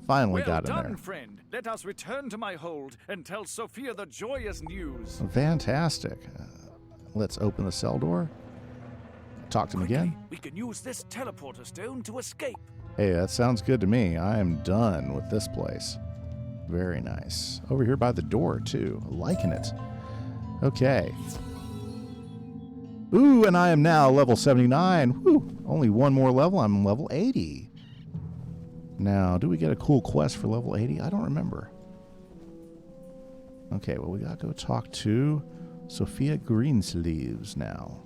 Finally got in there. Well done, friend. Let us return to my hold and tell Sophia the joyous news. Fantastic. Let's open the cell door. Talk to him again. We can use this teleporter stone to escape. Hey, that sounds good to me. I am done with this place. Very nice. Over here by the door, too. Liking it. Okay. Ooh, and I am now level 79. Woo! Only one more level. I'm level 80. Now, do we get a cool quest for level 80? I don't remember. Okay, well, we gotta go talk to Sophia Greensleeves now.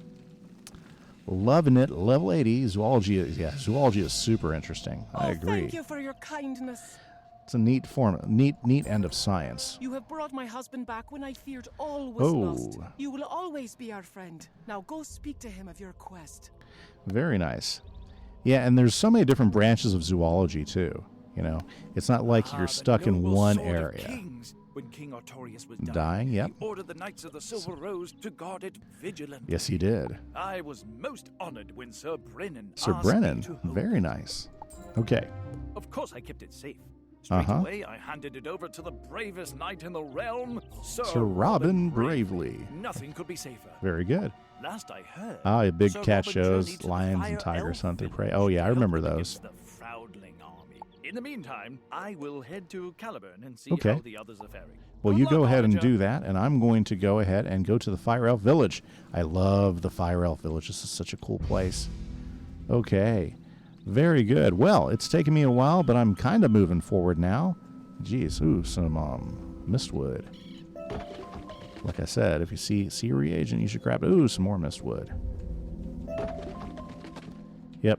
Loving it. Level 80. Zoology is super interesting. I agree. Thank you for your kindness. It's a neat form, neat end of science. You have brought my husband back when I feared all was lost. You will always be our friend. Now go speak to him of your quest. Very nice. Yeah, and there's so many different branches of zoology too. You know, it's not like you're stuck in one area. When King Artorius was dying, yep. He ordered the Knights of the Silver Rose to guard it vigilant. Yes, he did. I was most honored when Sir Brennan Sir Brennan, very nice. Okay. Of course I kept it safe. Straight away, I handed it over to the bravest knight in the realm, Sir Robin Bravely. Nothing could be safer. Very good. Last I heard, a big cat shows, lions and tigers hunt their prey. Oh yeah, I remember those. In the meantime, I will head to Caliburn and see how the others are faring. Well, you go ahead and do that, and I'm going to go ahead and go to the Fire Elf Village. I love the Fire Elf Village. This is such a cool place. Okay. Very good. Well, it's taken me a while, but I'm kind of moving forward now. Geez, ooh, some mistwood. Like I said, if you see a reagent, you should grab it. Ooh, some more mistwood. Yep.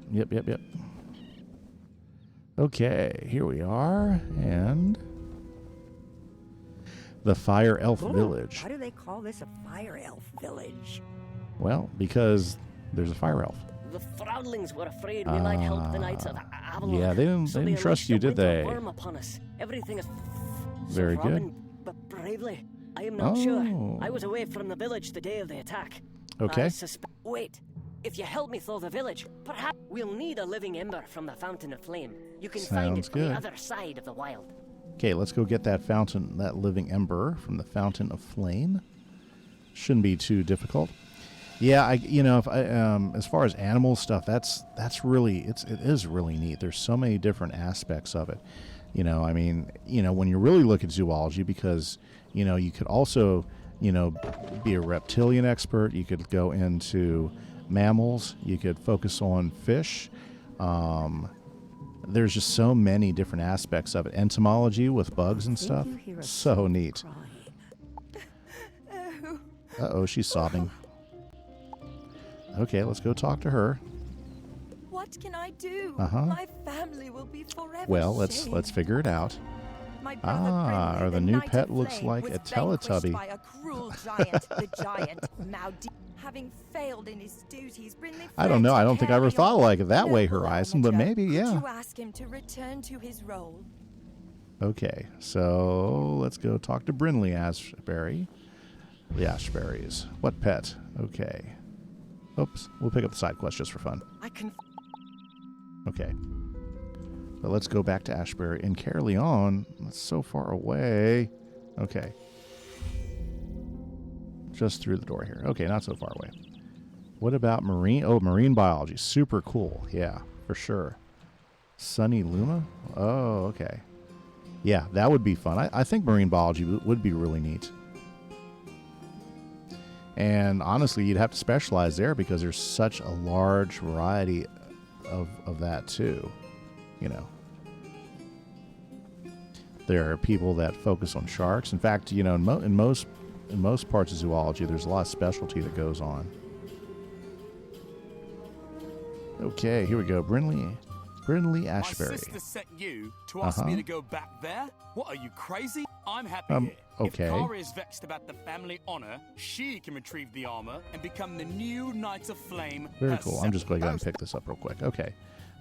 Okay, here we are, and the Fire Elf Village. Why do they call this a Fire Elf Village? Well, because there's a Fire Elf. The Froudlings were afraid we might help the Knights of Avalon. Yeah, they didn't trust you, did they? Upon us. Everything is very good. But bravely, I am not sure. I was away from the village the day of the attack. Okay. Wait. If you help me through the village, perhaps we'll need a living ember from the Fountain of Flame. You can find it on the other side of the wild. Okay, let's go get that fountain, that living ember from the Fountain of Flame. Shouldn't be too difficult. Yeah, as far as animal stuff, that's really it is really neat. There's so many different aspects of it. When you really look at zoology, because you could also you know, be a reptilian expert. You could go into mammals. You could focus on fish. There's just so many different aspects of it. Entomology with bugs and stuff. So neat. Uh-oh, she's sobbing. Okay, let's go talk to her. What can I do? My family will be forever. Well, let's figure it out. Or the new pet looks like a Teletubby. By a cruel giant, the giant Maudit. Having failed in his duties, I don't know. I don't think I ever thought like it that way, Horizon, but maybe, yeah. Could you ask him to return to his role? Okay, so let's go talk to Brinley Ashbury. The Ashburys. What pet? Okay. Oops. We'll pick up the side quest just for fun. Okay. But let's go back to Ashbury. And Caerleon, that's so far away. Okay. Just through the door here. Okay, not so far away. What about marine? Oh, marine biology. Super cool. Yeah, for sure. Sunny Luma? Oh, okay. Yeah, that would be fun. I think marine biology would be really neat. And honestly, you'd have to specialize there because there's such a large variety of that too. You know. There are people that focus on sharks. In fact, you know, in most parts of zoology, there's a lot of specialty that goes on. Okay, here we go. Brinley Ashbury. My sister sent you to ask me to go back there? What, are you crazy? I'm happy here. Okay. If Kara is vexed about the family honor, she can retrieve the armor and become the new Knight of Flame. Very cool. I'm just going to go and pick this up real quick. Okay.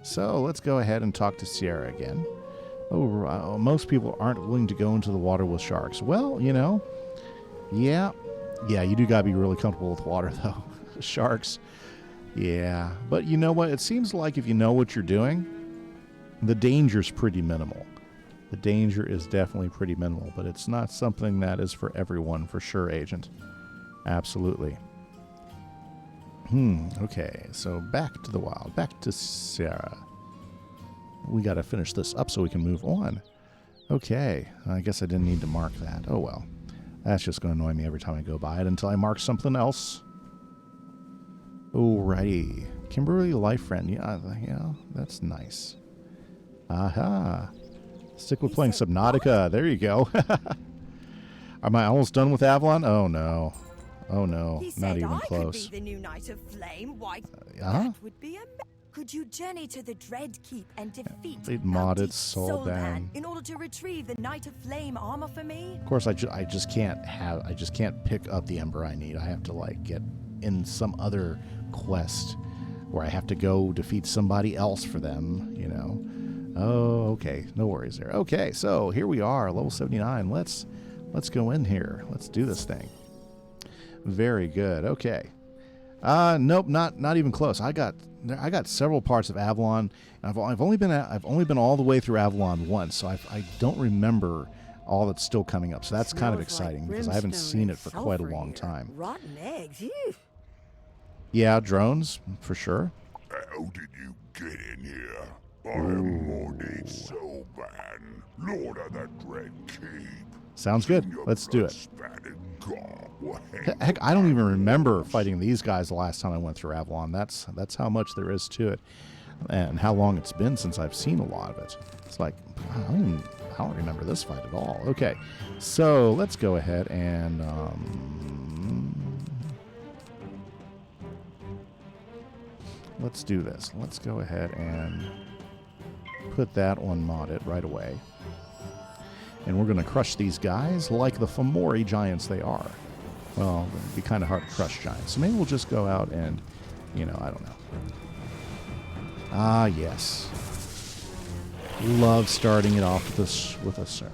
So let's go ahead and talk to Sierra again. Oh, most people aren't willing to go into the water with sharks. Well, you know, yeah, you do got to be really comfortable with water, though. Sharks, yeah. But you know what? It seems like if you know what you're doing, the danger's pretty minimal. The danger is definitely pretty minimal, but it's not something that is for everyone, for sure, Agent. Absolutely. Okay, so back to the wild. Back to Sarah. We got to finish this up so we can move on. Okay, I guess I didn't need to mark that. Oh, well. That's just going to annoy me every time I go by it until I mark something else. Alrighty. Kimberly Life Friend. Yeah, that's nice. Aha. Stick with playing Subnautica. There you go. Am I almost done with Avalon? Oh, no. Oh, no. Not even close. Could be the new Knight of Flame. Why, that would be Could you journey to the Dread Keep and defeat They'd modded Soldan in order to retrieve the Knight of Flame armor for me? Of course, I just can't pick up the Ember I need. I have to like get in some other quest where I have to go defeat somebody else for them, you know. Oh, okay. No worries there. Okay, so here we are, level 79. Let's go in here. Let's do this thing. Very good. Okay. Nope, not even close. I got several parts of Avalon. I've only been all the way through Avalon once, so I don't remember all that's still coming up. So that's kind of exciting because I haven't seen it for quite a long time. Rotten eggs. Yeah, drones for sure. How did you get in here? I'm Mornate Soban, Lord of the Dread Keep. Sounds good. Let's do it. Heck, I don't even remember fighting these guys the last time I went through Avalon. That's how much there is to it, and how long it's been since I've seen a lot of it. It's like I don't remember this fight at all. Okay, so let's go ahead and let's do this. Let's go ahead and put that on modded right away. And we're going to crush these guys like the Fomori giants they are. Well, it'd be kind of hard to crush giants. So maybe we'll just go out and, I don't know. Ah, yes. Love starting it off with a sir.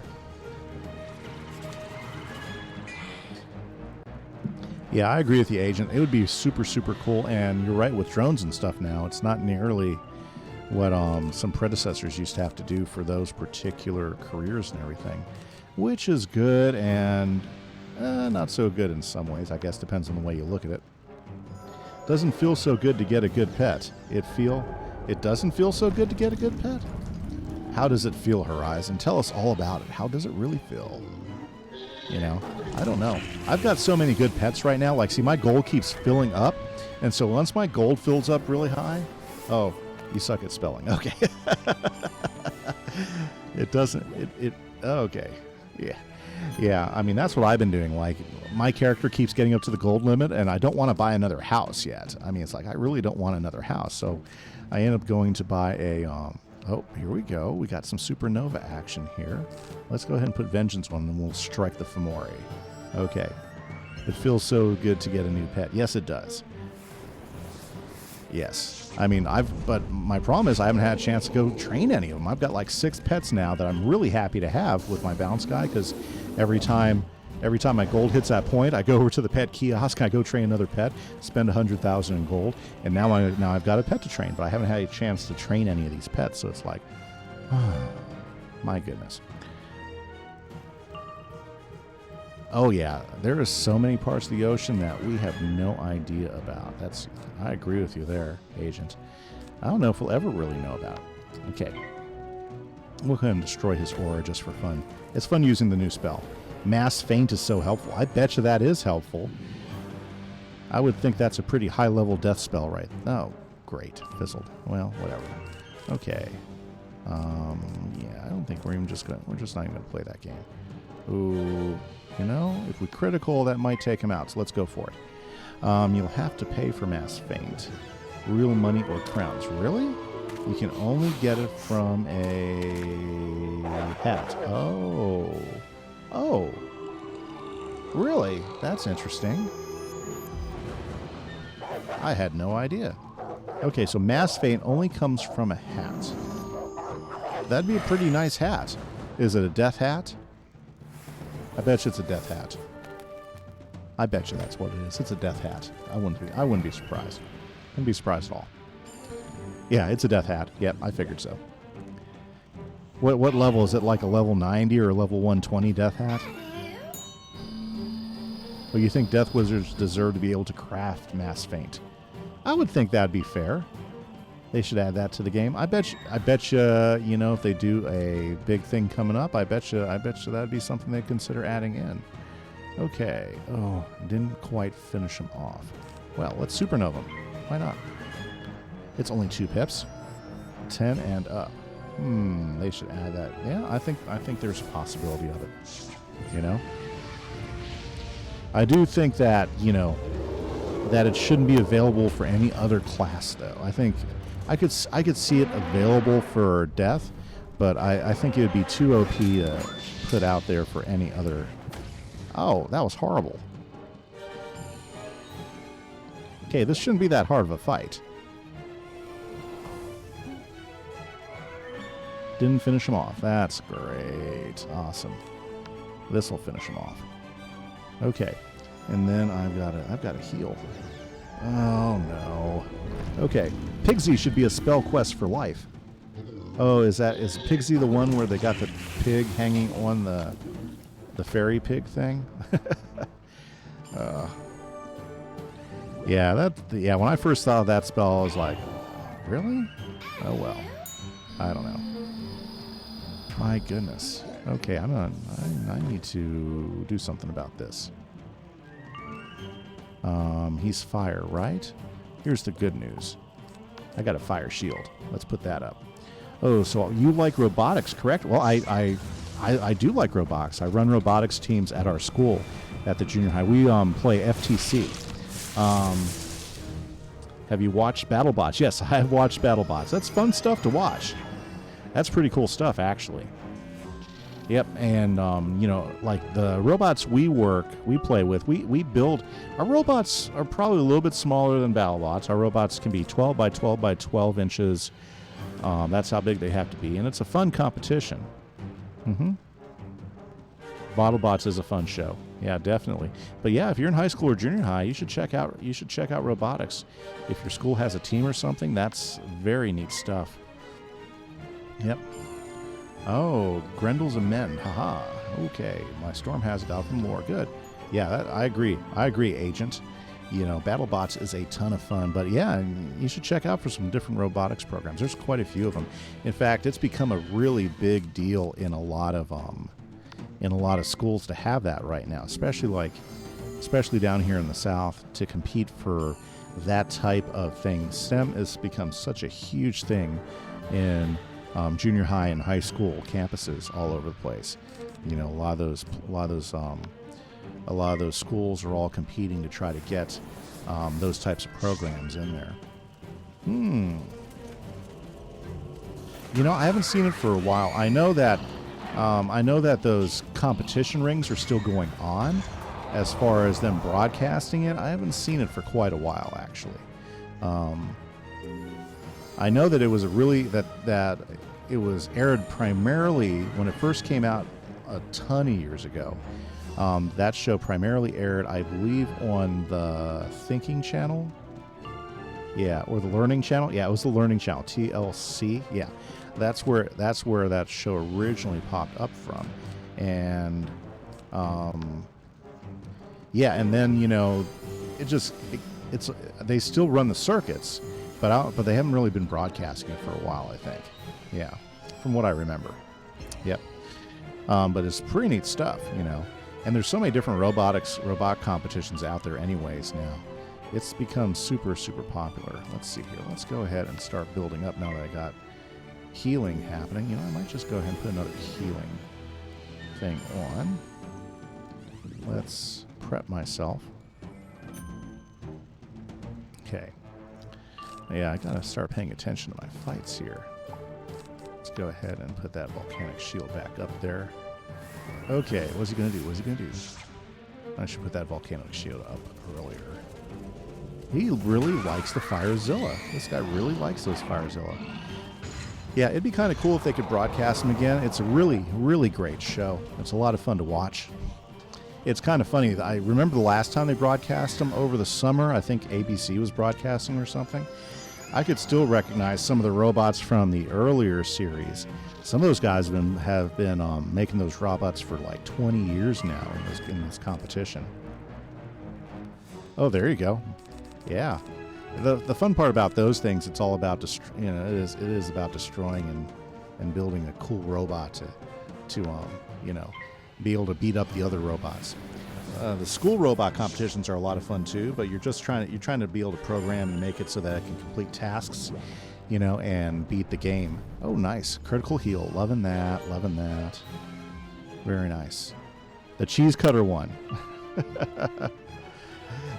Yeah, I agree with you, Agent. It would be super, super cool. And you're right, with drones and stuff now, it's not nearly what some predecessors used to have to do for those particular careers and everything, which is good and not so good in some ways. I guess depends on the way you look at it. Doesn't feel so good to get a good pet. It doesn't feel so good to get a good pet? How does it feel, Horizon? Tell us all about it. How does it really feel? You know, I don't know. I've got so many good pets right now. Like, see, my gold keeps filling up. And so once my gold fills up really high, oh, you suck at spelling. Okay. It doesn't, okay. Yeah. Yeah, I mean, that's what I've been doing. Like, my character keeps getting up to the gold limit, and I don't want to buy another house yet. I mean, it's like, I really don't want another house. So I end up going to buy a, oh, here we go. We got some supernova action here. Let's go ahead and put Vengeance on, and we'll strike the Fomori. Okay. It feels so good to get a new pet. Yes, it does. Yes. I mean, but my problem is I haven't had a chance to go train any of them. I've got like 6 pets now that I'm really happy to have with my balance guy, because every time my gold hits that point, I go over to the pet kiosk, I go train another pet, spend 100,000 in gold, and now I've got a pet to train, but I haven't had a chance to train any of these pets, so it's like, oh, my goodness. Oh yeah, there are so many parts of the ocean that we have no idea about. I agree with you there, Agent. I don't know if we'll ever really know about it. Okay. We'll go ahead and destroy his aura just for fun. It's fun using the new spell. Mass Feint is so helpful. I bet you that is helpful. I would think that's a pretty high-level death spell, right? Oh, great. Fizzled. Well, whatever. Okay. Yeah, I don't think we're just not even gonna play that game. Ooh, you know, if we critical, that might take him out, so let's go for it. You'll have to pay for Mass Feint. Real money or crowns. Really? You can only get it from a hat. Oh. Oh. Really? That's interesting. I had no idea. Okay, so Mass Feint only comes from a hat. That'd be a pretty nice hat. Is it a death hat? I bet you it's a death hat. I bet you that's what it is. It's a death hat. I wouldn't be surprised. Wouldn't be surprised at all. Yeah, it's a death hat. Yep, I figured so. What level is it? Like a level 90 or a level 120 death hat? Well, you think Death Wizards deserve to be able to craft Mass Feint? I would think that'd be fair. They should add that to the game. I bet you, you know, if they do a big thing coming up, I bet you that'd be something they'd consider adding in. Okay. Oh, didn't quite finish him off. Well, let's supernova him. Why not? It's only 2 pips. 10 and up. They should add that. Yeah, I think there's a possibility of it. You know? I do think that, you know, that it shouldn't be available for any other class, though. I think I could see it available for Death, but I think it would be too OP to put out there for any other. Oh, that was horrible. Okay, this shouldn't be that hard of a fight. Didn't finish him off. That's great. Awesome. This will finish him off. Okay. And then I've got to heal. Oh no. Okay. Pigsy should be a spell quest for life. Oh, is Pigsy the one where they got the pig hanging on the fairy pig thing? Yeah, when I first saw that spell I was like, really? Oh well. I don't know. My goodness. Okay, I need to do something about this. He's fire, right? Here's the good news. I got a fire shield. Let's put that up. Oh, so you like robotics, correct? Well, I do like robotics. I run robotics teams at our school at the junior high. We play FTC. Have you watched BattleBots? Yes, I have watched BattleBots. That's fun stuff to watch. That's pretty cool stuff, actually. Yep, and, you know, like the robots we play with, we build. Our robots are probably a little bit smaller than BattleBots. Our robots can be 12 by 12 by 12 inches. That's how big they have to be, and it's a fun competition. BattleBots is a fun show. Yeah, definitely. But yeah, if you're in high school or junior high, you should check out robotics. If your school has a team or something, that's very neat stuff. Yep. Oh, Grendel's a men. Haha. Okay. My storm has got from lore. Good. Yeah, I agree. I agree, Agent. You know, BattleBots is a ton of fun. But yeah, you should check out for some different robotics programs. There's quite a few of them. In fact, it's become a really big deal in a lot of in a lot of schools to have that right now, especially down here in the South, to compete for that type of thing. STEM has become such a huge thing in junior high and high school campuses all over the place. You know, a lot of those schools are all competing to try to get those types of programs in there. You know, I haven't seen it for a while. I know that those competition rings are still going on. As far as them broadcasting it, I haven't seen it for quite a while, actually. I know that it was that it was aired primarily when it first came out a ton of years ago. That show primarily aired, I believe, on the Thinking Channel. Yeah, or the Learning Channel. Yeah, it was the Learning Channel, TLC. Yeah, that's where that show originally popped up from, and yeah, and then, you know, it's they still run the circuits, but they haven't really been broadcasting it for a while, I think. Yeah, from what I remember. Yep. But it's pretty neat stuff, you know. And there's so many different robot competitions out there anyways now. It's become super, super popular. Let's see here. Let's go ahead and start building up now that I got healing happening. You know, I might just go ahead and put another healing thing on. Let's prep myself. Okay. Yeah, I gotta start paying attention to my fights here. Let's go ahead and put that volcanic shield back up there. Okay, what's he gonna do? What's he gonna do? I should put that volcanic shield up earlier. He really likes the Firezilla. This guy really likes those Firezilla. Yeah, it'd be kind of cool if they could broadcast them again. It's a really, really great show. It's a lot of fun to watch. It's kind of funny. I remember the last time they broadcast them over the summer. I think ABC was broadcasting or something. I could still recognize some of the robots from the earlier series. Some of those guys have been making those robots for like 20 years now in this competition. Oh, there you go. Yeah. The fun part about those things, it's all about it is about destroying and building a cool robot to be able to beat up the other robots. The school robot competitions are a lot of fun too, but you're trying to be able to program and make it so that it can complete tasks, you know, and beat the game. Oh, nice. Critical heal. Loving that. Loving that. Very nice. The cheese cutter one.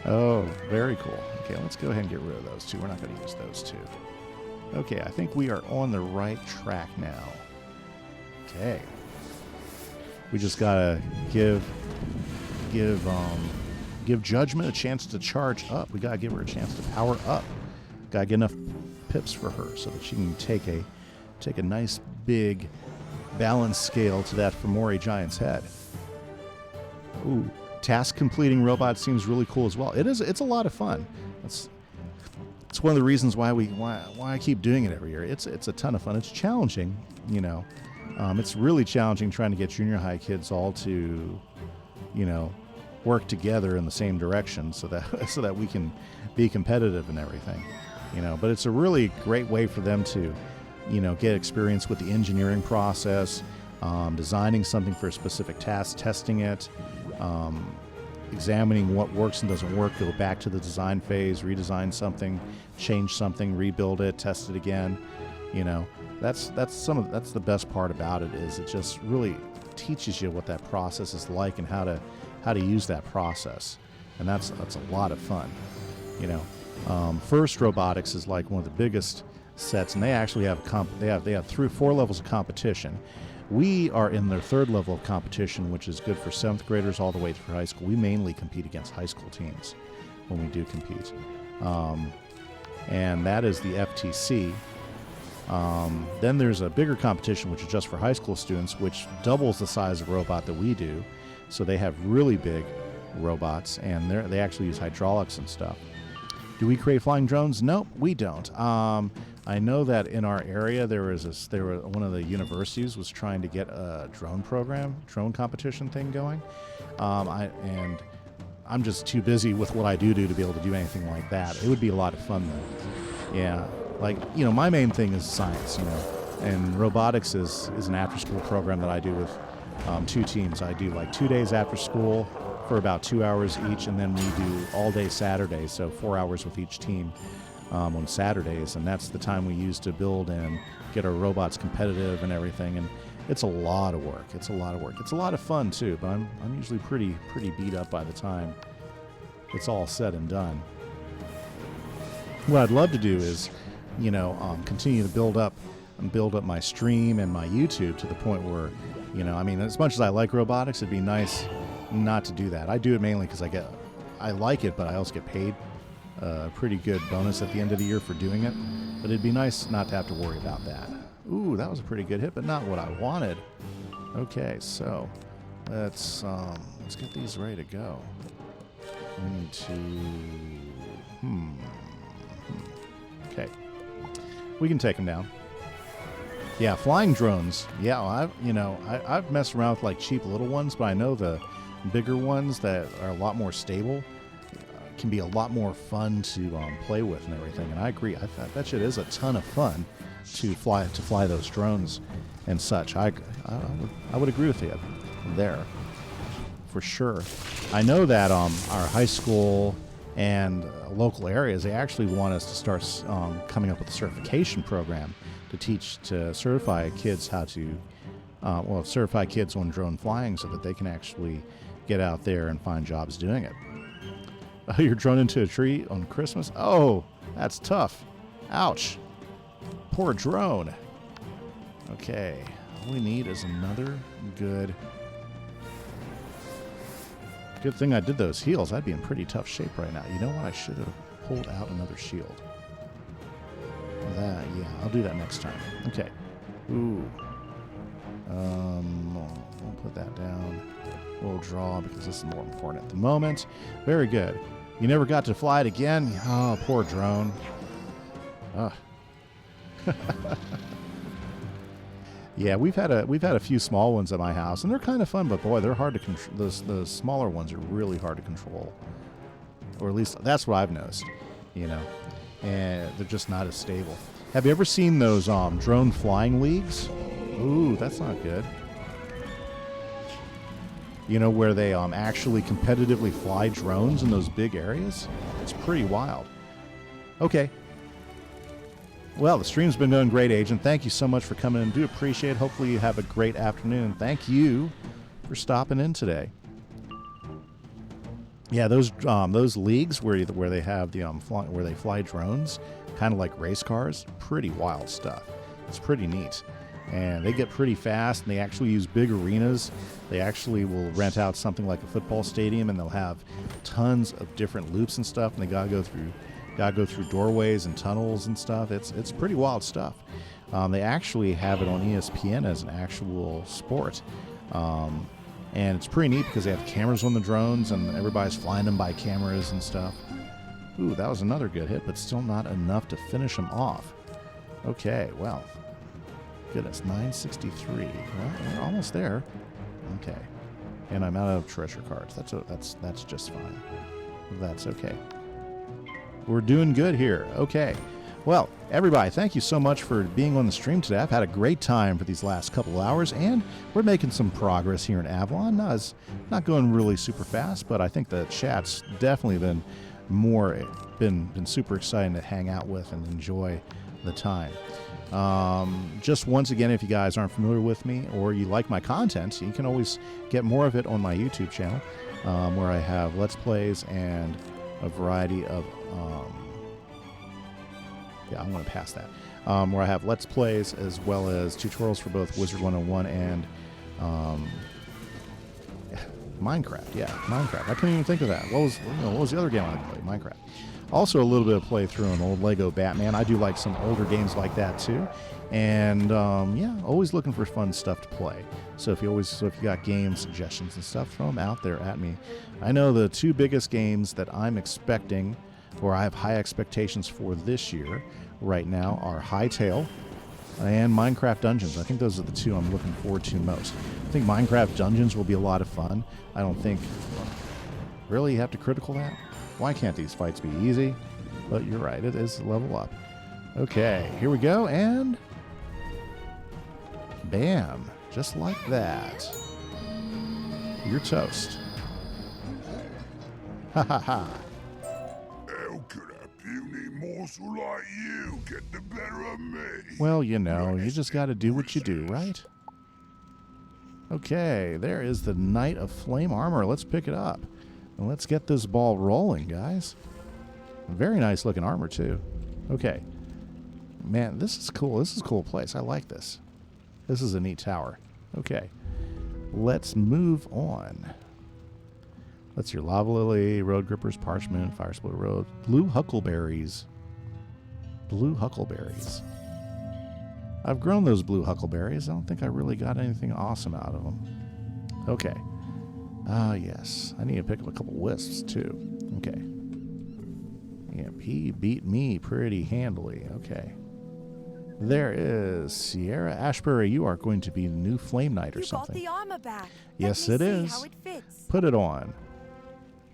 Oh, very cool. Okay, let's go ahead and get rid of those two. We're not going to use those two. Okay, I think we are on the right track now. Okay. We just gotta give Judgment a chance to charge up. We gotta give her a chance to power up. Gotta get enough pips for her so that she can take a nice big balance scale to that Fomori giant's head. Ooh, task completing robot seems really cool as well. It's a lot of fun. It's one of the reasons why I keep doing it every year. It's a ton of fun. It's challenging, you know. It's really challenging trying to get junior high kids all to, you know, work together in the same direction so that we can be competitive and everything, you know. But it's a really great way for them to, you know, get experience with the engineering process, designing something for a specific task, testing it, examining what works and doesn't work, go back to the design phase, redesign something, change something, rebuild it, test it again, you know. That's the best part about it, is it just really teaches you what that process is like and how to use that process, and that's a lot of fun, you know. First Robotics is like one of the biggest sets, and they actually have they have 4 levels of competition. We are in their 3rd level of competition, which is good for 7th graders all the way through high school. We mainly compete against high school teams when we do compete, and that is the FTC. Then there's a bigger competition, which is just for high school students, which doubles the size of robot that we do. So they have really big robots, and they actually use hydraulics and stuff. Do we create flying drones? Nope, we don't. I know that in our area one of the universities was trying to get a drone competition thing going. And I'm just too busy with what I do to be able to do anything like that. It would be a lot of fun though. Yeah. Like, you know, my main thing is science, you know, and robotics is an after-school program that I do 2 teams. I do like 2 days after school for about 2 hours each, and then we do all day Saturdays, so 4 hours with each team on Saturdays, and that's the time we use to build and get our robots competitive and everything. And it's a lot of work. It's a lot of work. It's a lot of fun too, but I'm usually pretty beat up by the time it's all said and done. What I'd love to do is, continue to build up my stream and my YouTube to the point where, as much as I like robotics, it'd be nice not to do that. I do it mainly because I like it, but I also get paid a pretty good bonus at the end of the year for doing it. But it'd be nice not to have to worry about that. Ooh, that was a pretty good hit, but not what I wanted. Okay, so let's get these ready to go. We need to. Okay, we can take them down. Yeah, flying drones. Yeah, I've messed around with like cheap little ones, but I know the bigger ones that are a lot more stable can be a lot more fun to play with and everything. And I agree. I thought that shit is a ton of fun to fly those drones and such. I would agree with you there for sure. I know that our high school and local areas, they actually want us to start coming up with a certification program to certify kids how to certify kids on drone flying so that they can actually get out there and find jobs doing it. Oh, you're drone into a tree on Christmas? Oh, that's tough. Ouch. Poor drone. Okay, all we need is another good thing I did those heals. I'd be in pretty tough shape right now. You know what? I should have pulled out another shield. Yeah, I'll do that next time. Okay. Ooh. We'll put that down. We'll draw because this is more important at the moment. Very good. You never got to fly it again? Oh, poor drone. Ugh. Yeah, we've had a few small ones at my house, and they're kind of fun, but boy, they're hard to control. Those smaller ones are really hard to control, or at least that's what I've noticed. And they're just not as stable. Have you ever seen those drone flying leagues? Ooh, that's not good. Where they actually competitively fly drones in those big areas? It's pretty wild. Okay. Well, the stream's been going great, Agent. Thank you so much for coming in. Do appreciate it. Hopefully you have a great afternoon. Thank you for stopping in today. Yeah, those leagues where they have the where they fly drones, kind of like race cars, pretty wild stuff. It's pretty neat. And they get pretty fast, and they actually use big arenas. They actually will rent out something like a football stadium, and they'll have tons of different loops and stuff, and they gotta go through doorways and tunnels and stuff. It's pretty wild stuff. They actually have it on ESPN as an actual sport. And it's pretty neat because they have cameras on the drones, and everybody's flying them by cameras and stuff. Ooh, that was another good hit, but still not enough to finish them off. Okay, well, goodness, 963. Well, we're almost there. Okay, and I'm out of treasure cards. That's just fine. That's okay. We're doing good here. Okay. Well, everybody, thank you so much for being on the stream today. I've had a great time for these last couple of hours, and we're making some progress here in Avalon. Not going really super fast, but I think the chat's definitely been super exciting to hang out with and enjoy the time. Just once again, if you guys aren't familiar with me or you like my content, you can always get more of it on my YouTube channel, where I have Let's Plays and a variety of I'm going to pass that. Where I have Let's Plays as well as tutorials for both Wizard101 and Minecraft. Yeah, Minecraft. I couldn't even think of that. What was the other game I played? Minecraft. Also a little bit of playthrough on old Lego Batman. I do like some older games like that too. And always looking for fun stuff to play. So if you got game suggestions and stuff, throw them out there at me. I know the two biggest games that I'm expecting, or I have high expectations for this year right now, are Hytale and Minecraft Dungeons. I think those are the two I'm looking forward to most. I think Minecraft Dungeons will be a lot of fun. I don't think... Really? You have to critical that? Why can't these fights be easy? But you're right, it is level up. Okay, here we go, and... Bam! Just like that. You're toast. Ha ha ha. How could a puny morsel like you get the better of me? Well, you know, you just got to do what you do, right? Okay, there is the Knight of Flame Armor. Let's pick it up. And let's get this ball rolling, guys. Very nice looking armor, too. Okay. Man, this is cool. This is a cool place. I like this. This is a neat tower. Okay. Let's move on. That's your Lava Lily, Road Grippers, Parchment, Fire Splitter Road, Blue Huckleberries. Blue Huckleberries. I've grown those blue huckleberries. I don't think I really got anything awesome out of them. Okay. Yes. I need to pick up a couple wisps, too. Okay. Yeah, he beat me pretty handily. Okay. There is Sierra Ashbury. You are going to be the new Flame Knight or something. You got the armor back. Yes, Let it me see is. how it fits. Put it on.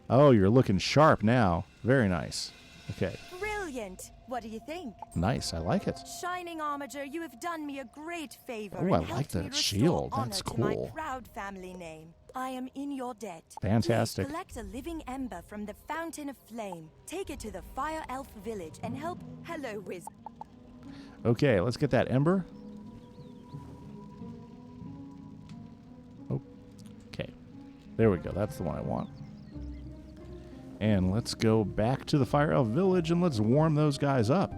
Oh, you're looking sharp now. Very nice. Okay. Brilliant. What do you think? Nice. I like it. Shining Armiger, you have done me a great favor. Oh, I and like helped me that restore shield. honor That's to my cool. proud family name. I am in your debt. Fantastic. Please collect a living ember from the Fountain of Flame. Take it to the Fire Elf village and help. Hello, Wiz. Okay, let's get that ember. Oh, okay. There we go. That's the one I want. And let's go back to the Fire Elf village and let's warm those guys up.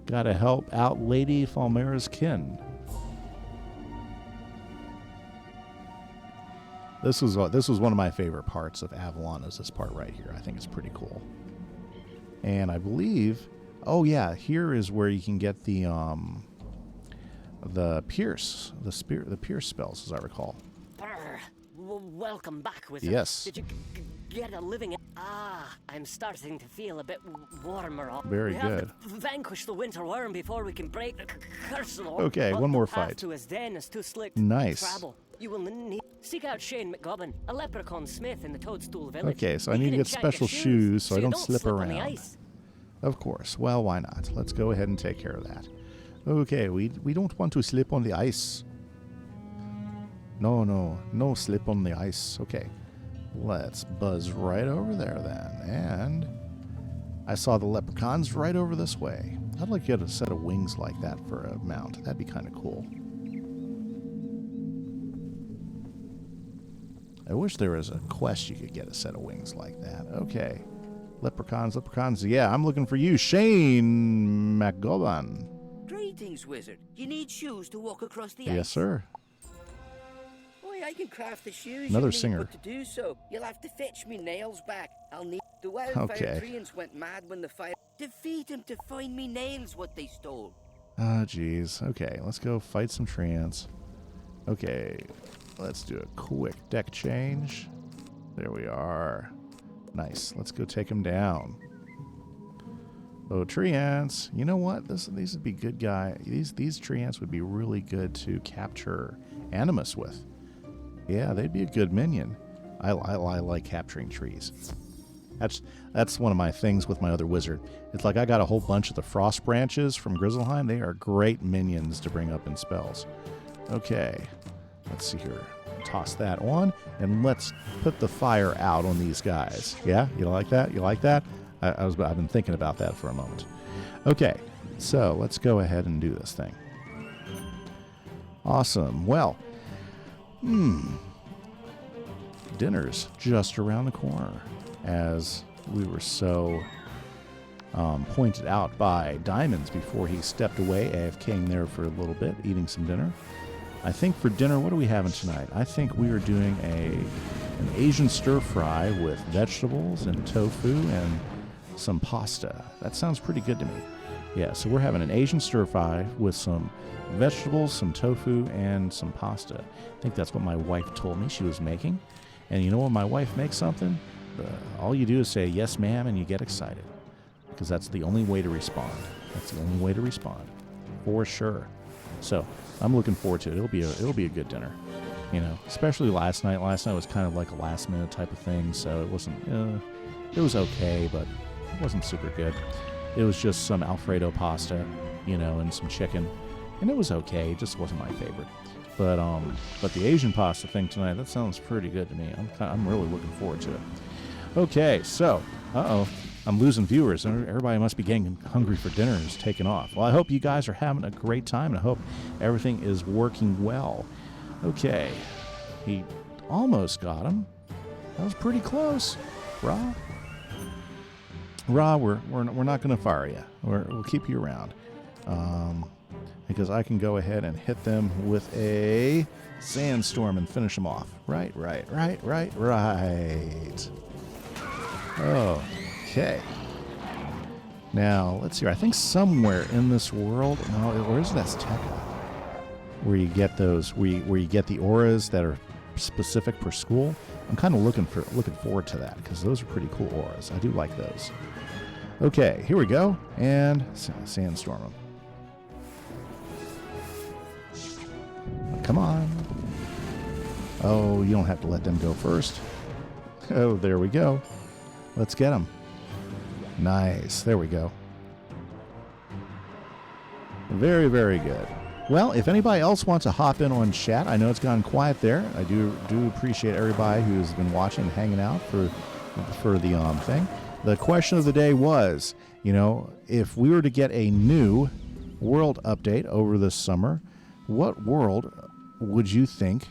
Gotta help out Lady Falmera's kin. This was one of my favorite parts of Avalon, is this part right here. I think it's pretty cool. And I believe, oh yeah, here is where you can get the pierce, the pierce spells, as I recall. Welcome back, Wizard. Yes. Did you get a living? I'm starting to feel a bit warmer. Very we good. Have to vanquish the winter worm before we can break the curse. Okay, one more fight. To his den is too slick. Nice. Travel. You will need seek out Shane McGobbin, a leprechaun smith in the Toadstool Village. Okay, so I need to get special shoes so I don't slip around. On the ice. Of course. Well, why not? Let's go ahead and take care of that. Okay, we don't want to slip on the ice. No slip on the ice. Okay, let's buzz right over there then. And I saw the leprechauns right over this way. I'd like to get a set of wings like that for a mount. That'd be kind of cool. I wish there was a quest you could get a set of wings like that. Okay. Leprechauns. Yeah, I'm looking for you, Shane McGowan. Greetings, Wizard. You need shoes to walk across the ice? Yes, sir. Why, I can craft the shoes. Another you need, singer. but to do so, you'll have to fetch me nails back. I'll need... The wildfire treants went mad when the fire... Defeat them to find me nails what they stole. Ah, jeez. Okay, let's go fight some treants. Okay, let's do a quick deck change. There we are. Nice. Let's go take them down. Oh, treants. You know what? These would be good guy. These treants would be really good to capture Animus with. Yeah, they'd be a good minion. I like capturing trees. That's one of my things with my other wizard. It's like I got a whole bunch of the frost branches from Grizzleheim. They are great minions to bring up in spells. Okay, let's see here. Toss that on, and let's put the fire out on these guys. Yeah, you like that? You like that? I've been thinking about that for a moment. Okay, so let's go ahead and do this thing. Awesome. Well, dinner's just around the corner, as we were so pointed out by Diamonds before he stepped away, AFKing there for a little bit, eating some dinner. I think for dinner, what are we having tonight? I think we are doing an Asian stir fry with vegetables and tofu and some pasta. That sounds pretty good to me. Yeah, so we're having an Asian stir fry with some vegetables, some tofu, and some pasta. I think that's what my wife told me she was making. And you know when my wife makes something, all you do is say, yes, ma'am, and you get excited. Because that's the only way to respond. That's the only way to respond. For sure. So I'm looking forward to it. It'll be a good dinner. You know, especially last night. Last night was kind of like a last minute type of thing, so it wasn't, it was okay, but it wasn't super good. It was just some Alfredo pasta, you know, and some chicken. And it was okay. It just wasn't my favorite. But the Asian pasta thing tonight, that sounds pretty good to me. I'm really looking forward to it. Okay, so, I'm losing viewers. Everybody must be getting hungry for dinner and is taking off. Well, I hope you guys are having a great time, and I hope everything is working well. Okay, he almost got him. That was pretty close. Ra, we're not going to fire you. We'll keep you around. Because I can go ahead and hit them with a sandstorm and finish them off. Right. Okay. Now, let's see. I think somewhere in this world, no, where's Azteca? Where you get those, where you get the auras that are specific per school. I'm kind of looking forward to that because those are pretty cool auras. I do like those. Okay, here we go, and sandstorm them. Come on. Oh, you don't have to let them go first. Oh, there we go. Let's get them. Nice. There we go. Very, very good. Well, if anybody else wants to hop in on chat, I know it's gone quiet there. I do appreciate everybody who's been watching and hanging out for the thing. The question of the day was, if we were to get a new world update over this summer, what world would you think?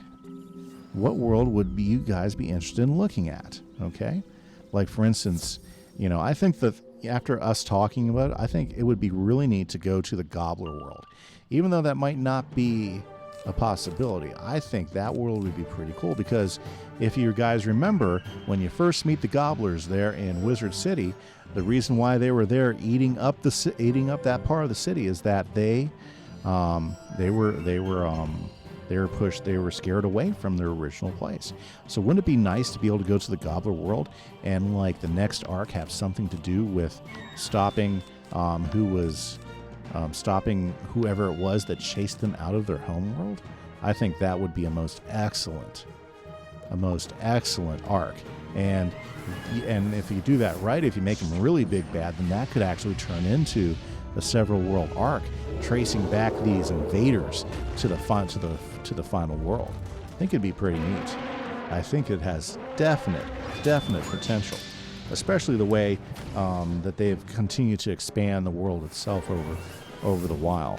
What world would you guys be interested in looking at? Okay, like for instance, I think that after us talking about it, I think it would be really neat to go to the Gobbler world. Even though that might not be a possibility, I think that world would be pretty cool because if you guys remember, when you first meet the Gobblers there in Wizard City, the reason why they were there eating up that part of the city is that they were scared away from their original place. So wouldn't it be nice to be able to go to the Gobbler world and like the next arc have something to do with stopping stopping whoever it was that chased them out of their home world? I think that would be a most excellent arc. And if you do that right, if you make them really big bad, then that could actually turn into a several world arc, tracing back these invaders to the final world. I think it'd be pretty neat. I think it has definite potential, especially the way that they've continued to expand the world itself over the while.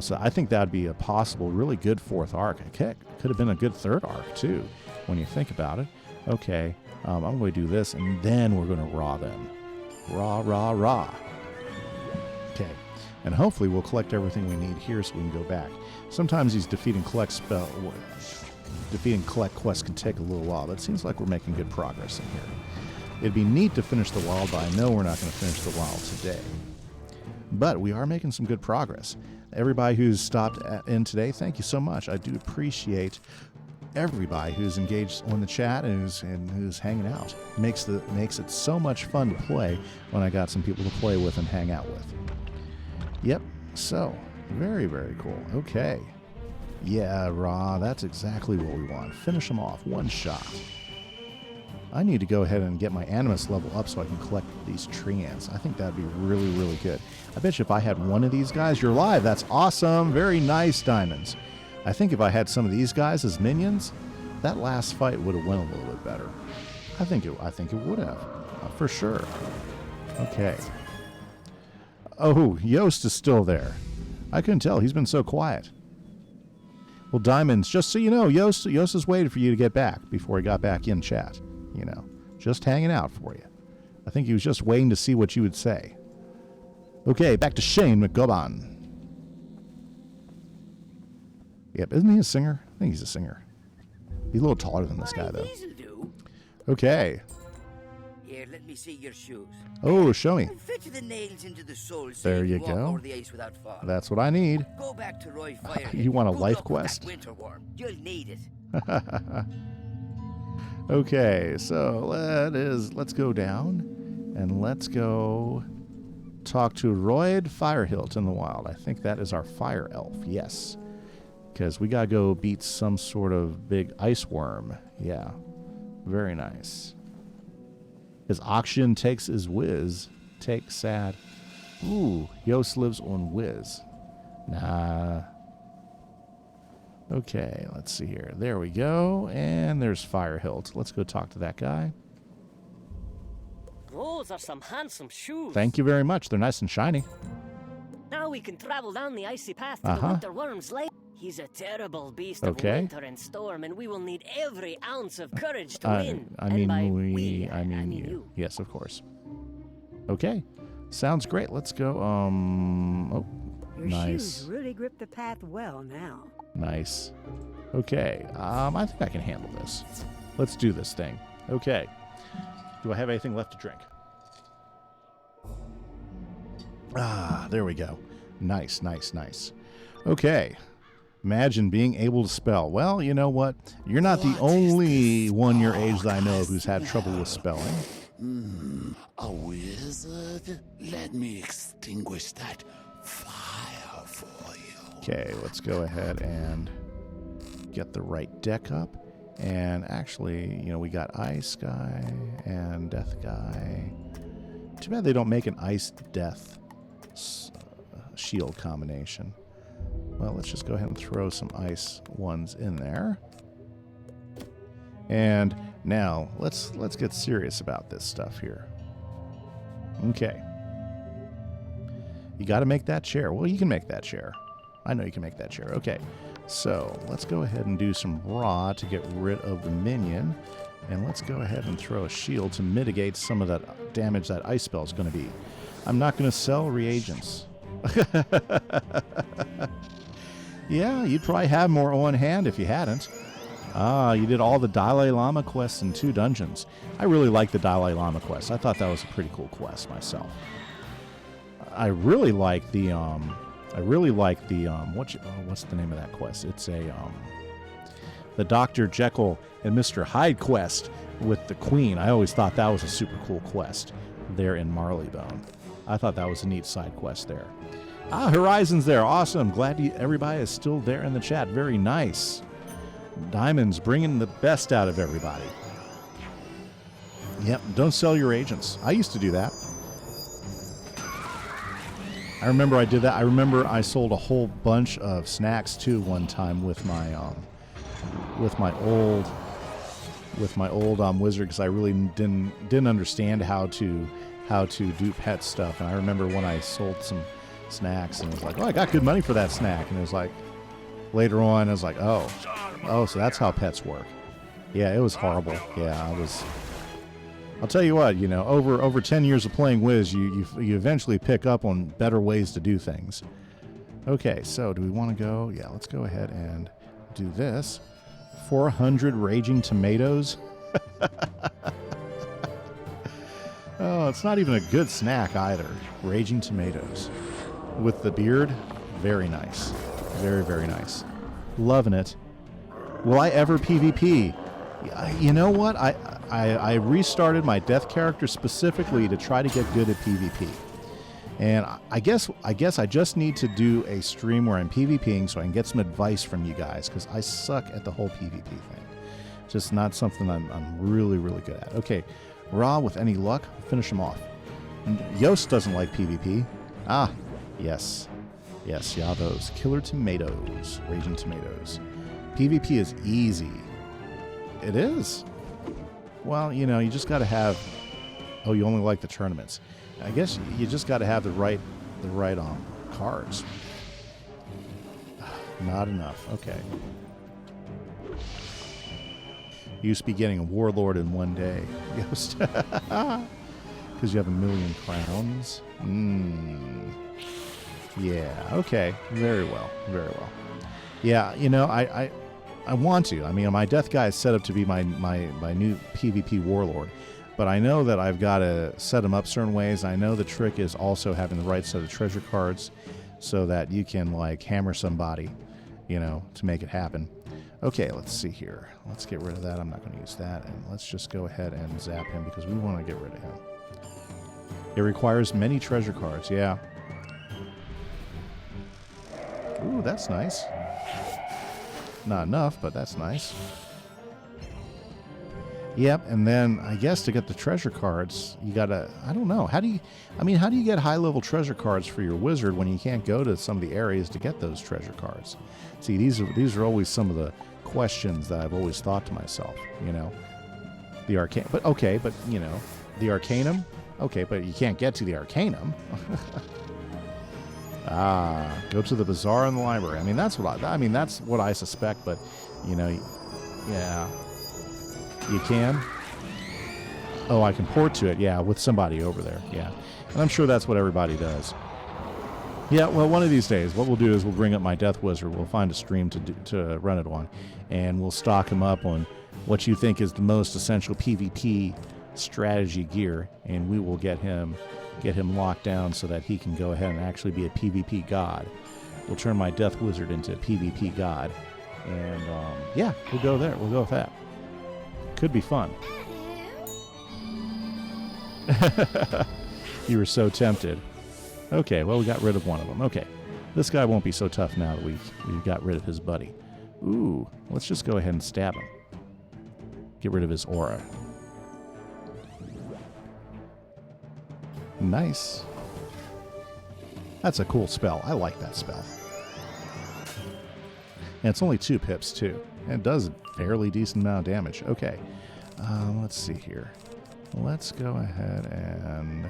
So I think that'd be a possible really good fourth arc. Heck, could have been a good third arc too, when you think about it. Okay, I'm going to do this, and then we're going to raw them. Raw. Okay, and hopefully we'll collect everything we need here so we can go back. Sometimes these defeat and collect quests can take a little while, but it seems like we're making good progress in here. It'd be neat to finish the wild, but I know we're not going to finish the wild today. But we are making some good progress. Everybody who's stopped in today, thank you so much. I do appreciate everybody who's engaged on the chat and who's hanging out. Makes it so much fun to play when I got some people to play with and hang out with. Yep. So very, very cool. Okay. Yeah, Ra, that's exactly what we want. Finish them off. One shot. I need to go ahead and get my Animus level up so I can collect these tree ants. I think that'd be really, really good. I bet you if I had one of these guys, you're live. That's awesome. Very nice, Diamonds. I think if I had some of these guys as minions, that last fight would have went a little bit better. I think it would have, for sure. Okay. Oh, Yost is still there. I couldn't tell. He's been so quiet. Well, Diamonds, just so you know, Yost has waited for you to get back before he got back in chat. Just hanging out for you. I think he was just waiting to see what you would say. Okay, back to Shane McGoban. Yep, isn't he a singer? I think he's a singer. He's a little taller than this guy, though. Okay. Here, let me see your shoes. Oh, show me. Fit the nails into the soles. There you go. Over the ice without falling. That's what I need. Go back to Roy Fire. You want a life quest? Winter worm. You'll need it. Okay, so let's go down and let's go talk to Royd Firehilt in the wild. I think that is our fire elf. Yes. Because we got to go beat some sort of big ice worm. Yeah. Very nice. His auction takes his whiz. Take sad. Ooh, Yost lives on whiz. Nah. Okay, let's see here. There we go. And there's Fire Hilt. Let's go talk to that guy. Those are some handsome shoes. Thank you very much. They're nice and shiny. Now we can travel down the icy path to the winter worm's lake. He's a terrible beast of winter and storm, and we will need every ounce of courage to win. I mean you. Yes, of course. Okay. Sounds great. Let's go. Your nice. shoes really grip the path well now. Nice. Okay. I think I can handle this. Let's do this thing. Okay. Do I have anything left to drink? There we go. Nice, nice, nice. Okay. Imagine being able to spell. Well, you know what? You're not the only one your age that I know of who's had trouble with spelling. A wizard? Let me extinguish that fire for you. Okay, let's go ahead and get the right deck up. And actually, you know, we got Ice Guy and Death Guy. Too bad they don't make an Ice Death shield combination. Well, let's just go ahead and throw some ice ones in there. And now let's get serious about this stuff here. Okay. You got to make that chair. Well, you can make that chair. I know you can make that chair. Okay. So let's go ahead and do some raw to get rid of the minion. And let's go ahead and throw a shield to mitigate some of that damage that ice spell is going to be. I'm not going to sell reagents. Yeah, you'd probably have more on hand if you hadn't. You did all the Dalai Lama quests in 2 dungeons. I really like the Dalai Lama quest. I thought that was a pretty cool quest myself. I really like the what's the name of that quest? It's the Dr. Jekyll and Mr. Hyde quest with the Queen. I always thought that was a super cool quest there in Marleybone. I thought that was a neat side quest there. Horizon's there. Awesome. Glad everybody is still there in the chat. Very nice. Diamond's bringing the best out of everybody. Yep, don't sell your agents. I used to do that. I remember I did that. I remember I sold a whole bunch of snacks too one time with my old wizard, because I really didn't understand how to do pet stuff. And I remember when I sold some snacks and it was like, oh, I got good money for that snack. And it was like, later on, I was like, oh, so that's how pets work. Yeah, it was horrible. Yeah, I'll tell you what, you know, over 10 years of playing Wiz, you eventually pick up on better ways to do things. Okay, so do we want to go? Yeah, let's go ahead and do this. 400 Raging Tomatoes. Oh, it's not even a good snack either. Raging Tomatoes. With the beard, very nice. Very, very nice. Loving it. Will I ever PvP? You know what? I restarted my death character specifically to try to get good at PvP. And I guess I just need to do a stream where I'm PvPing so I can get some advice from you guys, because I suck at the whole PvP thing. Just not something I'm really, really good at. Okay, Ra, with any luck, finish him off. Yost doesn't like PvP. Ah, yes. Yes, yeah, those. Killer Tomatoes. Raging Tomatoes. PvP is easy. It is. Well, you know, you just got to have... Oh, you only like the tournaments. I guess you just got to have the right cards. Not enough. Okay. You used to be getting a warlord in one day. Because you have 1 million crowns. Yeah. Okay. Very well. Very well. Yeah. You know, I want to. I mean, my death guy is set up to be my new PvP warlord. But I know that I've got to set them up certain ways. I know the trick is also having the right set of treasure cards so that you can, like, hammer somebody, you know, to make it happen. Okay, let's see here. Let's get rid of that. I'm not going to use that. And let's just go ahead and zap him because we want to get rid of him. It requires many treasure cards, yeah. Ooh, that's nice. Not enough, but that's nice. Yep, and then I guess to get the treasure cards, you gotta, I don't know, how do you get high-level treasure cards for your wizard when you can't go to some of the areas to get those treasure cards? See, these are always some of the questions that I've always thought to myself, you know. The the Arcanum, okay, but you can't get to the Arcanum. Go to the bazaar in the library. I mean, that's what I suspect, but, you know, yeah. You can? Oh, I can port to it, yeah, with somebody over there, yeah. And I'm sure that's what everybody does. Yeah, well, one of these days, what we'll do is we'll bring up my Death Wizard. We'll find a stream to run it on, and we'll stock him up on what you think is the most essential PvP strategy gear, and we will get him locked down so that he can go ahead and actually be a PvP god. We'll turn my Death Wizard into a PvP god, and yeah, we'll go there. We'll go with that. Could be fun. You were so tempted. Okay, well, we got rid of one of them. Okay, this guy won't be so tough now that we got rid of his buddy. Ooh, let's just go ahead and stab him. Get rid of his aura. Nice. That's a cool spell. I like that spell. And it's only 2 pips, too. And it does a fairly decent amount of damage. Okay. Let's see here. Let's go ahead and...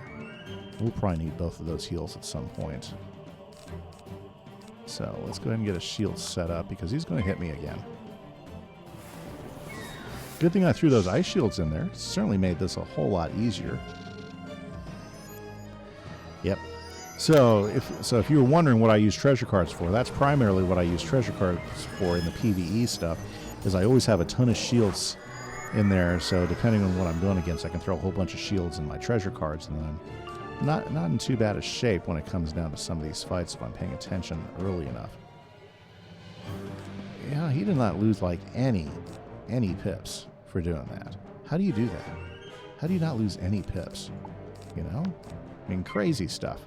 We'll probably need both of those heals at some point. So let's go ahead and get a shield set up because he's going to hit me again. Good thing I threw those ice shields in there. Certainly made this a whole lot easier. Yep. So if you were wondering what I use treasure cards for, that's primarily what I use treasure cards for in the PvE stuff, is I always have a ton of shields in there, so depending on what I'm going against, I can throw a whole bunch of shields in my treasure cards, and then I'm not in too bad a shape when it comes down to some of these fights if I'm paying attention early enough. Yeah, he did not lose like any pips for doing that. How do you do that? How do you not lose any pips? You know? I mean, crazy stuff.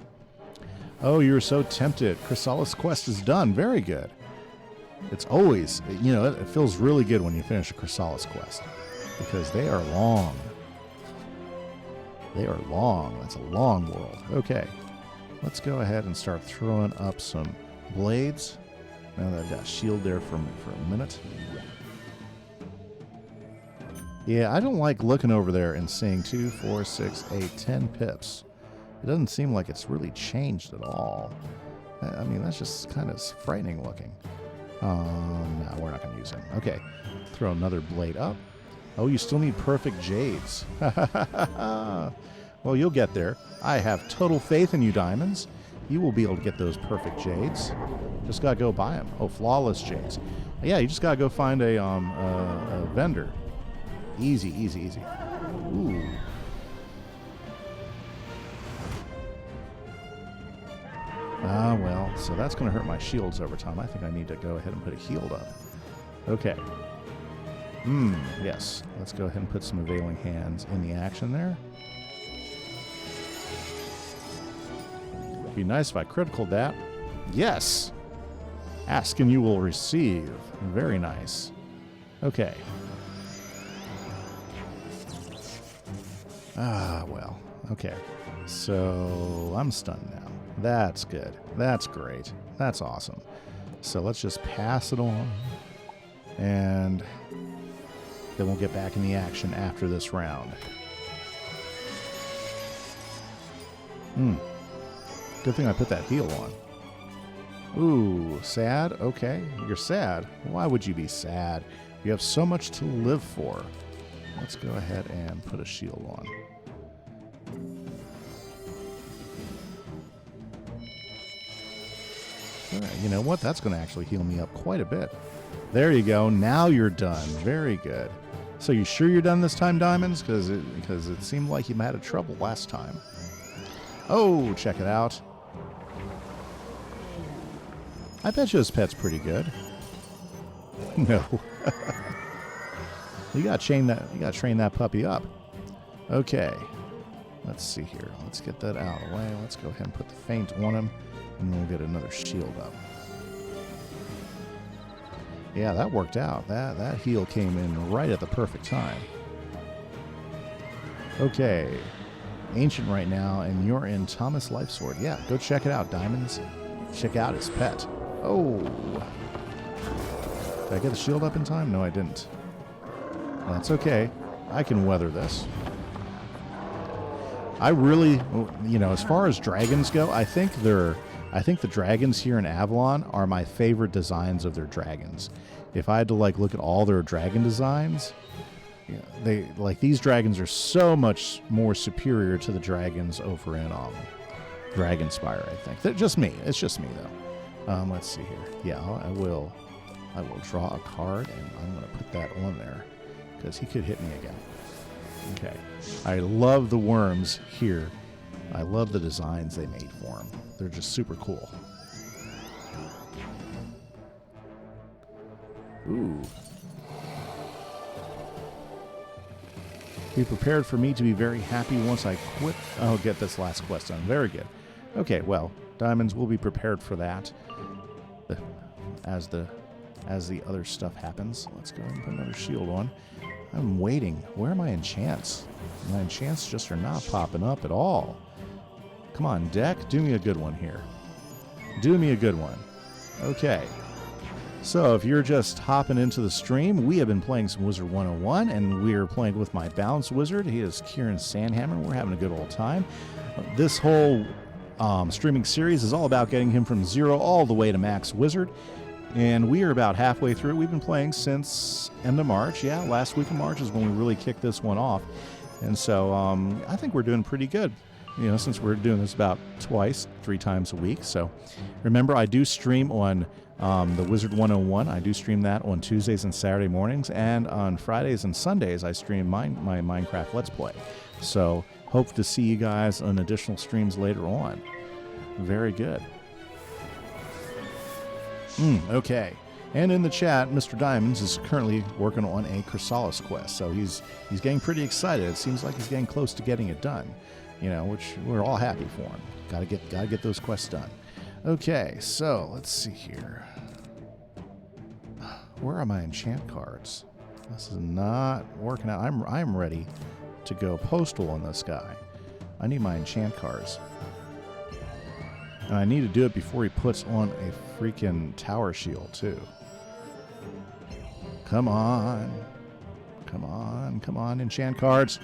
Oh, you were so tempted. Chrysalis quest is done. Very good. It's always, you know, it feels really good when you finish a Chrysalis quest because they are long. They are long. That's a long world. Okay. Let's go ahead and start throwing up some blades. Now that I've got shield there for a minute. Yeah, I don't like looking over there and seeing 2, 4, 6, 8, 10 pips. It doesn't seem like it's really changed at all. I mean, that's just kind of frightening looking. No, we're not going to use him. Okay, throw another blade up. Oh, you still need perfect jades. Well, you'll get there. I have total faith in you, Diamonds. You will be able to get those perfect jades. Just got to go buy them. Oh, flawless jades. Yeah, you just got to go find a vendor. Easy, easy, easy. Ooh. Ah, well, so that's going to hurt my shields over time. I think I need to go ahead and put a healed up. Okay. Yes. Let's go ahead and put some Availing Hands in the action there. Be nice if I critical that. Yes! Ask and you will receive. Very nice. Okay. Ah, well. Okay. So, I'm stunned now. That's good. That's great. That's awesome. So let's just pass it on. And then we'll get back in the action after this round. Good thing I put that heal on. Ooh, sad? Okay. You're sad. Why would you be sad? You have so much to live for. Let's go ahead and put a shield on. You know what? That's going to actually heal me up quite a bit. There you go. Now you're done. Very good. So you sure you're done this time, Diamonds? Because it seemed like you had trouble last time. Oh, check it out. I bet you this pet's pretty good. No. You got to train that puppy up. Okay. Let's see here. Let's get that out of the way. Let's go ahead and put the feint on him. And we'll get another shield up. Yeah, that worked out. That heal came in right at the perfect time. Okay. Ancient right now, and you're in Thomas Lifesword. Yeah, go check it out, Diamonds. Check out his pet. Oh. Did I get the shield up in time? No, I didn't. Well, that's okay. I can weather this. I really, you know, as far as dragons go, I think the dragons here in Avalon are my favorite designs of their dragons. If I had to like look at all their dragon designs, yeah, they like these dragons are so much more superior to the dragons over in Dragonspire. I think that's just me. It's just me though. Let's see here. Yeah, I will draw a card and I'm going to put that on there because he could hit me again. Okay. I love the worms here. I love the designs they made for them. They're just super cool. Ooh. Be prepared for me to be very happy once I quit. I'll get this last quest done. Very good. Okay, well, Diamonds will be prepared for that as the other stuff happens. Let's go ahead and put another shield on. I'm waiting. Where are my enchants? My enchants just are not popping up at all. Come on, deck. Do me a good one here. Do me a good one. Okay. So if you're just hopping into the stream, we have been playing some Wizard101, and we are playing with my Balance Wizard. He is Kieran Sandhammer. We're having a good old time. This whole streaming series is all about getting him from 0 all the way to max Wizard. And we are about halfway through. We've been playing since end of March. Yeah, last week of March is when we really kicked this one off. And so I think we're doing pretty good, you know, since we're doing this about 3 times a week. So remember, I do stream on the Wizard101. I do stream that on Tuesdays and Saturday mornings. And on Fridays and Sundays, I stream my Minecraft Let's Play. So hope to see you guys on additional streams later on. Very good. Okay. And in the chat, Mr. Diamonds is currently working on a Chrysalis quest. So he's getting pretty excited. It seems like he's getting close to getting it done. You know, which we're all happy for him. Gotta get those quests done. Okay, so let's see here. Where are my enchant cards? This is not working out. I'm ready to go postal on this guy. I need my enchant cards. And I need to do it before he puts on a freaking tower shield, too. Come on. Come on. Come on, enchant cards.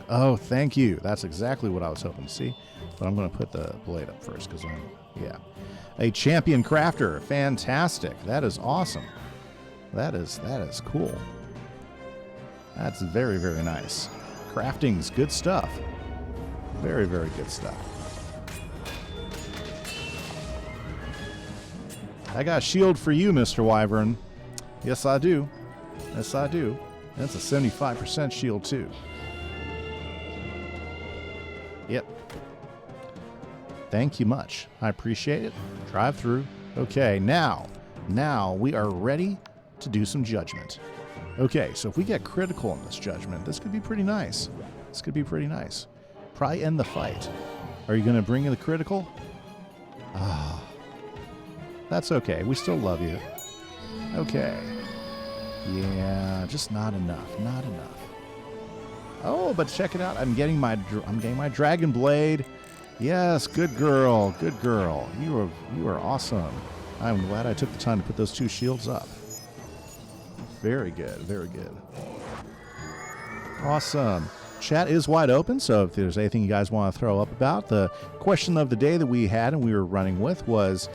Oh, thank you. That's exactly what I was hoping to see. But I'm going to put the blade up first because yeah. A champion crafter. Fantastic. That is awesome. That is cool. That's very, very nice. Crafting's good stuff. Very, very good stuff. I got a shield for you, Mr. Wyvern. Yes, I do. Yes, I do. That's a 75% shield, too. Yep. Thank you much. I appreciate it. Drive through. Okay, now we are ready to do some judgment. Okay, so if we get critical in this judgment, this could be pretty nice. This could be pretty nice. Probably end the fight. Are you going to bring in the critical? Ah. That's okay. We still love you. Okay. Yeah, just not enough. Not enough. Oh, but check it out. I'm getting my dragon blade. Yes, good girl. Good girl. You are awesome. I'm glad I took the time to put those 2 shields up. Very good. Very good. Awesome. Chat is wide open, so if there's anything you guys want to throw up about, the question of the day that we had and we were running with was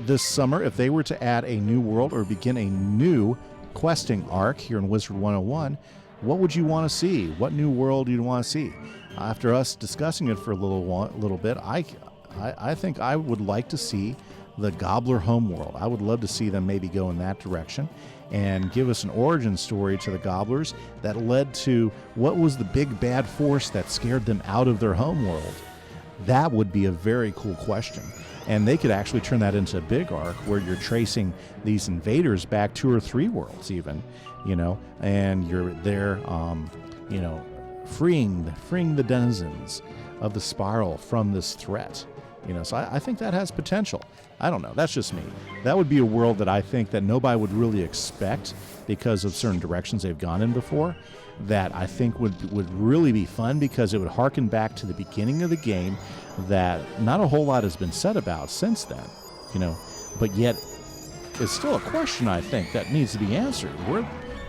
this summer, if they were to add a new world or begin a new questing arc here in Wizard101, what would you want to see? What new world do you want to see? After us discussing it for a little bit, I think I would like to see the Gobbler homeworld. I would love to see them maybe go in that direction and give us an origin story to the Gobblers that led to what was the big bad force that scared them out of their homeworld. That would be a very cool question. And they could actually turn that into a big arc where you're tracing these invaders back 2 or 3 worlds even, you know, and you're there, you know, freeing the denizens of the spiral from this threat. You know, so I think that has potential. I don't know. That's just me. That would be a world that I think that nobody would really expect because of certain directions they've gone in before. That I think would really be fun because it would harken back to the beginning of the game that not a whole lot has been said about since then. You know, but yet it's still a question, I think, that needs to be answered.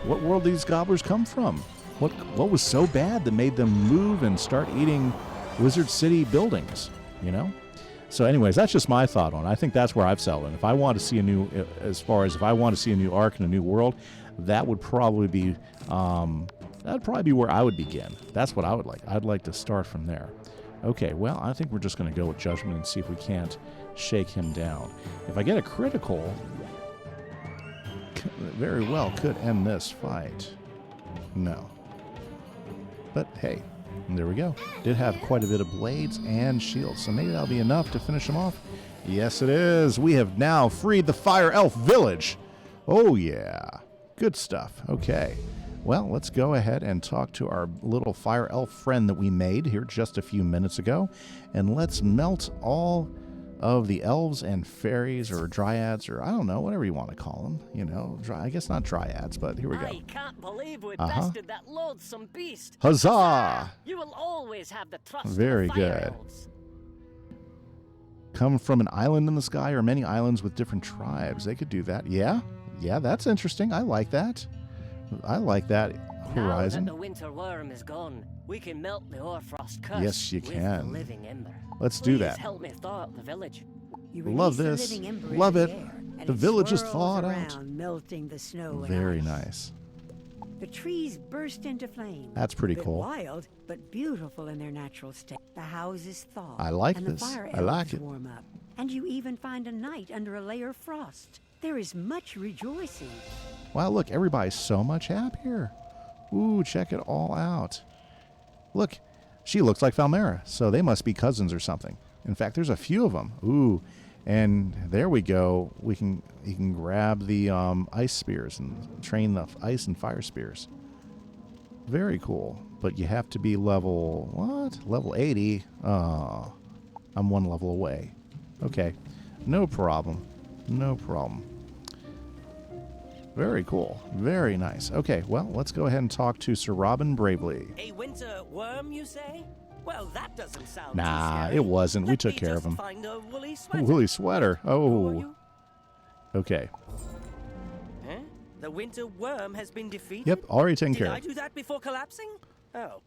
What world did these gobblers come from? What was so bad that made them move and start eating Wizard City buildings, you know? So anyways, that's just my thought on it. I think that's where I've settled. And if I want to see a new, as far as if I want to see a new arc and a new world, that would probably be, where I would begin. That's what I would like. I'd like to start from there. Okay, well, I think we're just going to go with Judgment and see if we can't shake him down. If I get a critical, very well could end this fight. No. But hey, there we go. Did have quite a bit of blades and shields, so maybe that'll be enough to finish him off. Yes, it is. We have now freed the Fire Elf Village. Oh, yeah. Good stuff. Okay. Well, let's go ahead and talk to our little Fire Elf friend that we made here just a few minutes ago, and let's melt all of the elves and fairies or dryads or I don't know, whatever you want to call them. You know, I guess not dryads, but here we go. I can't believe we bested that loathsome beast. Huzzah! You will always have the trust Very of the fire good. elves. Come from an island in the sky or many islands with different tribes. They could do that. Yeah, that's interesting. I like that. I like that horizon. Now that the winter worm is gone, we can melt the hoarfrost curse. Yes, you with can. The living ember. Let's do that. Please help me thaw out the village. Love this. Love it. The village is thawed out. Melting the snow. Very nice. The trees burst into flame. That's pretty cool. Wild, but beautiful in their natural state. The houses thaw. I like and this. The fire I like elves it. warm up. And you even find a night under a layer of frost. There is much rejoicing. Wow, look, everybody's so much happier. Ooh, check it all out. Look, she looks like Falmera, so they must be cousins or something. In fact, there's a few of them. Ooh, and there we go. You can grab the ice spears and train the ice and fire spears. Very cool. But you have to be level, what? Level 80? Oh, I'm one level away. Okay, no problem. No problem. Very cool. Very nice. Okay, well, let's go ahead and talk to Sir Robin Bravely. A winter worm, you say? Well, that doesn't sound Nah, too scary. it wasn't. We took Let me care of just him. Find a woolly sweater. Woolly sweater. Oh. Okay. Huh? The winter worm has been defeated? Yep, already taken Did care I of. do that before collapsing? Oh,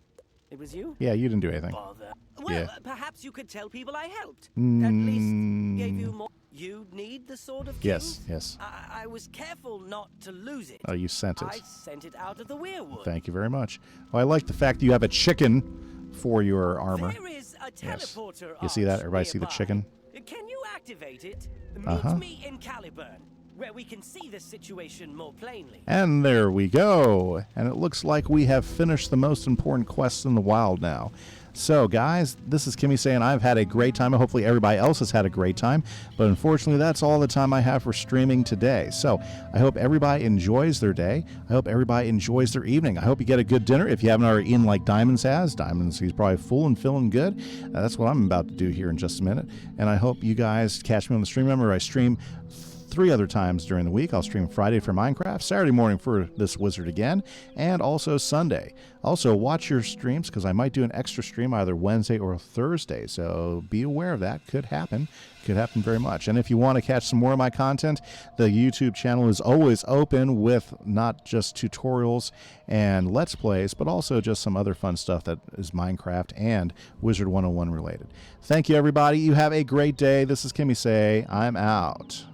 it was you? Yeah, you didn't do anything. Bother. Well, Yeah. perhaps you could tell people I helped. At least gave you Mm, more. You need the Sword of Yes, Kings? yes. I was careful not to lose it. Oh, you sent it. I sent it out of the weirwood. Thank you very much. Well, I like the fact that you have a chicken for your armor. There is a Yes. teleporter You see that? arch Everybody see the nearby. chicken? Can you activate it? Meet Uh-huh. me in Caliburn, where we can see the situation more plainly. And there we go. And it looks like we have finished the most important quests in the wild now. So, guys, this is Kimmy saying I've had a great time. Hopefully everybody else has had a great time. But unfortunately, that's all the time I have for streaming today. So I hope everybody enjoys their day. I hope everybody enjoys their evening. I hope you get a good dinner. If you haven't already eaten like Diamonds has, Diamonds, he's probably full and feeling good. That's what I'm about to do here in just a minute. And I hope you guys catch me on the stream. Remember, I stream 3 other times during the week. I'll stream Friday for Minecraft, Saturday morning for this wizard again, and also Sunday. Also, watch your streams because I might do an extra stream either Wednesday or Thursday. So be aware of that. Could happen. Could happen very much. And if you want to catch some more of my content, the YouTube channel is always open with not just tutorials and Let's Plays, but also just some other fun stuff that is Minecraft and Wizard101 related. Thank you, everybody. You have a great day. This is Kimmy Say. I'm out.